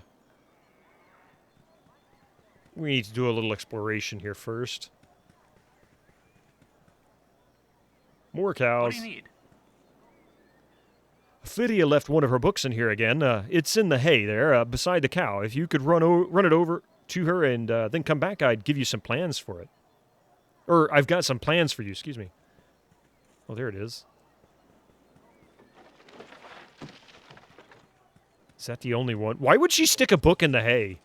Speaker 1: do a little exploration here first. More cows.
Speaker 4: What do you need?
Speaker 1: Phidia left one of her books in here again. It's in the hay there, beside the cow. If you could run it over to her and then come back, I'd give you some plans for it. Or, I've got some plans for you, excuse me. Oh, there it is. Is that the only one? Why would she stick a book in the hay?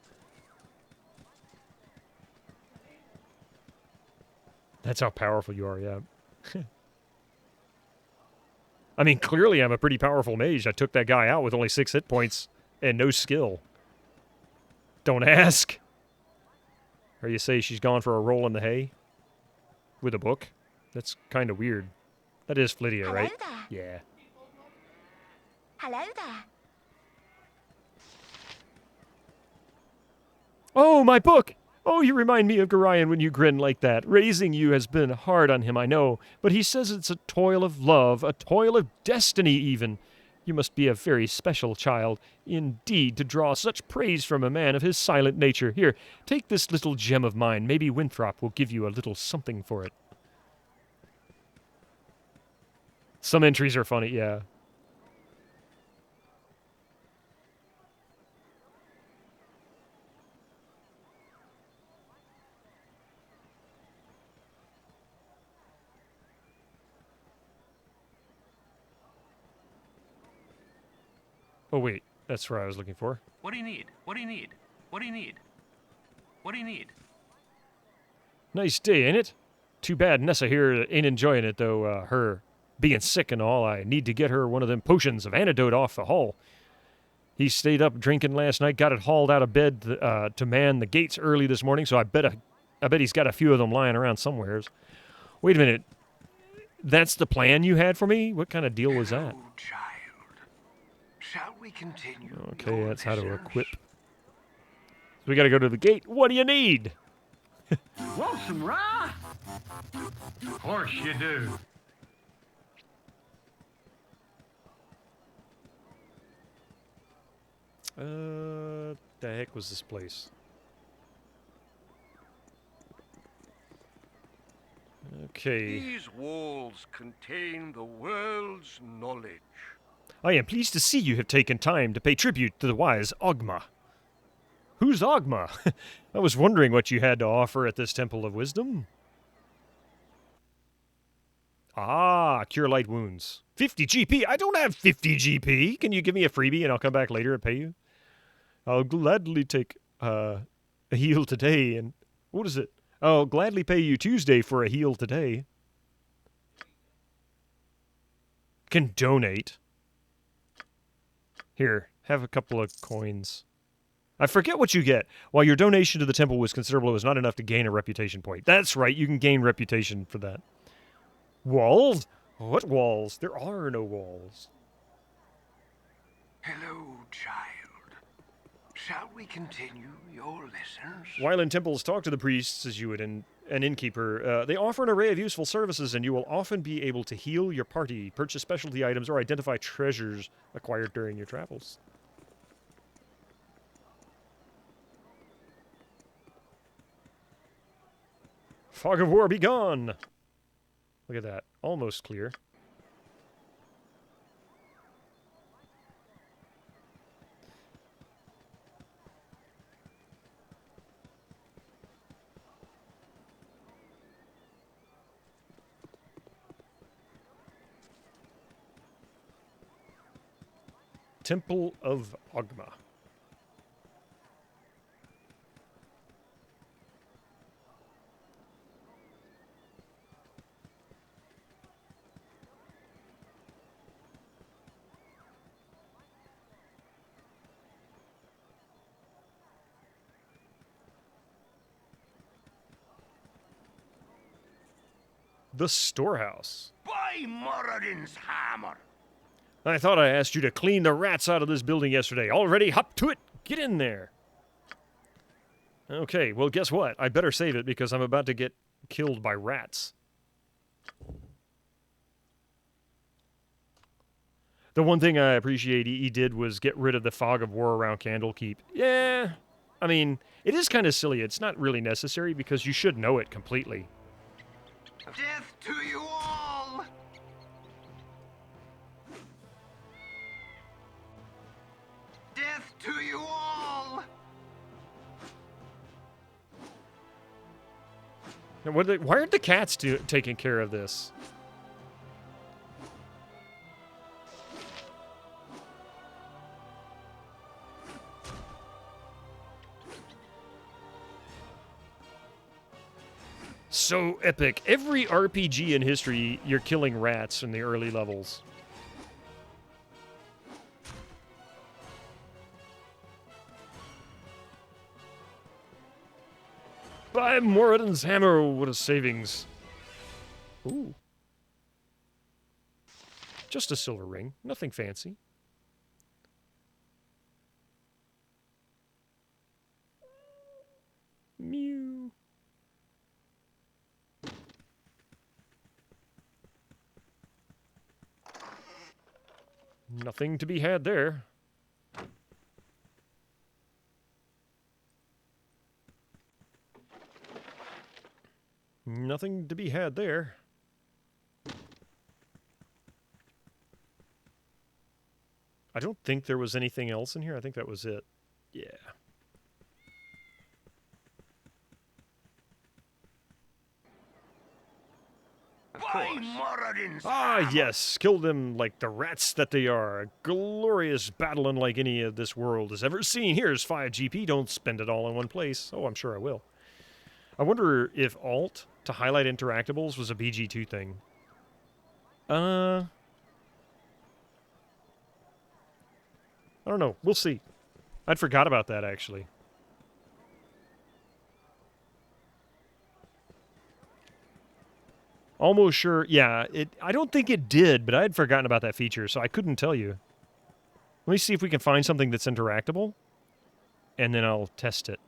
Speaker 1: That's how powerful you are, yeah. I mean, clearly I'm a pretty powerful mage. I took that guy out with only 6 hit points and no skill. Don't ask. Or you say she's gone for a roll in the hay with a book? That's kind of weird. That is Flydia,
Speaker 12: Hello
Speaker 1: right?
Speaker 12: there.
Speaker 1: Yeah.
Speaker 12: Hello there.
Speaker 1: Oh, my book! Oh, you remind me of Gorion when you grin like that. Raising you has been hard on him, I know, but he says it's a toil of love, a toil of destiny even. You must be a very special child, indeed, to draw such praise from a man of his silent nature. Here, take this little gem of mine. Maybe Winthrop will give you a little something for it. Some entries are funny, yeah. Oh, wait. That's where I was looking for.
Speaker 13: What do you need? What do you need? What do you need? What do you need?
Speaker 1: Nice day, ain't it? Too bad Nessa here ain't enjoying it, though, her being sick and all. I need to get her one of them potions of antidote off the hull. He stayed up drinking last night, got it hauled out of bed to man the gates early this morning, so I bet he's got a few of them lying around somewheres. Wait a minute. That's the plan you had for me? What kind of deal was that?
Speaker 6: Child, shall we continue?
Speaker 1: Okay, that's how to equip. So we gotta go to the gate. What do you need?
Speaker 10: Want some rye?
Speaker 13: Of course you do.
Speaker 1: The heck was this place? Okay.
Speaker 9: These walls contain the world's knowledge.
Speaker 1: I am pleased to see you have taken time to pay tribute to the wise Ogma. Who's Ogma? I was wondering what you had to offer at this Temple of Wisdom. Ah, cure light wounds. 50 GP? I don't have 50 GP. Can you give me a freebie and I'll come back later and pay you? I'll gladly take a heal today and... What is it? I'll gladly pay you Tuesday for a heal today. Can donate. Here, have a couple of coins. I forget what you get. While your donation to the temple was considerable, it was not enough to gain a reputation point. That's right, you can gain reputation for that. Walls? What walls? There are no walls.
Speaker 6: Hello, child. Shall we continue your lessons?
Speaker 1: While in temples, talk to the priests as you would an innkeeper. They offer an array of useful services, and you will often be able to heal your party, purchase specialty items, or identify treasures acquired during your travels. Fog of war be gone! Look at that. Almost clear. Temple of Ogma. The storehouse.
Speaker 6: By Moradin's hammer!
Speaker 1: I thought I asked you to clean the rats out of this building yesterday. Already? Hop to it! Get in there! Okay, well, guess what? I better save it because I'm about to get killed by rats. The one thing I appreciate he did was get rid of the fog of war around Candlekeep. Yeah, I mean, it is kind of silly. It's not really necessary because you should know it completely.
Speaker 6: Death to you all! Death to you all!
Speaker 1: And why aren't the cats taking care of this? so epic. Every RPG in history, you're killing rats in the early levels. Buy Moradin's hammer with a savings. Ooh. Just a silver ring. Nothing fancy. Mew. Nothing to be had there. Nothing to be had there. I don't think there was anything else in here. I think that was it. Yeah. Ah, yes. Kill them like the rats that they are. A glorious battle unlike any of this world has ever seen. Here's 5 GP. Don't spend it all in one place. Oh, I'm sure I will. I wonder if Alt to highlight interactables was a BG2 thing. I don't know. We'll see. I'd forgot about that, actually. Almost sure. Yeah, I don't think it did, but I had forgotten about that feature, so I couldn't tell you. Let me see if we can find something that's interactable, and then I'll test it.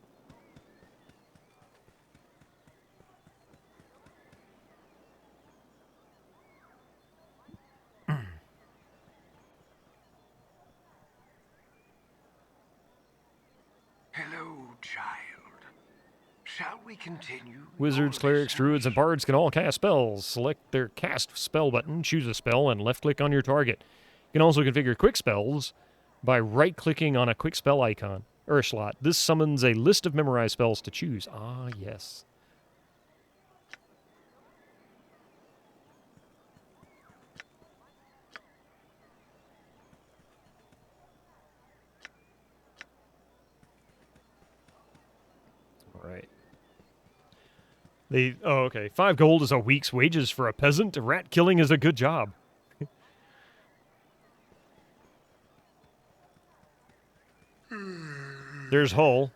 Speaker 6: Hello, child. Shall we continue?
Speaker 1: Wizards, clerics, druids, and bards can all cast spells. Select their cast spell button, choose a spell, and left-click on your target. You can also configure quick spells by right-clicking on a quick spell icon, or a slot. This summons a list of memorized spells to choose. Ah, yes. All right. Oh, okay. 5 gold is a week's wages for a peasant. Rat killing is a good job. There's Hull.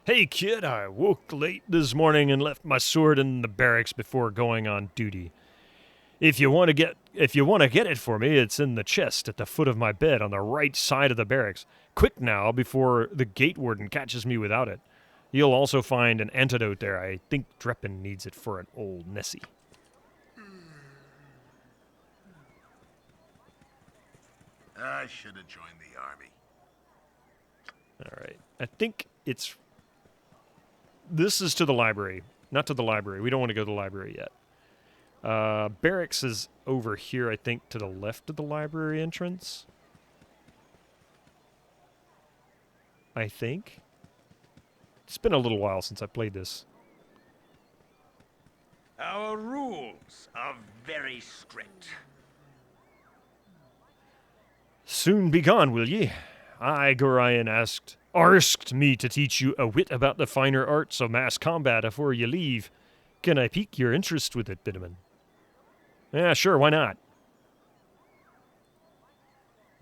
Speaker 1: Hey, kid, I woke late this morning and left my sword in the barracks before going on duty. If you want to get it for me, it's in the chest at the foot of my bed on the right side of the barracks. Quick now, before the gate warden catches me without it. You'll also find an antidote there. I think Dreppen needs it for an old Nessie.
Speaker 4: I should have joined the army.
Speaker 1: All right. I think it's... This is to the library. Not to the library. We don't want to go to the library yet. Barracks is over here, I think, to the left of the library entrance. I think. It's been a little while since I played this.
Speaker 10: Our rules are very strict.
Speaker 1: Soon be gone, will ye? I, Gorion, asked me to teach you a wit about the finer arts of mass combat afore you leave. Can I pique your interest with it, Bitterman? Yeah, sure, why not?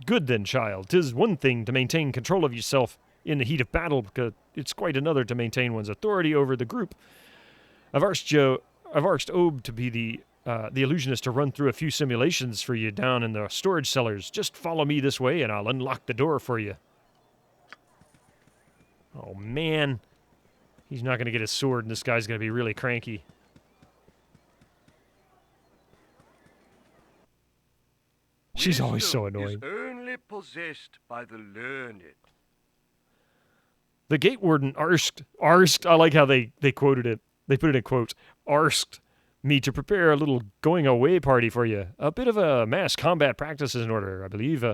Speaker 1: Good then, child. 'Tis one thing to maintain control of yourself in the heat of battle, because it's quite another to maintain one's authority over the group. I've asked Obe to be the illusionist to run through a few simulations for you down in the storage cellars. Just follow me this way, and I'll unlock the door for you. Oh, man. He's not going to get his sword, and this guy's going to be really cranky. She's always so annoying.
Speaker 9: Is only possessed by the learned.
Speaker 1: The gate warden asked, I like how they quoted it. They put it in quotes. Asked me to prepare a little going away party for you. A bit of a mass combat practice is in order, I believe.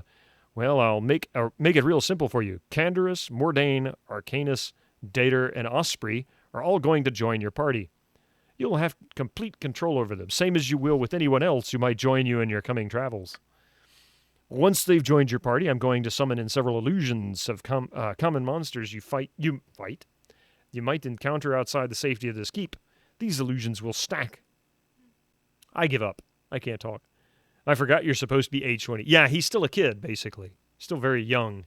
Speaker 1: Well, I'll make it real simple for you. Candorus, Mordain, Arcanus, Dater, and Osprey are all going to join your party. You'll have complete control over them, same as you will with anyone else who might join you in your coming travels. Once they've joined your party, I'm going to summon in several illusions of common monsters you might encounter outside the safety of this keep. These illusions will stack. I give up. I can't talk. I forgot you're supposed to be age 20. Yeah, he's still a kid, basically. Still very young.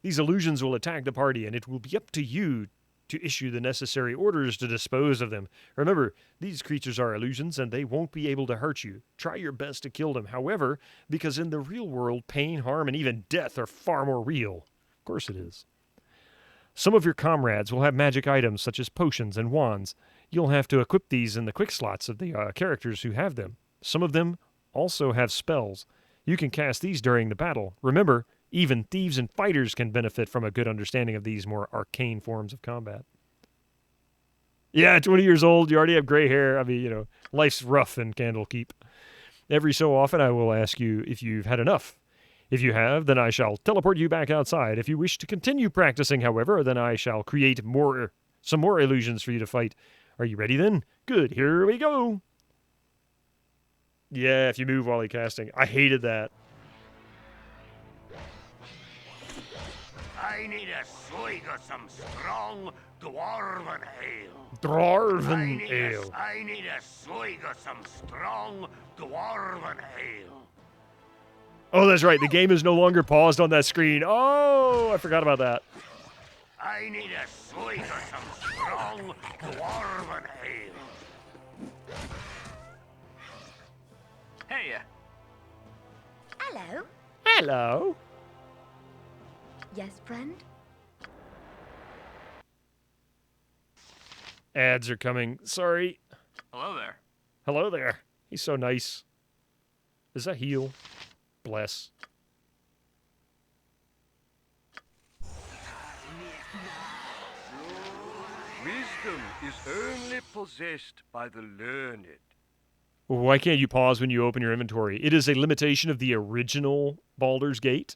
Speaker 1: These illusions will attack the party, and it will be up to you to issue the necessary orders to dispose of them. Remember, these creatures are illusions, and they won't be able to hurt you. Try your best to kill them, however, because in the real world, pain, harm, and even death are far more real. Of course it is. Some of your comrades will have magic items such as potions and wands. You'll have to equip these in the quick slots of the characters who have them. Some of them also have spells. You can cast these during the battle. Remember, even thieves and fighters can benefit from a good understanding of these more arcane forms of combat. Yeah, 20 years old, you already have gray hair. I mean, life's rough in Candlekeep. Every so often I will ask you if you've had enough. If you have, then I shall teleport you back outside. If you wish to continue practicing, however, then I shall create some more illusions for you to fight. Are you ready then? Good, here we go. Yeah, if you move while you're casting. I hated that.
Speaker 6: I need a swig of some strong dwarven ale.
Speaker 1: Dwarven ale.
Speaker 6: I need a swig of some strong dwarven ale.
Speaker 1: Oh, that's right. The game is no longer paused on that screen. Oh, I forgot about that.
Speaker 6: I need a swig of some strong dwarven ale.
Speaker 13: Hey.
Speaker 12: Hello.
Speaker 1: Hello.
Speaker 12: Yes, friend?
Speaker 1: Ads are coming. Sorry.
Speaker 13: Hello there.
Speaker 1: Hello there. He's so nice. Is that heal? Bless.
Speaker 9: Wisdom is only possessed by the learned.
Speaker 1: Why can't you pause when you open your inventory? It is a limitation of the original Baldur's Gate.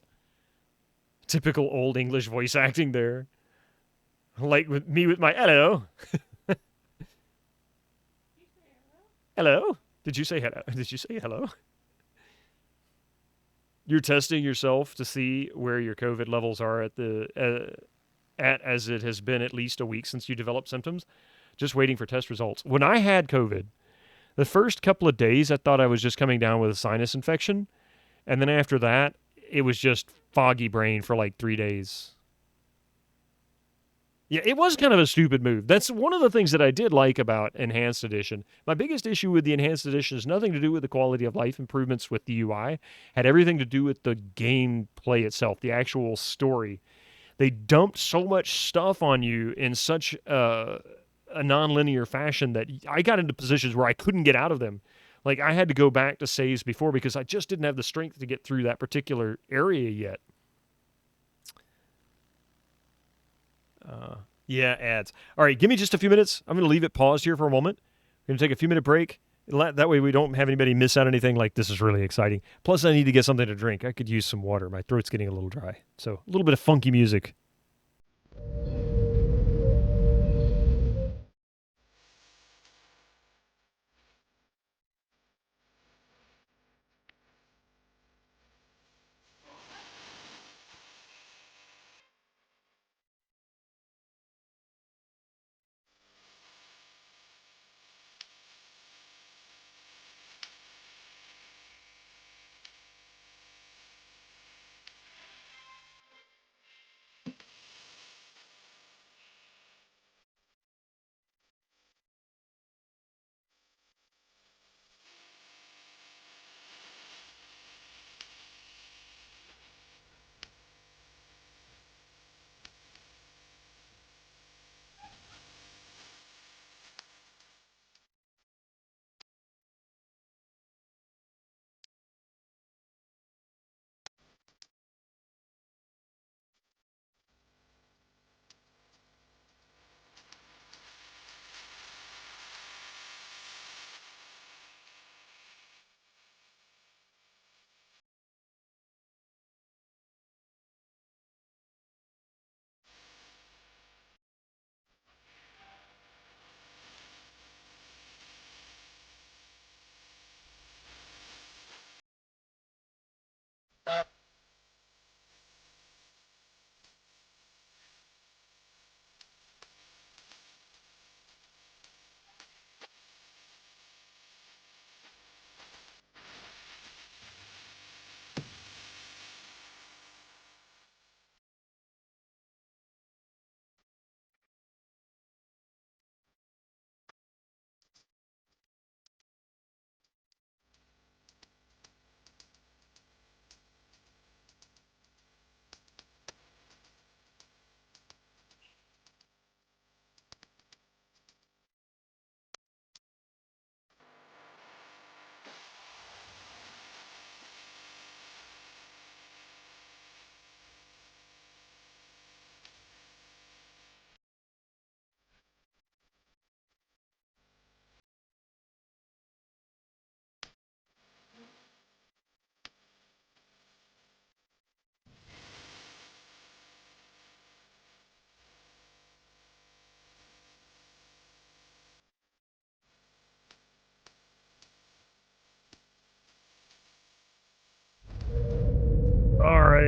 Speaker 1: Typical old English voice acting there. Like with me with my hello. Hello? Did you say hello? Did you say hello? You're testing yourself to see where your COVID levels are as it has been at least a week since you developed symptoms. Just waiting for test results. When I had COVID, the first couple of days I thought I was just coming down with a sinus infection. And then after that, it was just foggy brain for like 3 days. Yeah, it was kind of a stupid move. That's one of the things that I did like about Enhanced Edition. My biggest issue with the Enhanced Edition is nothing to do with the quality of life improvements with the UI. Had everything to do with the gameplay itself, the actual story. They dumped so much stuff on you in such a non-linear fashion that I got into positions where I couldn't get out of them. Like, I had to go back to saves before because I just didn't have the strength to get through that particular area yet. Yeah, ads. All right, give me just a few minutes. I'm going to leave it paused here for a moment. We're going to take a few-minute break. That way we don't have anybody miss out anything. Like, this is really exciting. Plus, I need to get something to drink. I could use some water. My throat's getting a little dry. So, a little bit of funky music.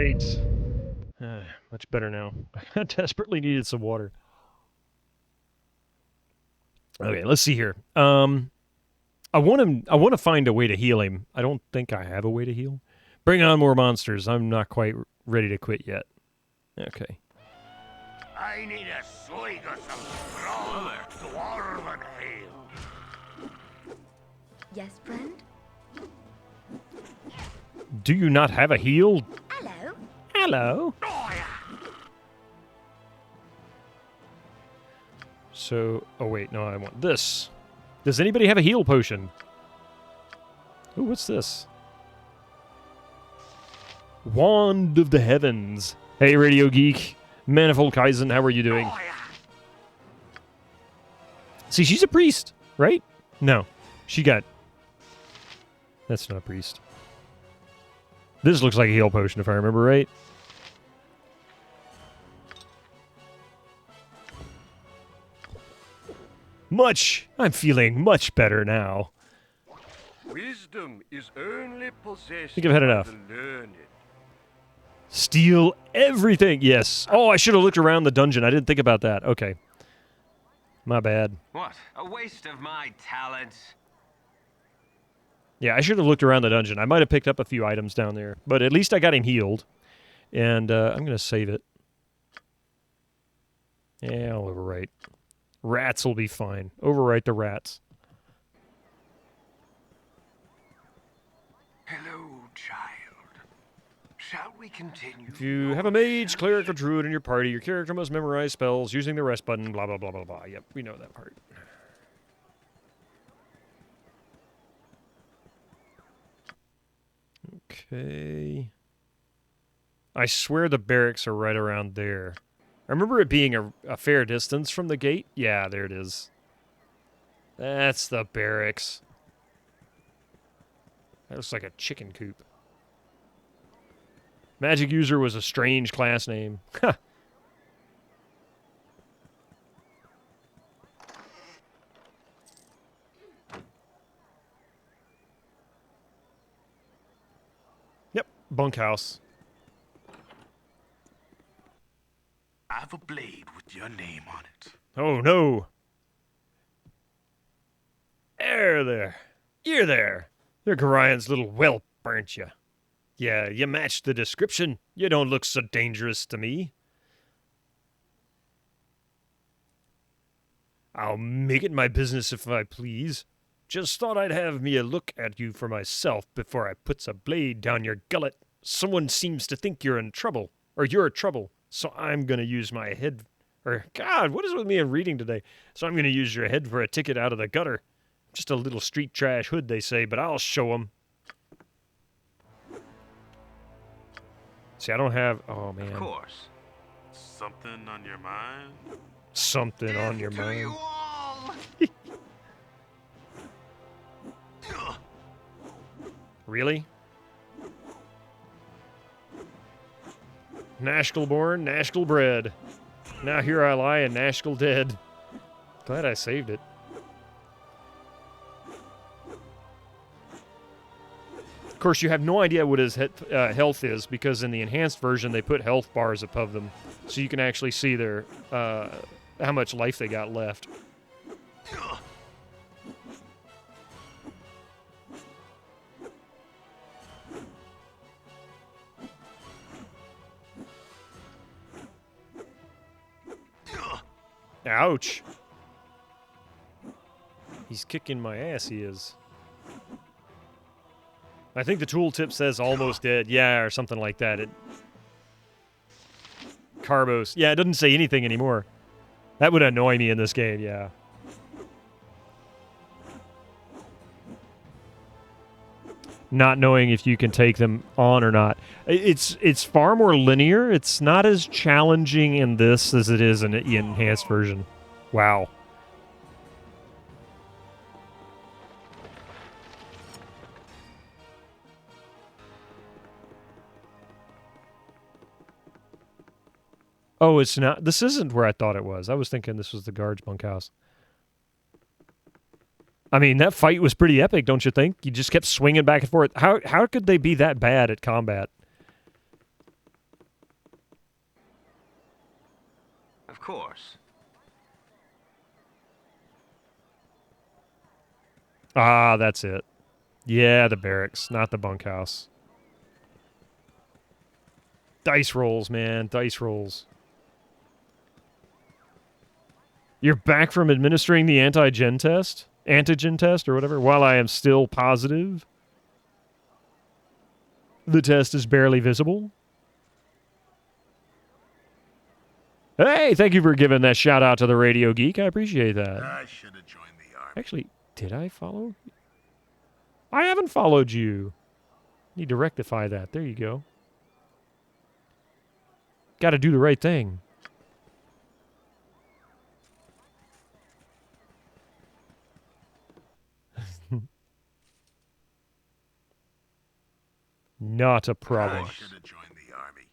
Speaker 1: right. Much better now. I desperately needed some water. Okay, let's see here. I want to find a way to heal him. I don't think I have a way to heal. Bring on more monsters. I'm not quite ready to quit yet. Okay.
Speaker 6: I need a swig of some strong dwarven ale.
Speaker 12: Yes, friend?
Speaker 1: Do you not have a heal?
Speaker 12: Hello?
Speaker 1: Hello? So, oh wait, no, I want this. Does anybody have a heal potion? Ooh, what's this? Wand of the Heavens. Hey, Radio Geek. Manifold Kaizen, how are you doing? See, she's a priest, right? No. She got... That's not a priest. This looks like a heal potion, if I remember right. I'm feeling much better now.
Speaker 9: Wisdom is only possessed
Speaker 1: I think I've had
Speaker 9: by
Speaker 1: enough.
Speaker 9: the learned.
Speaker 1: Steal everything. Yes. Oh, I should have looked around the dungeon. I didn't think about that. Okay. My bad.
Speaker 14: What? A waste of my talent.
Speaker 1: Yeah, I should have looked around the dungeon. I might have picked up a few items down there. But at least I got him healed. And I'm going to save it. Yeah, I'll overwrite. Rats will be fine. Overwrite the rats.
Speaker 6: Hello, child. Shall we continue?
Speaker 1: If you have a mage, cleric, or druid in your party, your character must memorize spells using the rest button, blah, blah, blah, blah, blah. Yep, we know that part. Okay. I swear the barracks are right around there. I remember it being a fair distance from the gate. Yeah, there it is. That's the barracks. That looks like a chicken coop. Magic user was a strange class name. Ha! Yep, bunkhouse.
Speaker 6: I have a blade with your name on it.
Speaker 1: Oh, no. There. You're there. You're Gorian's little whelp, aren't you? Yeah, you match the description. You don't look so dangerous to me. I'll make it my business if I please. Just thought I'd have me a look at you for myself before I puts a blade down your gullet. Someone seems to think you're in trouble, or you're trouble, so I'm gonna use my head... Or, God, what is with me and reading today? So I'm gonna use your head for a ticket out of the gutter. Just a little street trash hood, they say, but I'll show 'em. See, I don't have... Oh, man.
Speaker 6: Of course. Something on your mind?
Speaker 1: Something on your mind.
Speaker 6: You all!
Speaker 1: Really? Nashkel born, Nashkel bred. Now here I lie and Nashkel dead. Glad I saved it. Of course, you have no idea what his health is, because in the enhanced version they put health bars above them, so you can actually see their how much life they got left. Ouch! He's kicking my ass, he is. I think the tooltip says almost dead. Yeah, or something like that. Carbos. Yeah, it doesn't say anything anymore. That would annoy me in this game, yeah. Not knowing if you can take them on or not. It's far more linear. It's not as challenging in this as it is in the enhanced version. Wow. Oh, it's not. This isn't where I thought it was. I was thinking this was the guard's bunkhouse. I mean, that fight was pretty epic, don't you think? You just kept swinging back and forth. How could they be that bad at combat?
Speaker 14: course.
Speaker 1: Ah, that's it. Yeah, the barracks, not the bunkhouse. Dice rolls, man. Dice rolls. You're back from administering the antigen test, or whatever, while I am still positive. The test is barely visible. Hey, thank you for giving that shout out to the Radio Geek. I appreciate that.
Speaker 4: I should have joined the army.
Speaker 1: Actually, did I follow? I haven't followed you. Need to rectify that. There you go. Got to do the right thing. Not a problem.
Speaker 4: I should have joined the army.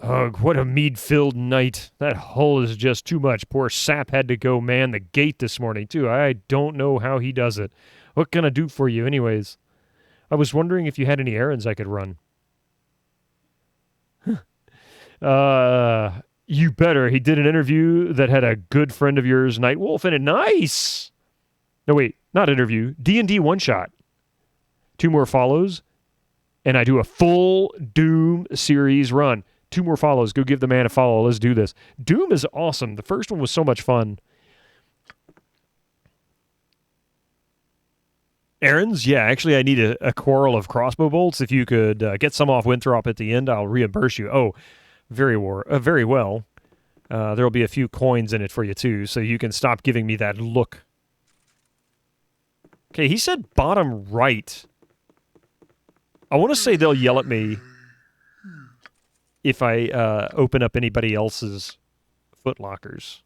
Speaker 1: Ugh, what a mead-filled night. That hull is just too much. Poor Sap had to go man the gate this morning, too. I don't know how he does it. What can I do for you, anyways? I was wondering if you had any errands I could run. You better. He did an interview that had a good friend of yours, Nightwolf, in it. Nice! No, wait. Not interview. D&D one-shot. 2 more follows, and I do a full Doom series run. 2 more follows. Go give the man a follow. Let's do this. Doom is awesome. The first one was so much fun. Errands? Yeah, actually, I need a quarrel of crossbow bolts. If you could get some off Winthrop at the end, I'll reimburse you. Oh, very well. There'll be a few coins in it for you, too, so you can stop giving me that look. Okay, he said bottom right. I want to say they'll yell at me if I open up anybody else's footlockers.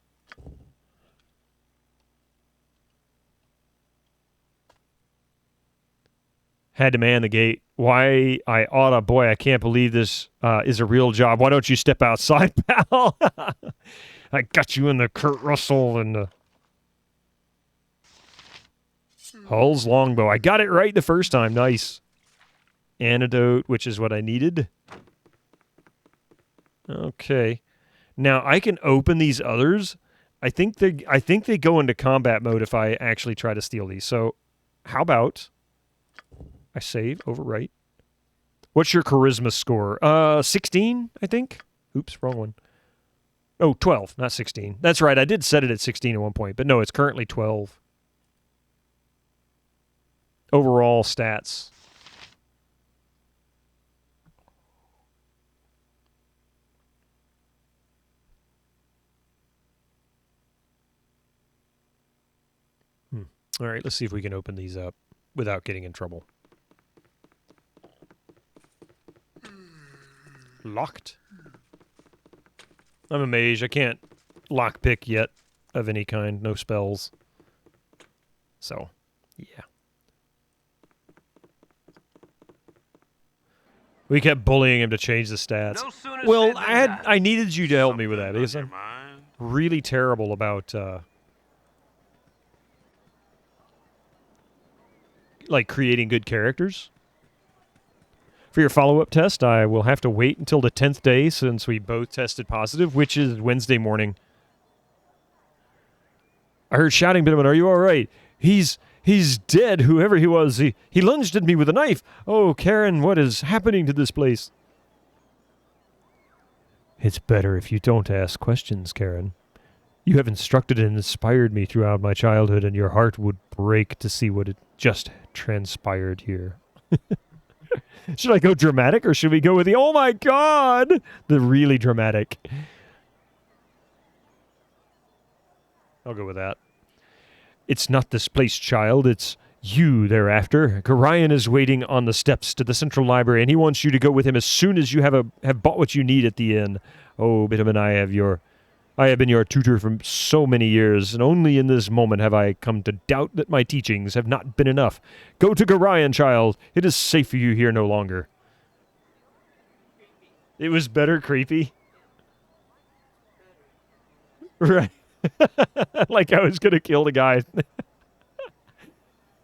Speaker 1: Had to man the gate. Why I oughta, boy, I can't believe this is a real job. Why don't you step outside, pal? I got you in the Kurt Russell and the Hull's longbow. I got it right the first time. Nice. Antidote, which is what I needed. Okay. Now I can open these others. I think they go into combat mode if I actually try to steal these. So how about I save, overwrite. What's your charisma score? 16, I think. Oops, wrong one. Oh, 12, not 16. That's right. I did set it at 16 at one point, but no, it's currently 12. Overall stats. All right, let's see if we can open these up without getting in trouble. Locked. I'm a mage. I can't lockpick yet of any kind. No spells. So, yeah. We kept bullying him to change the stats. Well, I needed you to help me with that because I'm really terrible about like creating good characters. For your follow-up test, I will have to wait until the 10th day since we both tested positive, which is Wednesday morning. I heard shouting, Bitterman, are you all right? He's dead, whoever he was. He lunged at me with a knife. Oh, Karen, what is happening to this place? It's better if you don't ask questions, Karen. You have instructed and inspired me throughout my childhood, and your heart would break to see what had just transpired here. Should I go dramatic, or should we go with the, oh my god, the really dramatic? I'll go with that. It's not this place, child. It's you thereafter. Gorion is waiting on the steps to the central library, and he wants you to go with him as soon as you have bought what you need at the inn. Oh, Bitumen, I have been your tutor for so many years, and only in this moment have I come to doubt that my teachings have not been enough. Go to Gorion, child. It is safe for you here no longer. It was better creepy. Right. Like I was going to kill the guy.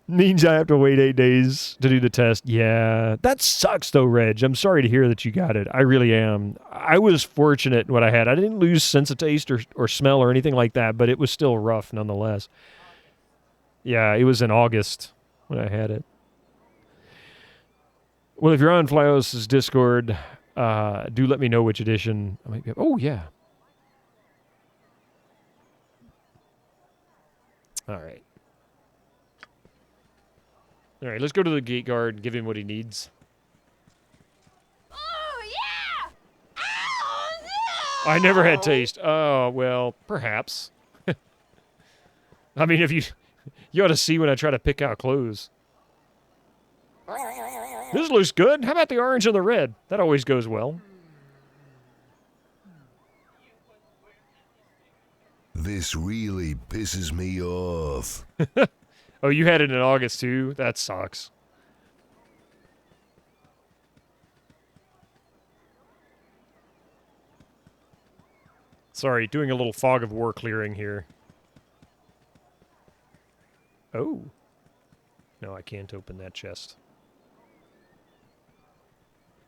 Speaker 1: Means I have to wait 8 days to do the test. Yeah, that sucks though, Reg. I'm sorry to hear that you got it. I really am. I was fortunate in what I had. I didn't lose sense of taste or smell or anything like that, but it was still rough nonetheless. Yeah, it was in August when I had it. Well, if you're on Flyos' Discord, do let me know which edition. I might be. Oh, yeah. All right. All right, let's go to the gate guard and give him what he needs.
Speaker 12: Oh, yeah!
Speaker 1: I never had taste. Oh, well, perhaps. I mean, if you ought to see when I try to pick out clothes. This looks good. How about the orange and the red? That always goes well.
Speaker 4: This really pisses me off.
Speaker 1: Oh, you had it in August too? That sucks. Sorry, doing a little fog of war clearing here. Oh. No, I can't open that chest.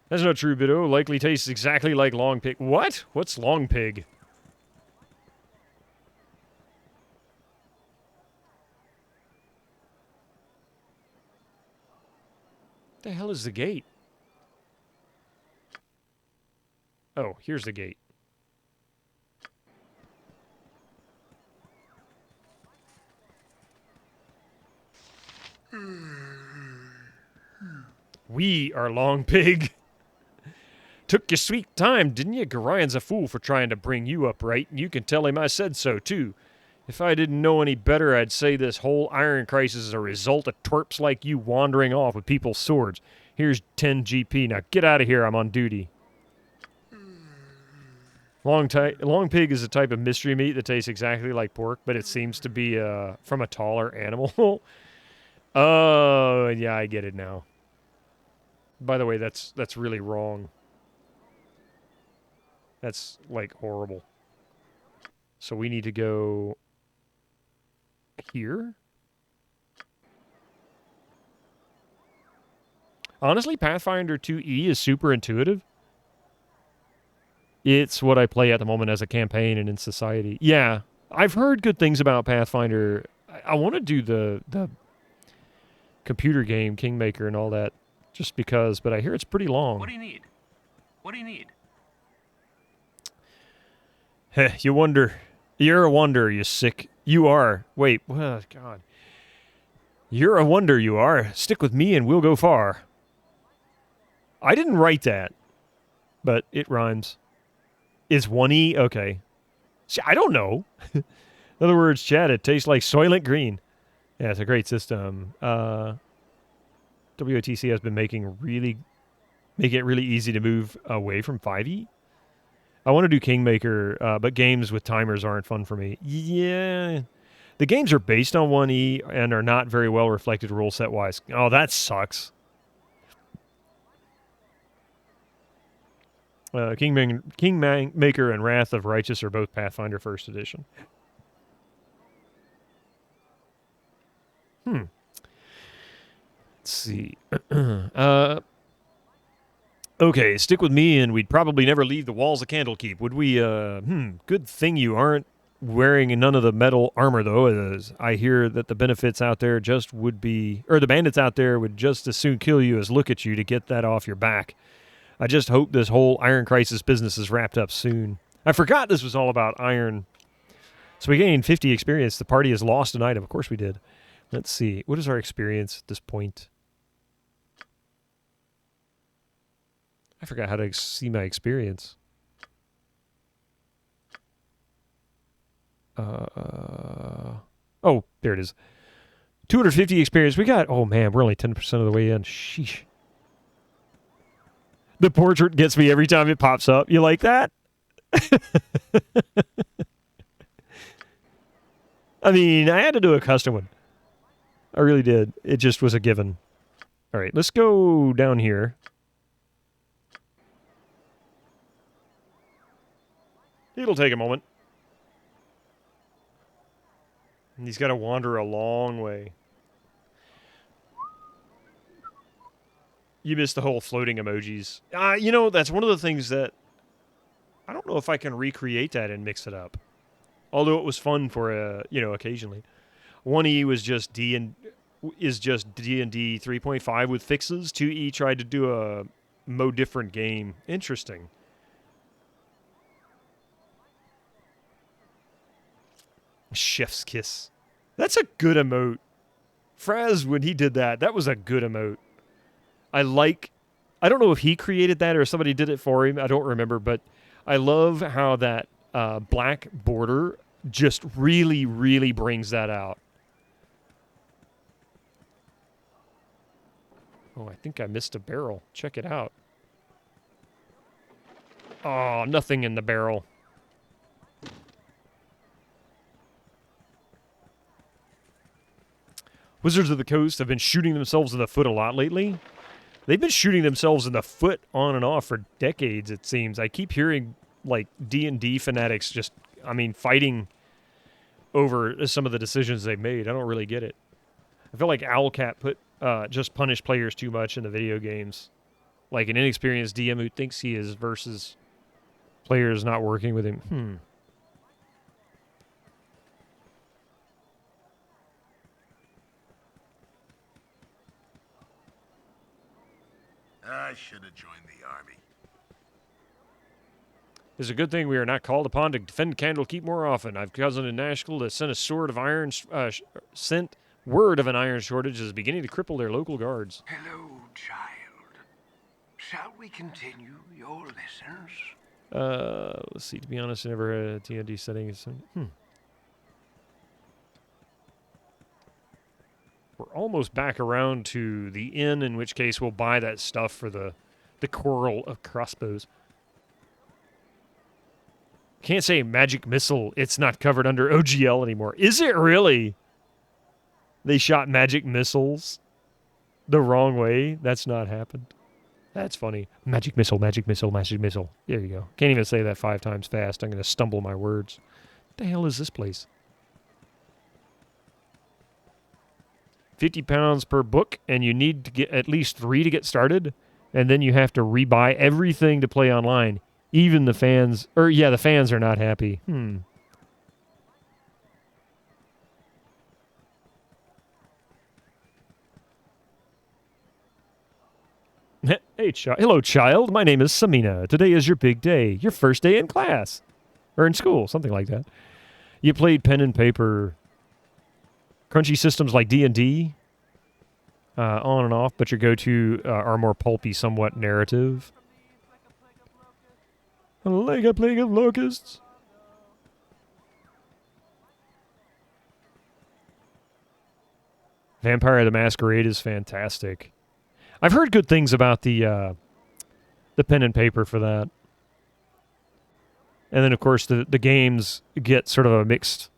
Speaker 1: That's not true, Bido. Likely tastes exactly like long pig. What? What's long pig? The hell is the gate? Oh, here's the gate. We are Long Pig. Took your sweet time, didn't you? Garion's a fool for trying to bring you up right, and you can tell him I said so, too. If I didn't know any better, I'd say this whole iron crisis is a result of twerps like you wandering off with people's swords. Here's 10 GP. Now get out of here. I'm on duty. Long pig is a type of mystery meat that tastes exactly like pork, but it seems to be from a taller animal. Oh, yeah, I get it now. By the way, that's really wrong. That's, like, horrible. So we need to go here? Honestly, Pathfinder 2E is super intuitive. It's what I play at the moment as a campaign and in society. Yeah, I've heard good things about Pathfinder. I want to do the computer game, Kingmaker, and all that, just because, but I hear it's pretty long.
Speaker 13: What do you need? What do you need?
Speaker 1: Heh, you wonder. You're a wonder, you sick. You are. Wait, oh, God. You're a wonder, you are. Stick with me and we'll go far. I didn't write that, but it rhymes. Is 1E? Okay. See, I don't know. In other words, Chad, it tastes like Soylent Green. Yeah, it's a great system. WOTC has been making it really easy to move away from 5E. I want to do Kingmaker, but games with timers aren't fun for me. Yeah. The games are based on 1E and are not very well reflected rule set-wise. Oh, that sucks. Kingmaker and Wrath of Righteous are both Pathfinder 1st edition. Let's see. Okay, stick with me and we'd probably never leave the walls of Candlekeep. Would we? Good thing you aren't wearing none of the metal armor, though, as I hear that the benefits out there just would be... Or the bandits out there would just as soon kill you as look at you to get that off your back. I just hope this whole Iron Crisis business is wrapped up soon. I forgot this was all about iron. So we gained 50 experience. The party has lost an item. Of course we did. Let's see. What is our experience at this point? I forgot how to see my experience. Oh, there it is. 250 experience. We got... Oh, man. We're only 10% of the way in. Sheesh. The portrait gets me every time it pops up. You like that? I mean, I had to do a custom one. I really did. It just was a given. All right, let's go down here. It'll take a moment. And he's got to wander a long way. You missed the whole floating emojis. That's one of the things that I don't know if I can recreate that and mix it up. Although it was fun for occasionally. 1E was just D&D 3.5 with fixes. 2E tried to do a different game. Interesting. Chef's kiss. That's a good emote. Fraz, when he did that, that was a good emote. I don't know if he created that or somebody did it for him. I don't remember, but I love how that black border just really, really brings that out. Oh, I think I missed a barrel. Check it out. Oh, nothing in the barrel. Wizards of the Coast have been shooting themselves in the foot a lot lately. They've been shooting themselves in the foot on and off for decades, it seems. I keep hearing, like, D&D fanatics just, fighting over some of the decisions they've made. I don't really get it. I feel like Owlcat just punished players too much in the video games. Like an inexperienced DM who thinks he is versus players not working with him.
Speaker 4: I should have joined the army.
Speaker 1: It's a good thing we are not called upon to defend Candlekeep more often. I've cousin in Nashville that sent a sword of iron, sent word of an iron shortage is beginning to cripple their local guards.
Speaker 6: Hello, child. Shall we continue your lessons?
Speaker 1: Let's see. To be honest, I never had a D&D setting. We're almost back around to the inn, in which case we'll buy that stuff for the coral of crossbows. Can't say magic missile. It's not covered under OGL anymore. Is it really? They shot magic missiles the wrong way. That's not happened. That's funny. Magic missile, magic missile, magic missile. There you go. Can't even say that 5 times fast. I'm going to stumble my words. What the hell is this place? 50 pounds per book, and you need to get at least 3 to get started, and then you have to rebuy everything to play online. Even the fans, the fans are not happy. Hey, hello, child. My name is Samina. Today is your big day. Your first day in class. Or in school, something like that. You played pen and paper. Crunchy systems like D&D. On and off, but your go-to are more pulpy, somewhat narrative. Like a plague of locusts. Vampire the Masquerade is fantastic. I've heard good things about the pen and paper for that. And then, of course, the games get sort of a mixed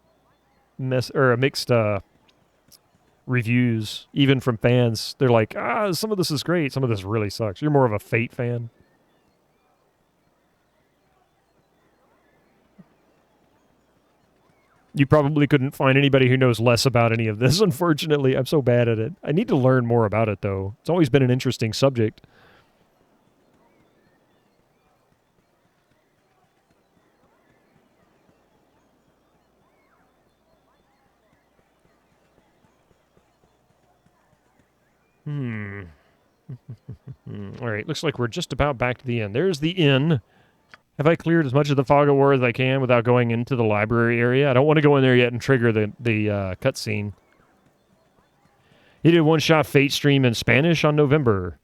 Speaker 1: reviews, even from fans. They're like, some of this is great, some of this really sucks. You're more of a Fate fan. You probably couldn't find anybody who knows less about any of this, unfortunately. I'm so bad at it. I need to learn more about it, though. It's always been an interesting subject. All right, looks like we're just about back to the inn. There's the inn. Have I cleared as much of the Fog of War as I can without going into the library area? I don't want to go in there yet and trigger the cutscene. He did one-shot Fate stream in Spanish on November.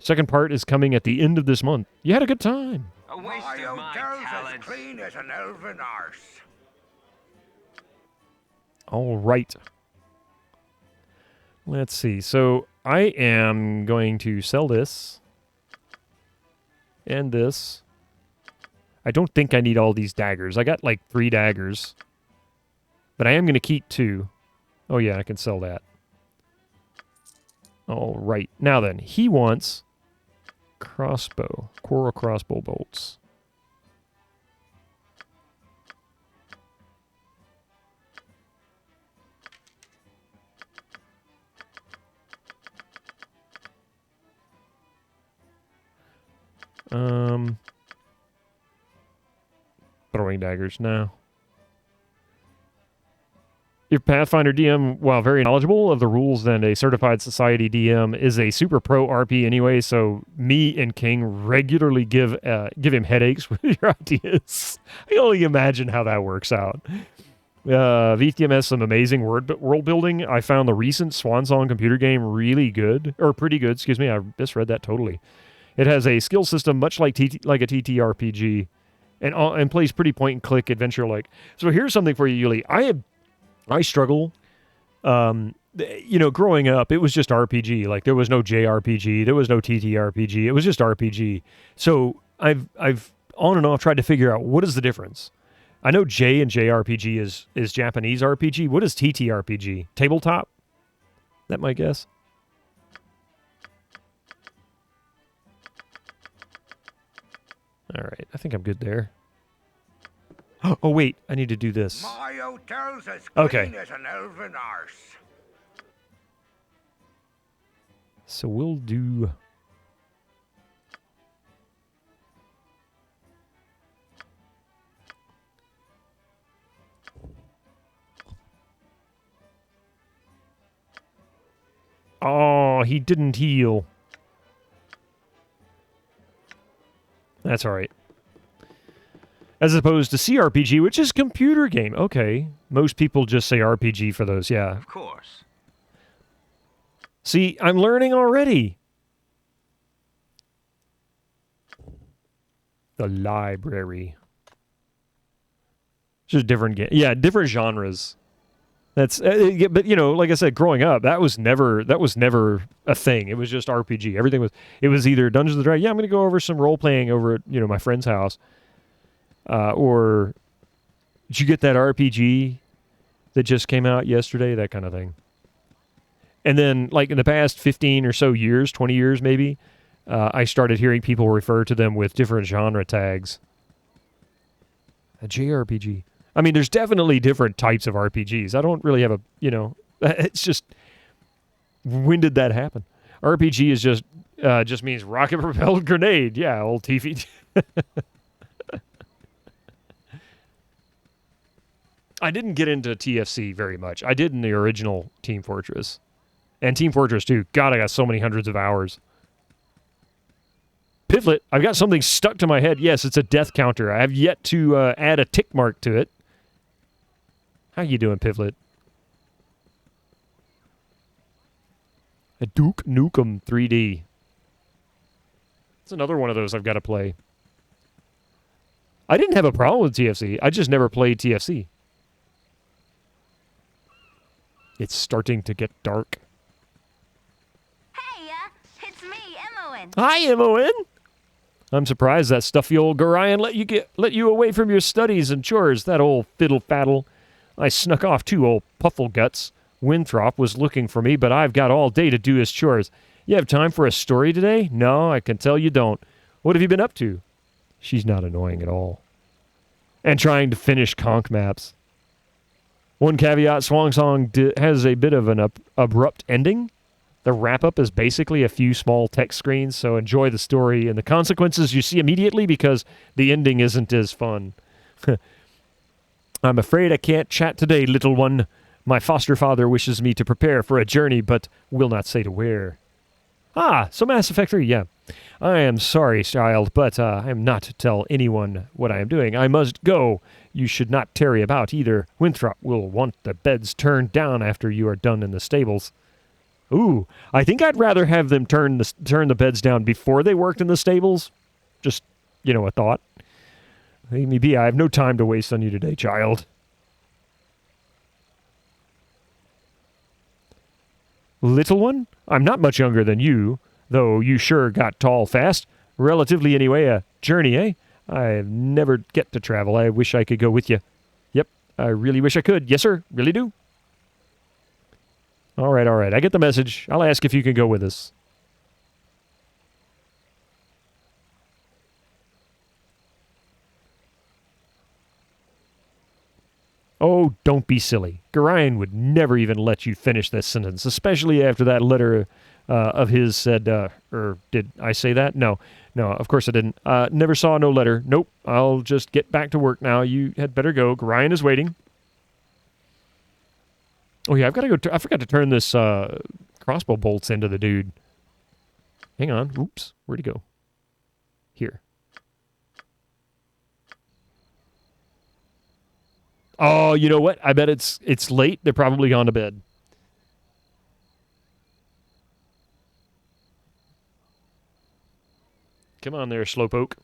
Speaker 1: Second part is coming at the end of this month. You had a good time.
Speaker 6: A waste of my talent. As clean as an elven arse.
Speaker 1: All right. Let's see. So I am going to sell this and this. I don't think I need all these daggers. I got like 3 daggers. But I am going to keep 2. Oh yeah, I can sell that. All right. Now then, he wants crossbow, coral crossbow bolts. Throwing daggers, no. Your Pathfinder DM, while very knowledgeable of the rules and a certified society DM, is a super pro RP anyway, so me and King regularly give him headaches with your ideas. I can only imagine how that works out. VTM has some amazing world building. I found the recent Swansong computer game really good, or pretty good, excuse me. I misread that totally. It has a skill system much like a TTRPG, and plays pretty point-and-click adventure-like. So here's something for you, Yuli. I struggle. Growing up, it was just RPG. Like, there was no JRPG, there was no TTRPG. It was just RPG. So I've on and off tried to figure out what is the difference. I know J and JRPG is Japanese RPG. What is TTRPG? Tabletop? That my guess. All right, I think I'm good there. Oh, wait, I need to do this.
Speaker 6: My hotel's as
Speaker 1: Okay.
Speaker 6: clean as an elven arse.
Speaker 1: So we'll do... Oh, he didn't heal. That's all right. As opposed to CRPG, which is computer game. Okay. Most people just say RPG for those, yeah.
Speaker 14: Of course.
Speaker 1: See, I'm learning already. The library. Just different game. Yeah, different genres. That's but like I said, growing up, that was never a thing. It was just RPG. Everything was either Dungeons and Dragons. Yeah, I'm going to go over some role playing over at my friend's house. Or did you get that RPG that just came out yesterday? That kind of thing. And then, like, in the past 15 or so years, 20 years maybe, I started hearing people refer to them with different genre tags. A JRPG. I mean, there's definitely different types of RPGs. I don't really have it's just, when did that happen? RPG is just means rocket-propelled grenade. Yeah, old TV. I didn't get into TFC very much. I did in the original Team Fortress. And Team Fortress 2. God, I got so many hundreds of hours. Pivlet. I've got something stuck to my head. Yes, it's a death counter. I have yet to add a tick mark to it. How you doing, Pivlet? A Duke Nukem 3D. It's another one of those I've got to play. I didn't have a problem with TFC. I just never played TFC. It's starting to get dark.
Speaker 12: Hey, it's me, Emmoen.
Speaker 1: Hi, Emmoen. I'm surprised that stuffy old Gorion let you away from your studies and chores, that old fiddle-faddle. I snuck off too, old Puffleguts. Winthrop was looking for me, but I've got all day to do his chores. You have time for a story today? No, I can tell you don't. What have you been up to? She's not annoying at all. And trying to finish conch maps. One caveat, Swan Song has a bit of an abrupt ending. The wrap-up is basically a few small text screens, so enjoy the story and the consequences you see immediately because the ending isn't as fun. I'm afraid I can't chat today, little one. My foster father wishes me to prepare for a journey, but will not say to where. Ah, so Mass Effect 3, yeah. I am sorry, child, but I am not to tell anyone what I am doing. I must go. You should not tarry about either. Winthrop will want the beds turned down after you are done in the stables. Ooh, I think I'd rather have them turn the beds down before they worked in the stables. Just, a thought. Leave me be. I have no time to waste on you today, child. Little one? I'm not much younger than you, though you sure got tall fast. Relatively anyway, a journey, eh? I never get to travel. I wish I could go with you. Yep, I really wish I could. Yes, sir. Really do. All right. I get the message. I'll ask if you can go with us. Oh, don't be silly. Gorion would never even let you finish this sentence, especially after that letter of his said, or did I say that? No, of course I didn't. Never saw no letter. Nope, I'll just get back to work now. You had better go. Ryan is waiting. Oh yeah, I've got to go. I forgot to turn this crossbow bolts into the dude. Hang on. Oops, where'd he go? Here. Oh, you know what? I bet it's late. They're probably gone to bed. Come on there, Slowpoke.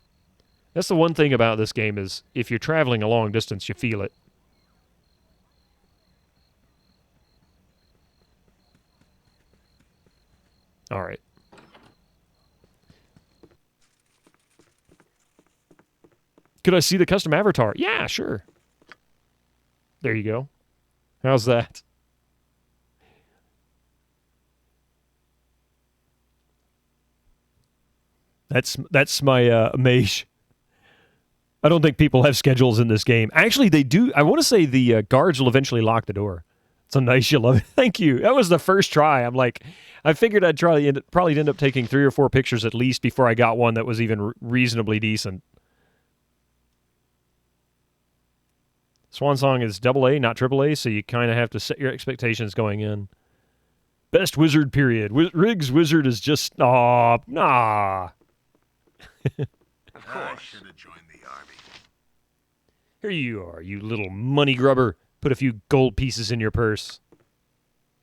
Speaker 1: That's the one thing about this game is if you're traveling a long distance, you feel it. All right. Could I see the custom avatar? Yeah, sure. There you go. How's that? That's my mage. I don't think people have schedules in this game. Actually, they do. I want to say the guards will eventually lock the door. So nice, you love it. Thank you. That was the first try. I'm like, I figured I'd probably end up taking 3 or 4 pictures at least before I got one that was even reasonably decent. Swan Song is AA, not AAA, so you kind of have to set your expectations going in. Best wizard, period. Riggs wizard is just, nah.
Speaker 6: Of course.
Speaker 4: Should have joined the army.
Speaker 1: Here you are, you little money grubber. Put a few gold pieces in your purse.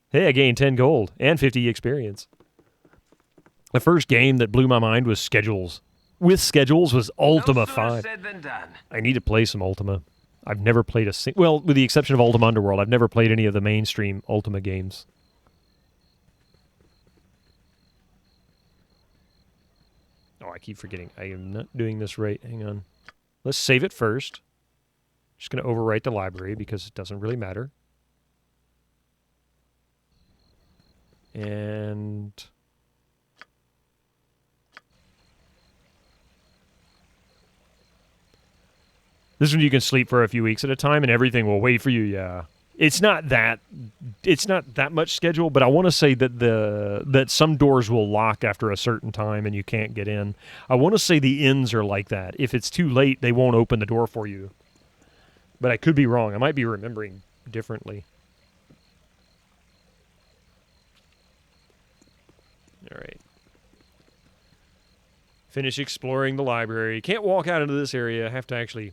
Speaker 1: Hey, I gained 10 gold and 50 experience. The first game that blew my mind was Schedules. With Schedules was Ultima 5.
Speaker 14: Said than done.
Speaker 1: I need to play some Ultima. I've never played well, with the exception of Ultima Underworld, I've never played any of the mainstream Ultima games. Oh, I keep forgetting. I am not doing this right. Hang on. Let's save it first. Just going to overwrite the library because it doesn't really matter. And this one you can sleep for a few weeks at a time and everything will wait for you. Yeah. It's not that much schedule, but I want to say that that some doors will lock after a certain time and you can't get in. I want to say the inns are like that. If it's too late, they won't open the door for you. But I could be wrong. I might be remembering differently. All right. Finish exploring the library. Can't walk out into this area. I have to actually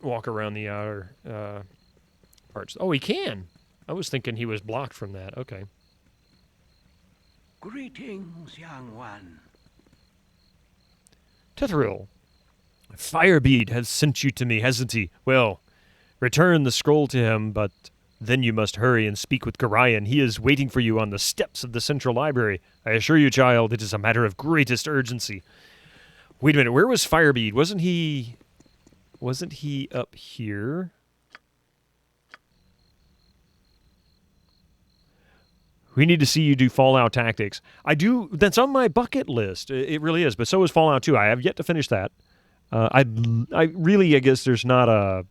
Speaker 1: walk around the outer parts. Oh, he can. I was thinking he was blocked from that. Okay.
Speaker 10: Greetings, young one.
Speaker 1: Tethril. Firebead has sent you to me, hasn't he? Well, return the scroll to him, but then you must hurry and speak with Gorion. He is waiting for you on the steps of the Central Library. I assure you, child, it is a matter of greatest urgency. Wait a minute, where was Firebead? Wasn't he up here? We need to see you do Fallout Tactics. I do. That's on my bucket list. It really is. But so is Fallout 2. I have yet to finish that. I guess there's not a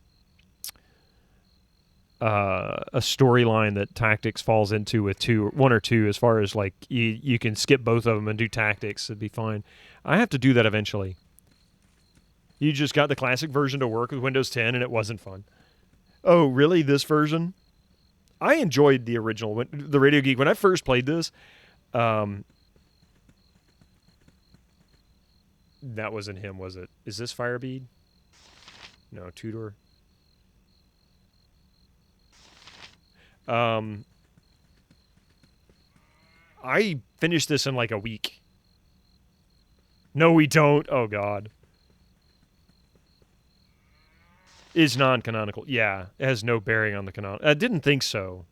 Speaker 1: storyline that Tactics falls into with 1 or 2. As far as like you can skip both of them and do Tactics, it'd be fine. I have to do that eventually. You just got the classic version to work with Windows 10, and it wasn't fun. Oh, really? This version? I enjoyed the original, the Radio Geek. When I first played this, that wasn't him, was it? Is this Firebead? No, Tudor. I finished this in like a week. No, we don't. Oh, God. Is non-canonical. Yeah, it has no bearing on the canonical. I didn't think so.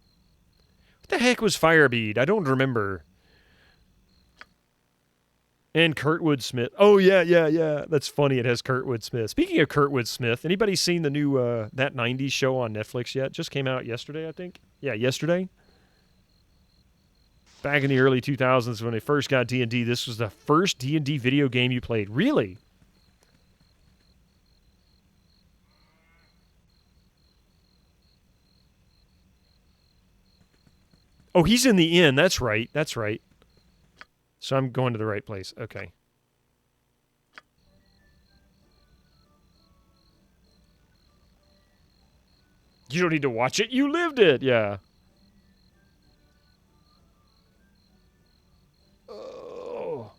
Speaker 1: What the heck was Firebead? I don't remember. And Kurtwood Smith. Oh, yeah. That's funny. It has Kurtwood Smith. Speaking of Kurtwood Smith, anybody seen the new That 90s show on Netflix yet? Just came out yesterday, I think. Yeah, yesterday. Back in the early 2000s when they first got D&D, this was the first D&D video game you played. Really? Oh, he's in the inn. That's right. So I'm going to the right place. Okay. You don't need to watch it. You lived it. Yeah. Oh.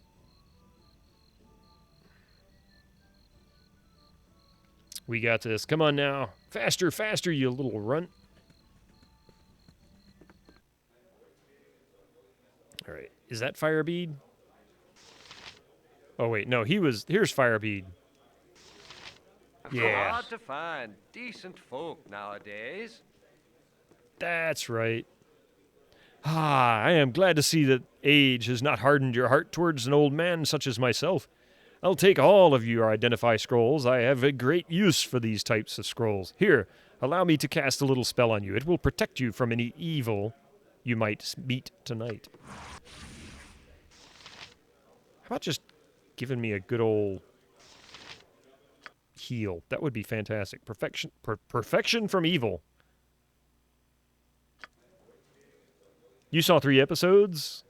Speaker 1: We got this. Come on now. Faster, faster, you little runt. All right. Is that Firebead? Oh, wait. No, here's Firebead. Yeah.
Speaker 9: Hard to find decent folk nowadays.
Speaker 1: That's right. Ah, I am glad to see that age has not hardened your heart towards an old man such as myself. I'll take all of your identify scrolls. I have a great use for these types of scrolls. Here, allow me to cast a little spell on you. It will protect you from any evil you might meet tonight. How about just giving me a good old heal? That would be fantastic. Perfection from evil. You saw 3 episodes,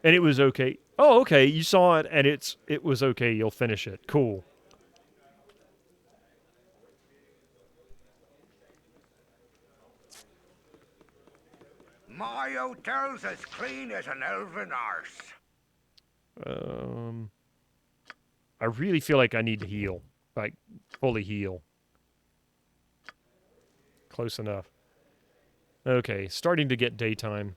Speaker 1: and it was okay. Oh, okay. You saw it, and it was okay. You'll finish it. Cool.
Speaker 6: My hotel's as clean as an elven arse.
Speaker 1: I really feel like I need to heal. Like, fully heal. Close enough. Okay, starting to get daytime.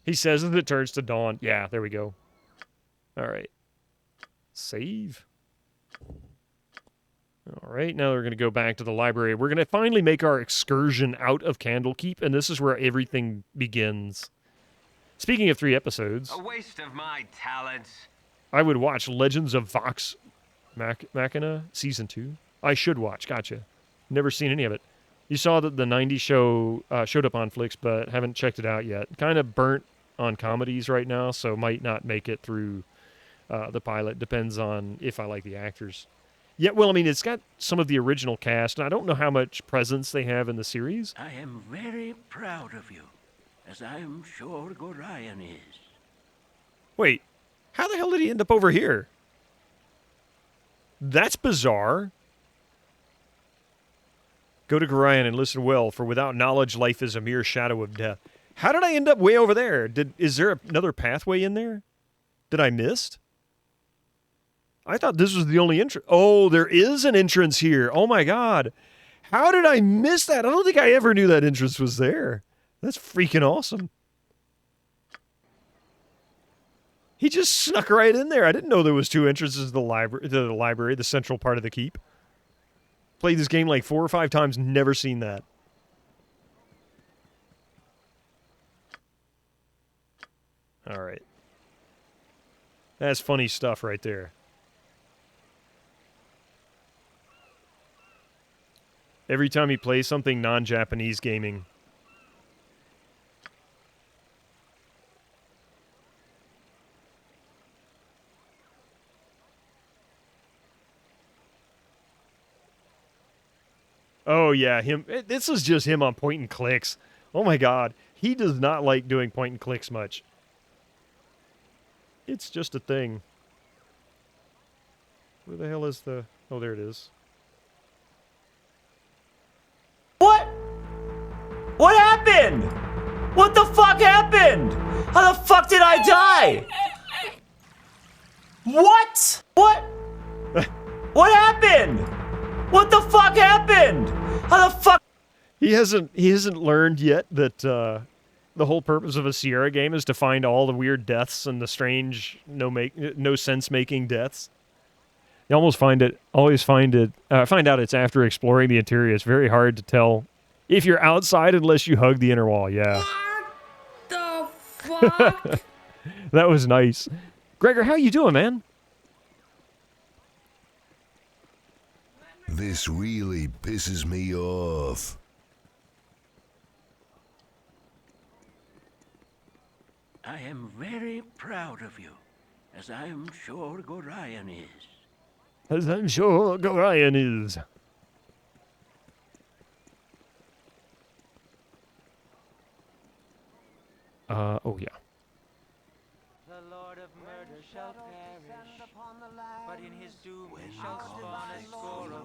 Speaker 1: He says as it turns to dawn. Yeah, there we go. All right. Save. All right, now we're going to go back to the library. We're going to finally make our excursion out of Candlekeep, and this is where everything begins. Speaking of 3 episodes...
Speaker 14: A waste of my talents.
Speaker 1: I would watch Legends of Vox Machina Season 2. I should watch. Gotcha. Never seen any of it. You saw that the 90s show showed up on Flix, but haven't checked it out yet. Kind of burnt on comedies right now, so might not make it through the pilot. Depends on if I like the actors. Yeah, well, I mean, it's got some of the original cast, and I don't know how much presence they have in the series.
Speaker 6: I am very proud of you, as I am sure Gorion is.
Speaker 1: Wait, how the hell did he end up over here? That's bizarre. Go to Gorion and listen well, for without knowledge, life is a mere shadow of death. How did I end up way over there? Is there another pathway in there that I missed? I thought this was the only entrance. Oh, there is an entrance here. Oh, my God. How did I miss that? I don't think I ever knew that entrance was there. That's freaking awesome. He just snuck right in there. I didn't know there was 2 entrances to the library, the central part of the keep. Played this game like 4 or 5 times, never seen that. All right. That's funny stuff right there. Every time he plays something non-Japanese gaming. Oh, yeah, him. This is just him on point and clicks. Oh, my God. He does not like doing point and clicks much. It's just a thing. Where the hell is the... Oh, there it is.
Speaker 15: What? What happened? What the fuck happened? How the fuck did I die? What? What? What happened? What the fuck happened? How the fuck?
Speaker 1: He hasn't learned yet that the whole purpose of a Sierra game is to find all the weird deaths and the strange, no sense making deaths. You always find out it's after exploring the interior. It's very hard to tell if you're outside unless you hug the inner wall. Yeah.
Speaker 5: What the fuck?
Speaker 1: That was nice. Gregor, how you doing, man?
Speaker 4: This really pisses me off.
Speaker 6: I am very proud of you, as I am sure Gorion is.
Speaker 1: As I'm sure Gorion is. Oh, yeah.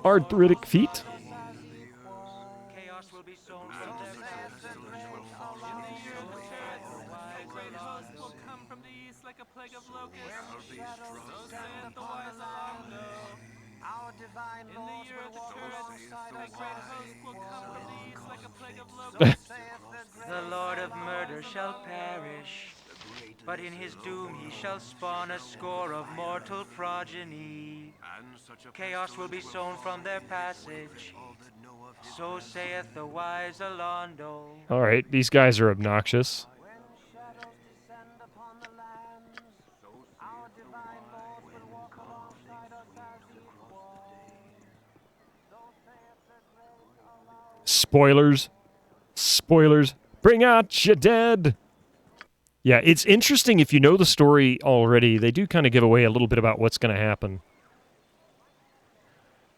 Speaker 1: Arthritic feet.
Speaker 6: Our divine laws will walk alongside our great host will come from the east like a plague of locusts.
Speaker 10: The Lord of murder shall perish, but in his doom he shall spawn a score of mortal progeny. Chaos will be sown from their passage, so saith the wise Alondo.
Speaker 1: All right, these guys are obnoxious. Spoilers. Spoilers. Bring out your dead. Yeah, it's interesting if you know the story already. They do kind of give away a little bit about what's going to happen.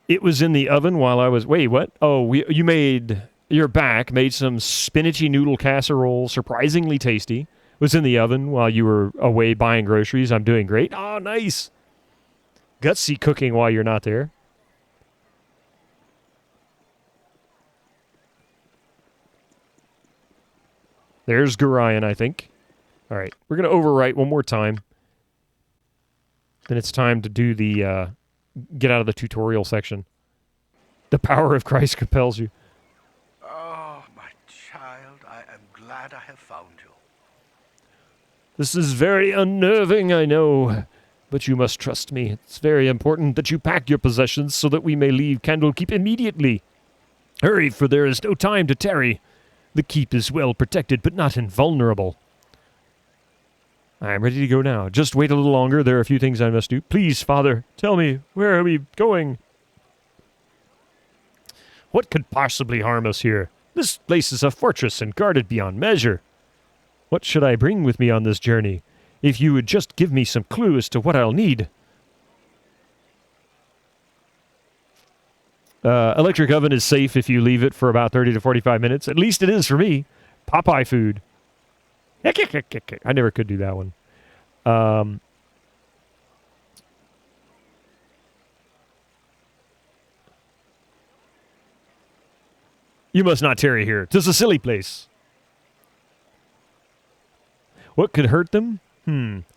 Speaker 1: It was in the oven while I was... Wait, what? Oh, you made... You're back. Made some spinachy noodle casserole. Surprisingly tasty. Was in the oven while you were away buying groceries. I'm doing great. Oh, nice. Gutsy cooking while you're not there. There's Gorion, I think. All right, we're going to overwrite one more time. Then it's time to do the, get out of the tutorial section. The power of Christ compels you.
Speaker 6: Oh, my child, I am glad I have found you.
Speaker 1: This is very unnerving, I know. But you must trust me. It's very important that you pack your possessions so that we may leave Candlekeep immediately. Hurry, for there is no time to tarry. The keep is well protected, but not invulnerable. I am ready to go now. Just wait a little longer. There are a few things I must do. Please, Father, tell me, where are we going? What could possibly harm us here? This place is a fortress and guarded beyond measure. What should I bring with me on this journey? If you would just give me some clue as to what I'll need. Electric oven is safe if you leave it for about 30 to 45 minutes. At least it is for me. Popeye food. I never could do that one. You must not tarry here. 'Tis a silly place. What could hurt them?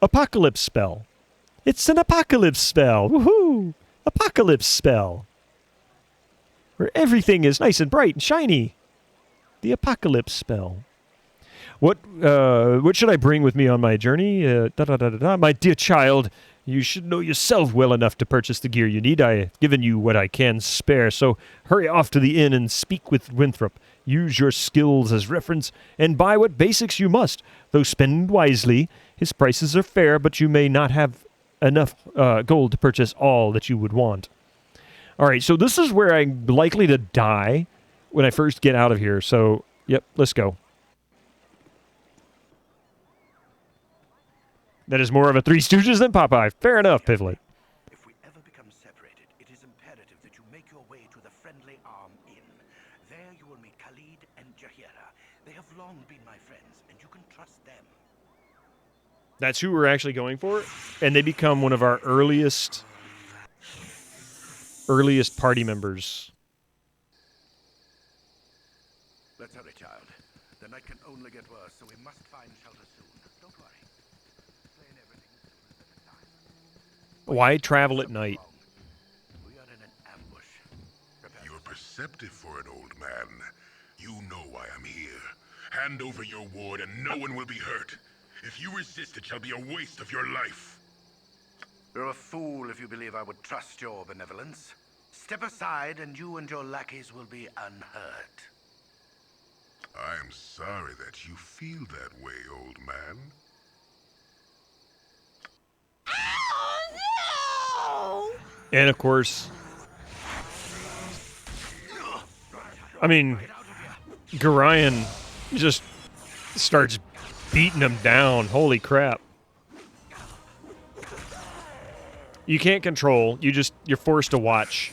Speaker 1: Apocalypse spell. It's an apocalypse spell. Woohoo! Apocalypse spell. Where everything is nice and bright and shiny. The apocalypse spell. What should I bring with me on my journey? My dear child, you should know yourself well enough to purchase the gear you need. I have given you what I can spare, so hurry off to the inn and speak with Winthrop. Use your skills as reference, and buy what basics you must. Though spend wisely, his prices are fair, but you may not have enough gold to purchase all that you would want. All right, so this is where I'm likely to die when I first get out of here. So, yep, let's go. That is more of a Three Stooges than Popeye. Fair enough, Pivlet.
Speaker 6: If we ever become separated, it is imperative that you make your way to the Friendly Arm Inn. There you will meet Khalid and Jahira. They have long been my friends, and you can trust them.
Speaker 1: That's who we're actually going for, and they become one of our earliest party members.
Speaker 6: Let's hurry, child. The night can only get worse, so we must find shelter soon. Don't worry. Explain everything as soon as there is time.
Speaker 1: Why travel at night?
Speaker 6: We are in an ambush.
Speaker 4: You're perceptive for an old man. You know why I'm here. Hand over your ward and no one will be hurt. If you resist, it shall be a waste of your life.
Speaker 6: You're a fool if you believe I would trust your benevolence. Step aside and you and your lackeys will be unhurt.
Speaker 4: I'm sorry that you feel that way, old man.
Speaker 1: And of course, I mean, Gorion just starts beating him down. Holy crap. You can't control. You're forced to watch.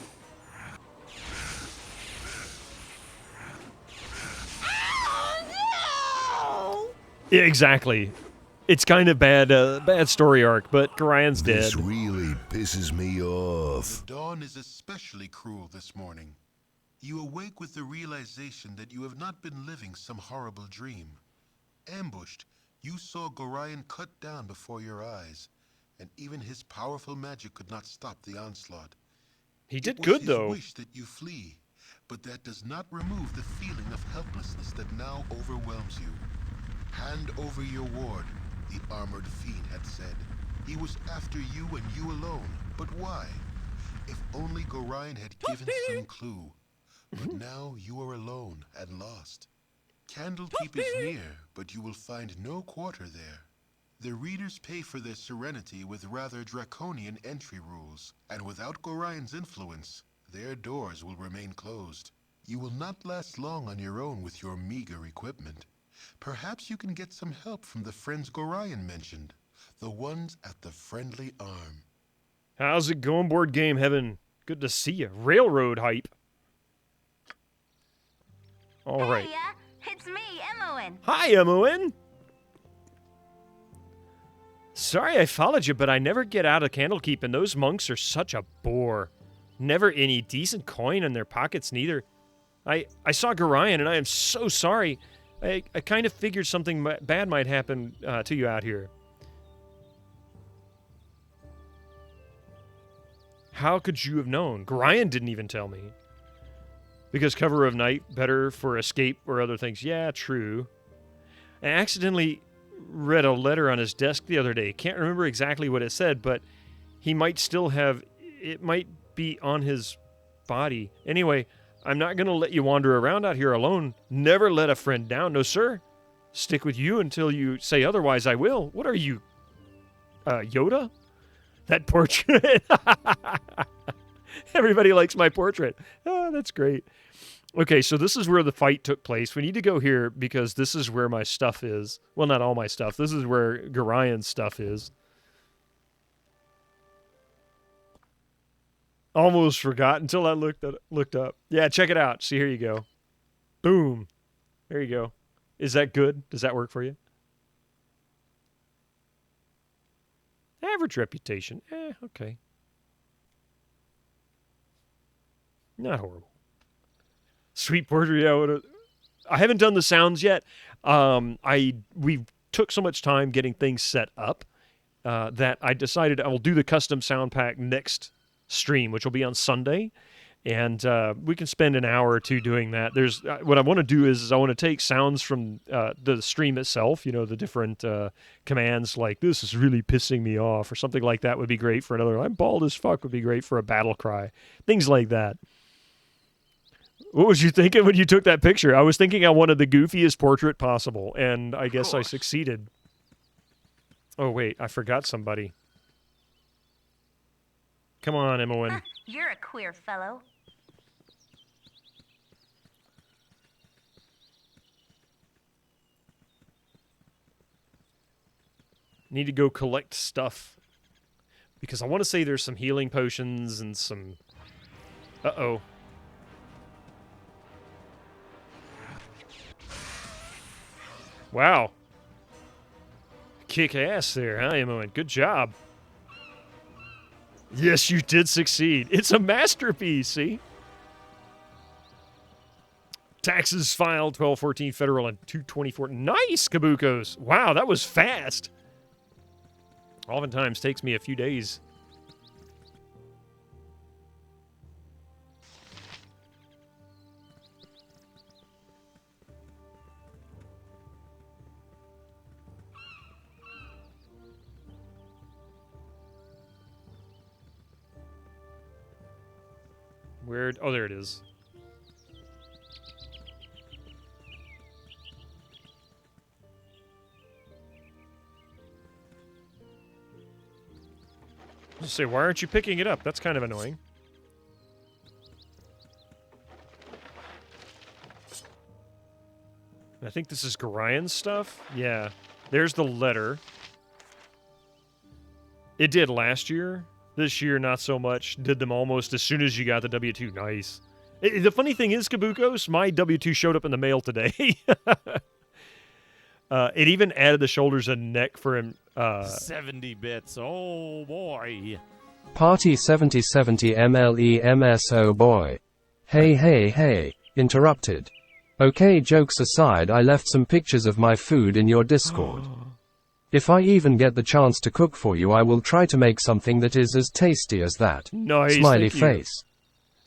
Speaker 1: Yeah, exactly. It's kind of bad story arc, but Gorian's dead.
Speaker 7: This really pisses me off. The dawn is especially cruel this morning. You awake with the realization that you have not been living some horrible dream. Ambushed, you saw Gorian cut down before your eyes, and even his powerful magic could not stop the onslaught.
Speaker 1: He did good, though.
Speaker 7: It was his wish that you flee, but that does not remove the feeling of helplessness that now overwhelms you. Hand over your ward, the armored fiend had said. He was after you and you alone, but why? If only Gorian had given some clue. But now you are alone and lost. Candlekeep is near, but you will find no quarter there. The readers pay for their serenity with rather draconian entry rules, and without Gorian's influence, their doors will remain closed. You will not last long on your own with your meager equipment. Perhaps you can get some help from the friends Gorian mentioned, the ones at the Friendly Arm.
Speaker 1: How's it going, Board Game Heaven? Good to see you. Railroad hype. All right.
Speaker 12: Hey, it's me, Emoen.
Speaker 1: Hi, Emoen. Sorry I followed you, but I never get out of Candlekeep, and those monks are such a bore. Never any decent coin in their pockets, neither. I saw Gorian, and I am so sorry. I kind of figured something bad might happen to you out here. How could you have known? Gorian didn't even tell me. Because cover of night, better for escape or other things. Yeah, true. I accidentally read a letter on his desk the other day. Can't remember exactly what it said, but he might still have... It might be on his body. Anyway, I'm not going to let you wander around out here alone. Never let a friend down. No, sir. Stick with you until you say otherwise, I will. What are you? Yoda? That portrait. Everybody likes my portrait. Oh, that's great. Okay, so this is where the fight took place. We need to go here because this is where my stuff is. Well, not all my stuff. This is where Gorian's stuff is. Almost forgot until I looked up. Yeah, check it out. See, here you go. Boom. There you go. Is that good? Does that work for you? Average reputation. Okay. Not horrible. Sweet portrait. Yeah, I haven't done the sounds yet. We took so much time getting things set up that I decided I will do the custom sound pack next stream, which will be on Sunday, and we can spend an hour or two doing that. There's what I want to do is I want to take sounds from the stream itself, you know, the different commands like "this is really pissing me off" or something like that would be great for another. "I'm bald as fuck" would be great for a battle cry, things like that. What was you thinking when you took that picture? I was thinking I wanted the goofiest portrait possible, and I guess I succeeded. Oh wait, I forgot somebody. Come on, Emoen.
Speaker 12: You're a queer fellow.
Speaker 1: Need to go collect stuff. Because I want to say there's some healing potions and some... Uh-oh. Wow. Kick ass there, huh, Emoen? Good job. Yes, you did succeed. It's a masterpiece, see? Taxes filed, 1214 federal and 224. Nice, Kabukos. Wow, that was fast. Oftentimes takes me a few days. Where? Oh, there it is. Just say, why aren't you picking it up? That's kind of annoying. I think this is Gorian's stuff. Yeah. There's the letter. It did last year. This year, not so much. Did them almost as soon as you got the W-2. Nice. The funny thing is, Kabukos, my W-2 showed up in the mail today. It even added the shoulders and neck for him.
Speaker 16: 70 bits. Oh boy.
Speaker 17: Party 7070 MLEMS, oh boy. Hey. Interrupted. Okay, jokes aside, I left some pictures of my food in your Discord. If I even get the chance to cook for you, I will try to make something that is as tasty as that.
Speaker 1: Nice.
Speaker 17: Smiley
Speaker 1: Thank you.
Speaker 17: face.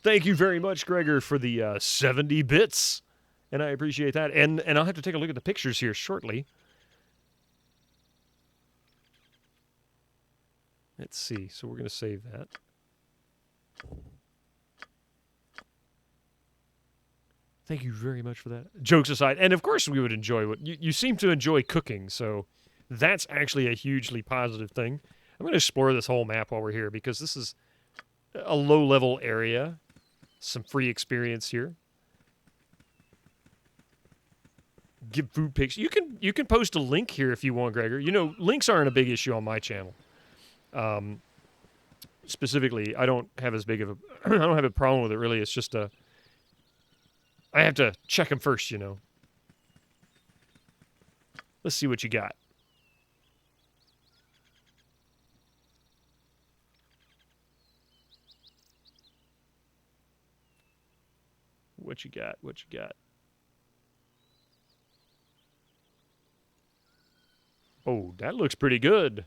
Speaker 1: Thank you very much, Gregor, for the 70 bits. And I appreciate that. And I'll have to take a look at the pictures here shortly. Let's see. So we're going to save that. Thank you very much for that. Jokes aside, and of course we would enjoy what you seem to enjoy cooking, so that's actually a hugely positive thing. I'm going to explore this whole map while we're here because this is a low-level area. Some free experience here. Give food pics. You can post a link here if you want, Gregor. You know, links aren't a big issue on my channel. Specifically, I don't have as big of a I don't have a problem with it really. It's just I have to check them first, you know. Let's see what you got. What you got? What you got? Oh, that looks pretty good.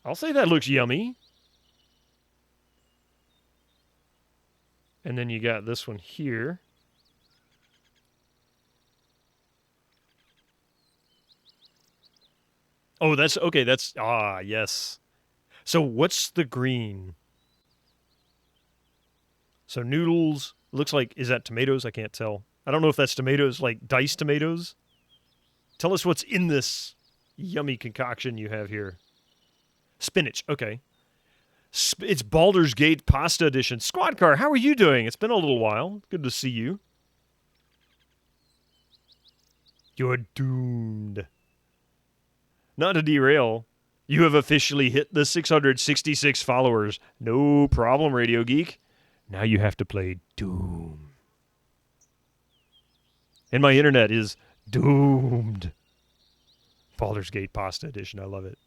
Speaker 1: I'll say that looks yummy. And then you got this one here. Oh, that's okay. That's yes. So what's the green? So noodles looks like, is that tomatoes? I can't tell. I don't know if that's tomatoes, like diced tomatoes. Tell us what's in this yummy concoction you have here. Spinach. Okay. It's Baldur's Gate Pasta Edition. Squad Car, how are you doing? It's been a little while. Good to see you. You're doomed. Not to derail, you have officially hit the 666 followers. No problem, Radio Geek. Now you have to play Doom. And my internet is doomed. Baldur's Gate Pasta Edition. I love it.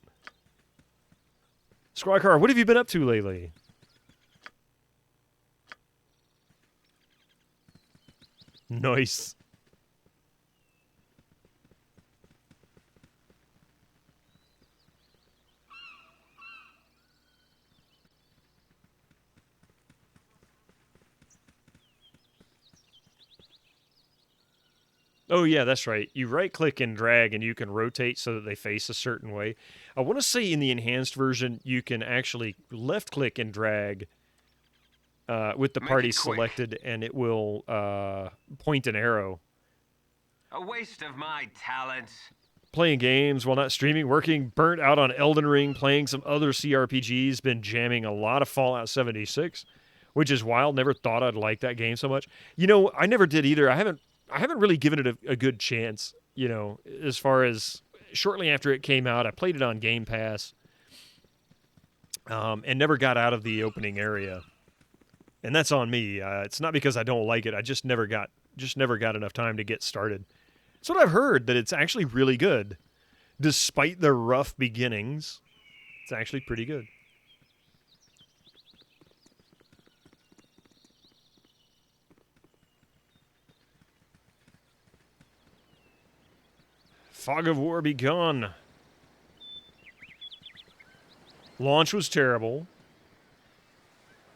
Speaker 1: Squad Car, what have you been up to lately? Nice. Oh, yeah, that's right. You right-click and drag, and you can rotate so that they face a certain way. I want to say in the enhanced version, you can actually left-click and drag with the party selected, and it will point an arrow.
Speaker 14: A waste of my talents.
Speaker 1: Playing games while not streaming, working, burnt out on Elden Ring, playing some other CRPGs, been jamming a lot of Fallout 76, which is wild. Never thought I'd like that game so much. You know, I never did either. I haven't really given it a good chance, you know, as far as shortly after it came out. I played it on Game Pass and never got out of the opening area. And that's on me. It's not because I don't like it. I just never got enough time to get started. That's what I've heard, that it's actually really good. Despite the rough beginnings, it's actually pretty good. Fog of War be gone. Launch was terrible,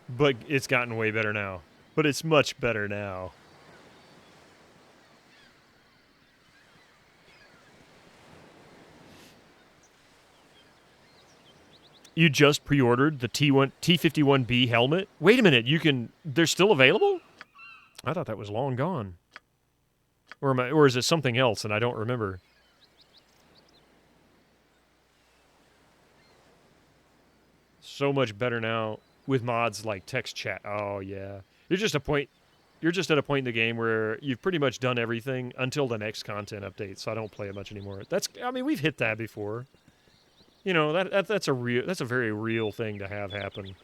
Speaker 1: but it's gotten way better now. But it's much better now. You just pre-ordered the T51B helmet? Wait a minute, they're still available? I thought that was long gone. Or is it something else and I don't remember? So much better now with mods like text chat. Oh yeah. You're just at a point in the game where you've pretty much done everything until the next content update, so I don't play it much anymore. We've hit that before. You know, that's a very real thing to have happen.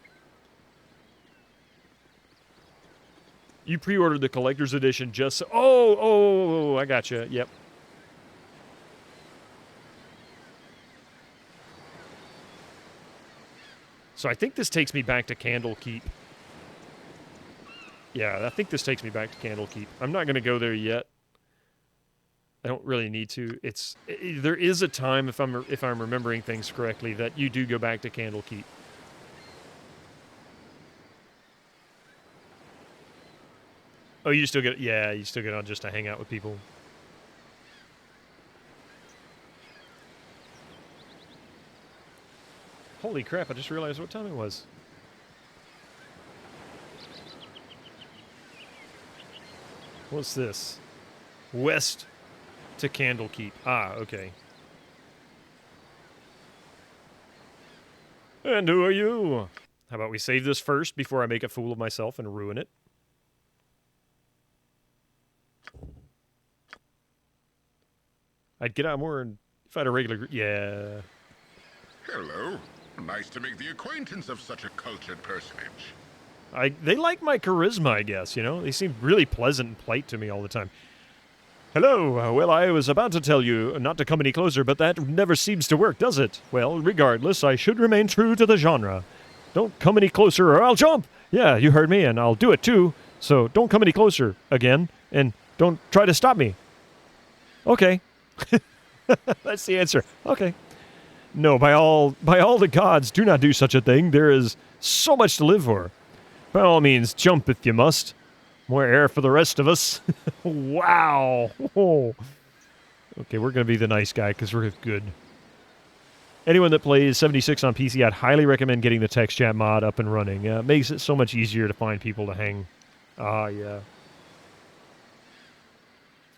Speaker 1: You pre-ordered the collector's edition just so... Oh, I gotcha. Yep. So I think this takes me back to Candlekeep. Yeah, I think this takes me back to Candlekeep. I'm not going to go there yet. I don't really need to. There is a time, if I'm remembering things correctly, that you do go back to Candlekeep. Oh, you still get... Yeah, you still get on just to hang out with people. Holy crap, I just realized what time it was. What's this? West to Candlekeep. Ah, okay. And who are you? How about we save this first before I make a fool of myself and ruin it? I'd get out more if I had a regular... Yeah.
Speaker 4: Hello. Nice to make the acquaintance of such a cultured personage.
Speaker 1: They like my charisma, I guess, you know? They seem really pleasant and polite to me all the time. Hello, well, I was about to tell you not to come any closer, but that never seems to work, does it? Well, regardless, I should remain true to the genre. Don't come any closer or I'll jump! Yeah, you heard me, and I'll do it too. So don't come any closer again, and don't try to stop me. Okay. That's the answer. Okay. No, by all the gods, do not do such a thing. There is so much to live for. By all means, jump if you must. More air for the rest of us. Wow. Oh. Okay, we're going to be the nice guy because we're good. Anyone that plays 76 on PC, I'd highly recommend getting the text chat mod up and running. It makes it so much easier to find people to hang. Ah, yeah.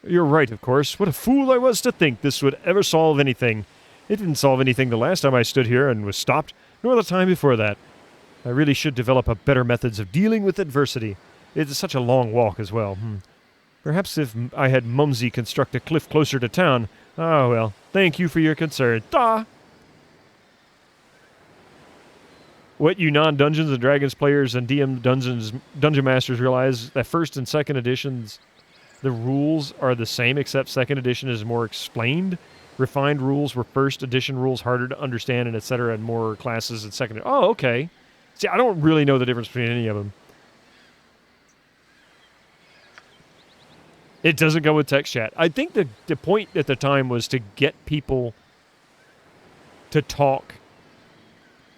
Speaker 1: You're right, of course. What a fool I was to think this would ever solve anything. It didn't solve anything the last time I stood here and was stopped, nor the time before that. I really should develop a better methods of dealing with adversity. It's such a long walk as well. Perhaps if I had Mumsy construct a cliff closer to town. Ah, well, thank you for your concern. Da! What you non-Dungeons & Dragons players and DM Dungeon Masters realize that first and second editions, the rules are the same, except second edition is more explained. Refined rules were first edition rules, harder to understand, and etc., and more classes in second. Oh, okay. See, I don't really know the difference between any of them. It doesn't go with text chat. I think the point at the time was to get people to talk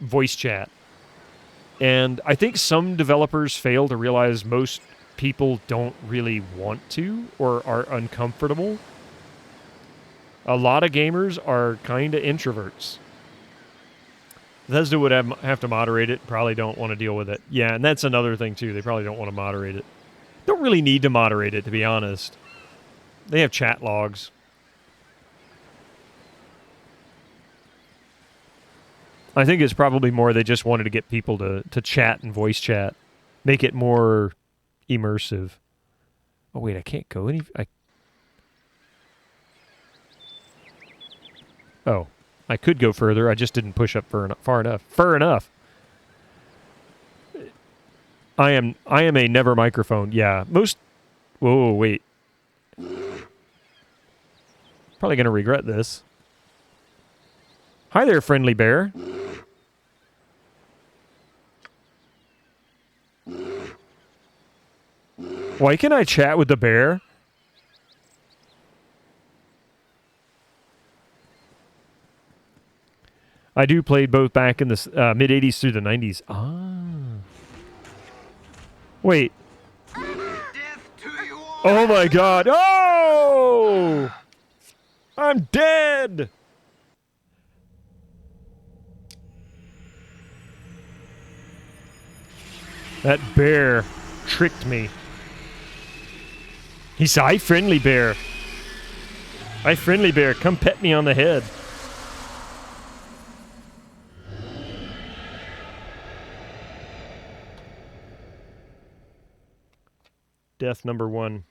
Speaker 1: voice chat. And I think some developers fail to realize most people don't really want to or are uncomfortable. A lot of gamers are kind of introverts. Bethesda would have to moderate it, probably don't want to deal with it. Yeah, and that's another thing too. They probably don't want to moderate it. Don't really need to moderate it, to be honest. They have chat logs. I think it's probably more they just wanted to get people to chat and voice chat. Make it more immersive. Oh, wait, I can't go any... Oh, I could go further. I just didn't push up far enough. Far enough. I am a never microphone. Yeah, most... Whoa, wait. Probably going to regret this. Hi there, friendly bear. Why can I chat with the bear? I do play both back in the mid-'80s through the 90s. Ah. Wait. Oh my god. Oh! I'm dead! That bear tricked me. He said, "Hi, friendly bear. Hi, friendly bear. Come pet me on the head." Death number 1.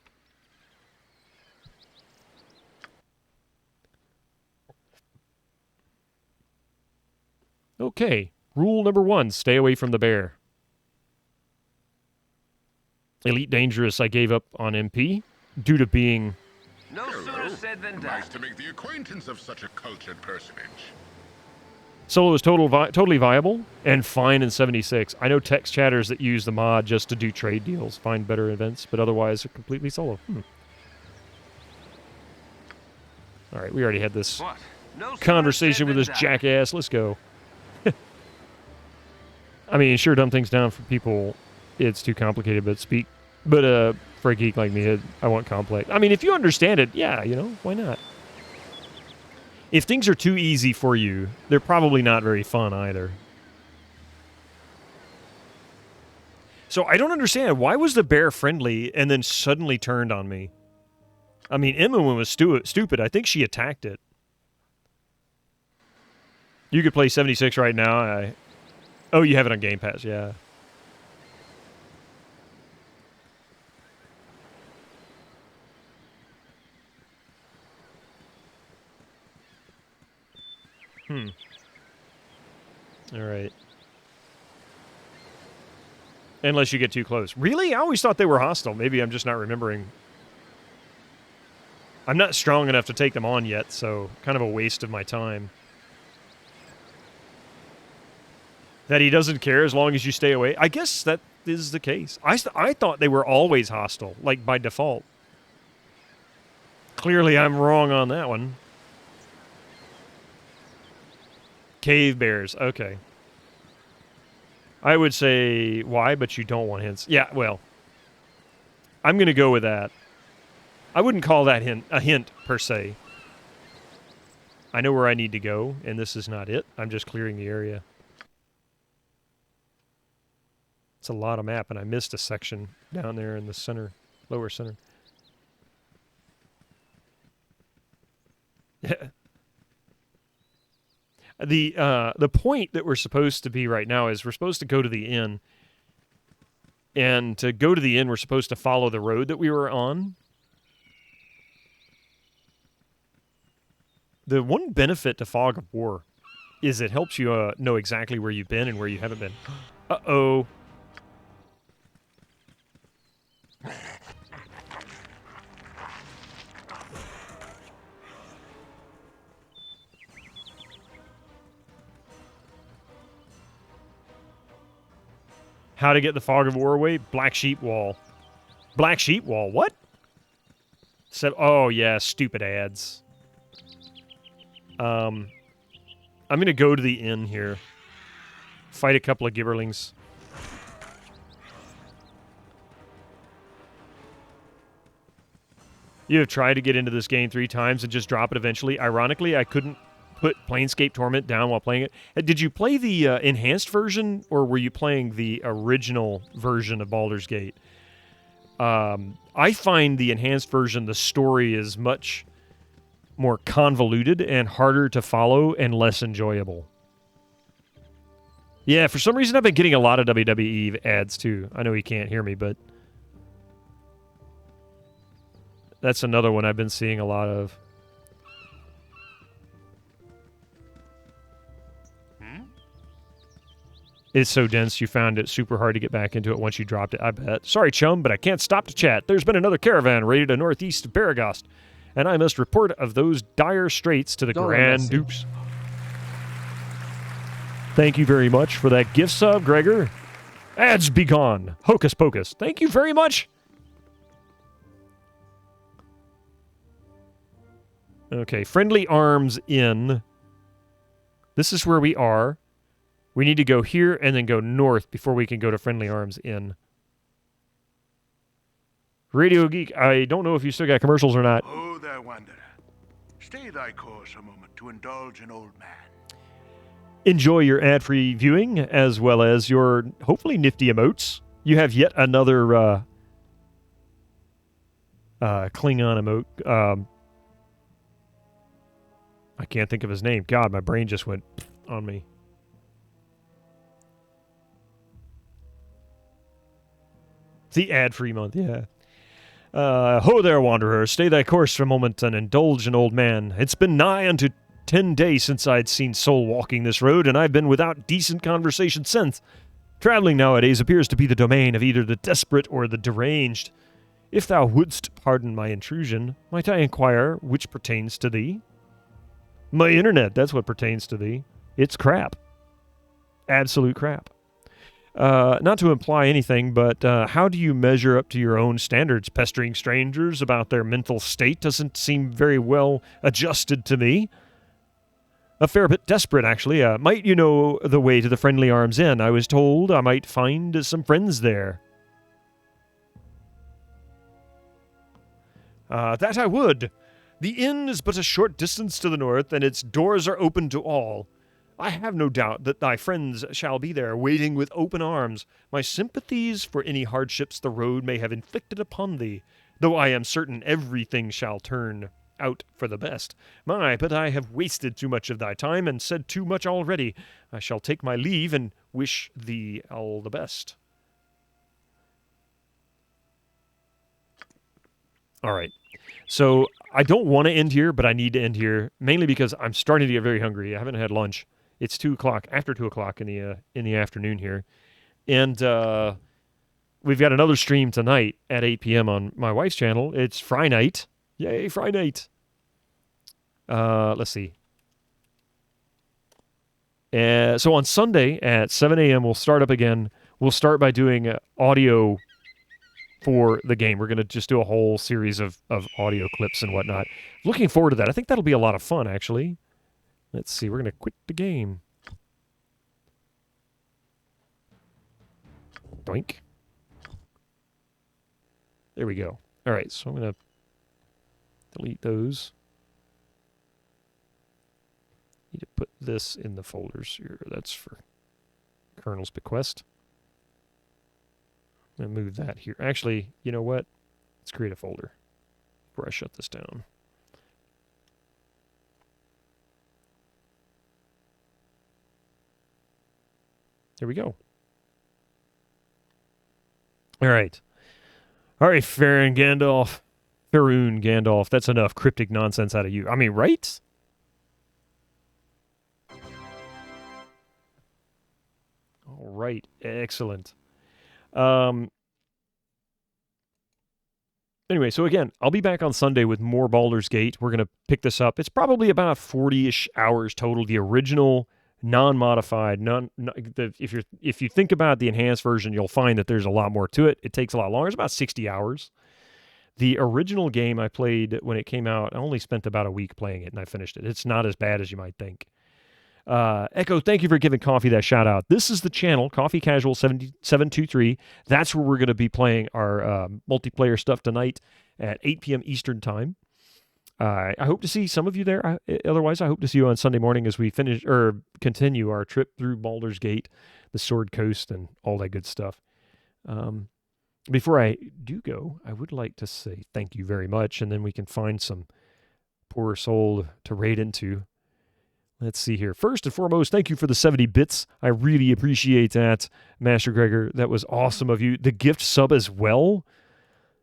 Speaker 1: Okay. Rule number 1, stay away from the bear. Elite Dangerous, I gave up on MP due to being...
Speaker 14: No sooner said than done.
Speaker 4: Nice to make the acquaintance of such a cultured personage.
Speaker 1: Solo is totally viable and fine in 76. I know text chatters that use the mod just to do trade deals, find better events, but otherwise they're completely solo. All right, we already had this conversation with this jackass. Let's go. I mean, sure, dumb things down for people, it's too complicated, but for a geek like me, I want complex. I mean, if you understand it, yeah, you know, why not? If things are too easy for you, they're probably not very fun either. So I don't understand. Why was the bear friendly and then suddenly turned on me? I mean, Emma was stupid. I think she attacked it. You could play 76 right now. Oh, you have it on Game Pass, yeah. All right. Unless you get too close. Really? I always thought they were hostile. Maybe I'm just not remembering. I'm not strong enough to take them on yet, so kind of a waste of my time. That he doesn't care as long as you stay away. I guess that is the case. I thought they were always hostile, like by default. Clearly I'm wrong on that one. Cave bears, okay. I would say why, but you don't want hints. Yeah, well, I'm going to go with that. I wouldn't call that a hint, per se. I know where I need to go, and this is not it. I'm just clearing the area. It's a lot of map, and I missed a section down there in the center, lower center. The point that we're supposed to be right now is we're supposed to go to the inn. And to go to the inn, we're supposed to follow the road that we were on. The one benefit to Fog of War is it helps you know exactly where you've been and where you haven't been. Uh-oh. How to get the Fog of War away? Black Sheep Wall. Black Sheep Wall? What? Oh, yeah, stupid ads. I'm going to go to the inn here. Fight a couple of gibberlings. You have tried to get into this game 3 times and just drop it eventually. Ironically, I couldn't put Planescape Torment down while playing it. Did you play the enhanced version, or were you playing the original version of Baldur's Gate? I find the enhanced version, the story is much more convoluted and harder to follow and less enjoyable. Yeah, for some reason I've been getting a lot of WWE ads too. I know he can't hear me, but that's another one I've been seeing a lot of. It's so dense you found it super hard to get back into it once you dropped it, I bet. Sorry, chum, but I can't stop to chat. There's been another caravan raided to northeast of Baragost, and I must report of those dire straits to the Grand Dupes. Thank you very much for that gift sub, Gregor. Ads be gone. Hocus pocus. Thank you very much. Okay, Friendly Arms Inn. This is where we are. We need to go here and then go north before we can go to Friendly Arms Inn. Radio Geek, I don't know if you still got commercials or not.
Speaker 6: Oh, there, wanderer. Stay thy course a moment to indulge an old man.
Speaker 1: Enjoy your ad-free viewing as well as your hopefully nifty emotes. You have yet another Klingon emote. I can't think of his name. God, my brain just went on me. The ad-free month, yeah. Ho there, wanderer. Stay thy course for a moment and indulge an old man. It's been nigh unto 10 days since I'd seen Soul walking this road, and I've been without decent conversation since. Traveling nowadays appears to be the domain of either the desperate or the deranged. If thou wouldst pardon my intrusion, might I inquire which pertains to thee? My internet, that's what pertains to thee. It's crap. Absolute crap. Not to imply anything, but how do you measure up to your own standards? Pestering strangers about their mental state doesn't seem very well adjusted to me. A fair bit desperate, actually. Might you know the way to the Friendly Arms Inn? I was told I might find some friends there. That I would. The inn is but a short distance to the north, and its doors are open to all. I have no doubt that thy friends shall be there, waiting with open arms. My sympathies for any hardships the road may have inflicted upon thee, though I am certain everything shall turn out for the best. But I have wasted too much of thy time and said too much already. I shall take my leave and wish thee all the best. All right. So I don't want to end here, but I need to end here, mainly because I'm starting to get very hungry. I haven't had lunch. It's 2 o'clock, after 2 o'clock in the afternoon here. And we've got another stream tonight at 8 p.m. on my wife's channel. It's Fry Night. Yay, Fry Night. Let's see. So on Sunday at 7 a.m. we'll start up again. We'll start by doing audio for the game. We're going to just do a whole series of audio clips and whatnot. Looking forward to that. I think that'll be a lot of fun, actually. Let's see. We're going to quit the game. Doink. There we go. All right, so I'm going to delete those. Need to put this in the folders here. That's for Colonel's Bequest. I'm going to move that here. Actually, you know what? Let's create a folder before I shut this down. There we go. All right. All right, Faroon Gandalf. That's enough cryptic nonsense out of you. I mean, right? All right. Excellent. Anyway, so again, I'll be back on Sunday with more Baldur's Gate. We're going to pick this up. It's probably about 40-ish hours total. The original, non-modified, if you think about the enhanced version, you'll find that there's a lot more to it. It takes a lot longer. It's about 60 hours. The original game I played when it came out, I only spent about a week playing it, and I finished it. It's not as bad as you might think. Echo, thank you for giving Coffee that shout out. This is the channel, Coffee Casual 723. That's where we're going to be playing our multiplayer stuff tonight at 8 p.m. Eastern Time. I hope to see some of you there. Otherwise, I hope to see you on Sunday morning as we continue our trip through Baldur's Gate, the Sword Coast, and all that good stuff. Before I do go, I would like to say thank you very much, and then we can find some poor soul to raid into. Let's see here. First and foremost, thank you for the 70 bits. I really appreciate that, Master Gregor. That was awesome of you. The gift sub as well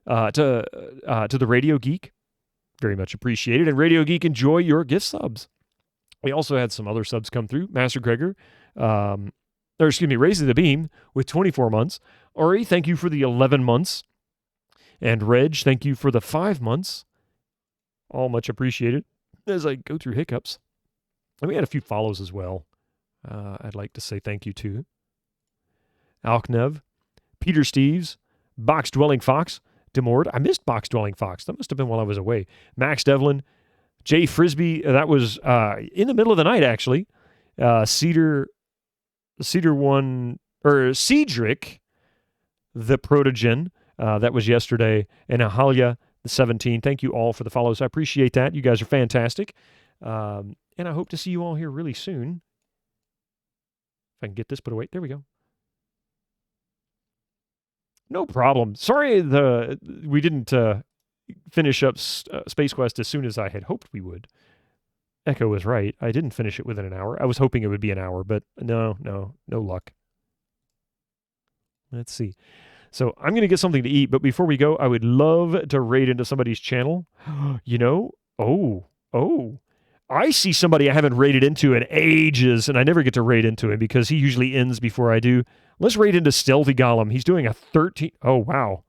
Speaker 1: to the Radio Geek. Very much appreciated. And Radio Geek, enjoy your gift subs. We also had some other subs come through. Master Gregor, Raising the Beam with 24 months. Ori, thank you for the 11 months. And Reg, thank you for the 5 months. All much appreciated as I go through hiccups. And we had a few follows as well. I'd like to say thank you to Alknev, Peter Steves, Box Dwelling Fox, Demord. I missed Box Dwelling Fox. That must have been while I was away. Max Devlin, Jay Frisbee. That was in the middle of the night, actually. Cedric, the Protogen. That was yesterday. And Ahalia, the 17. Thank you all for the follows. I appreciate that. You guys are fantastic. And I hope to see you all here really soon. If I can get this put away. There we go. No problem. Sorry we didn't finish up Space Quest as soon as I had hoped we would. Echo was right. I didn't finish it within an hour. I was hoping it would be an hour, but no luck. Let's see. So I'm going to get something to eat, but before we go, I would love to raid into somebody's channel. I see somebody I haven't raided into in ages, and I never get to raid into him because he usually ends before I do. Let's raid into Stealthy Golem. He's doing a 13... Oh, wow.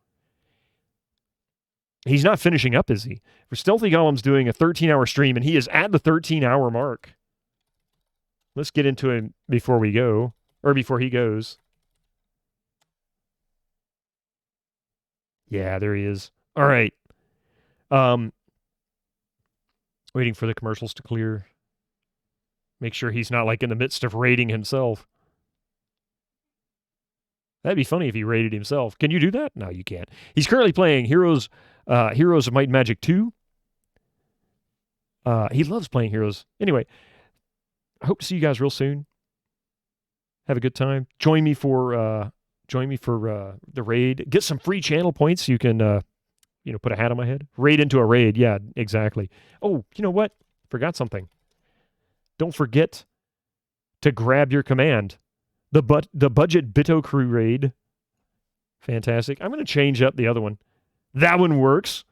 Speaker 1: He's not finishing up, is he? For Stealthy Golem's doing a 13-hour stream, and he is at the 13-hour mark. Let's get into him before we go, or before he goes. Yeah, there he is. All right. Waiting for the commercials to clear. Make sure he's not like in the midst of raiding himself. That'd be funny if he raided himself. Can you do that? No, you can't. He's currently playing Heroes of Might and Magic 2. He loves playing Heroes. Anyway, I hope to see you guys real soon. Have a good time. Join me for the raid. Get some free channel points. You can put a hat on my head. Raid into a raid. Yeah, exactly. Oh, you know what? Forgot something. Don't forget to grab your command. The budget Bitto Crew raid. Fantastic. I'm going to change up the other one. That one works.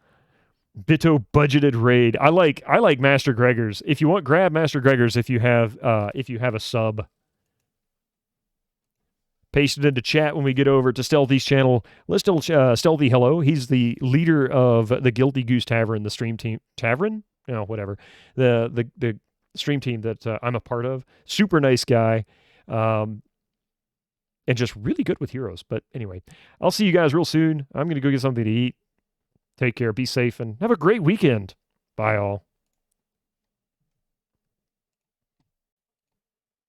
Speaker 1: Bitto budgeted raid. I like Master Gregor's. If you want, grab Master Gregor's if you have a sub. Paste it into chat when we get over to Stealthy's channel. Let's tell Stealthy hello. He's the leader of the Guilty Goose Tavern, the stream team. Tavern? No, whatever. The stream team that I'm a part of. Super nice guy. And just really good with heroes. But anyway, I'll see you guys real soon. I'm going to go get something to eat. Take care. Be safe and have a great weekend. Bye, all.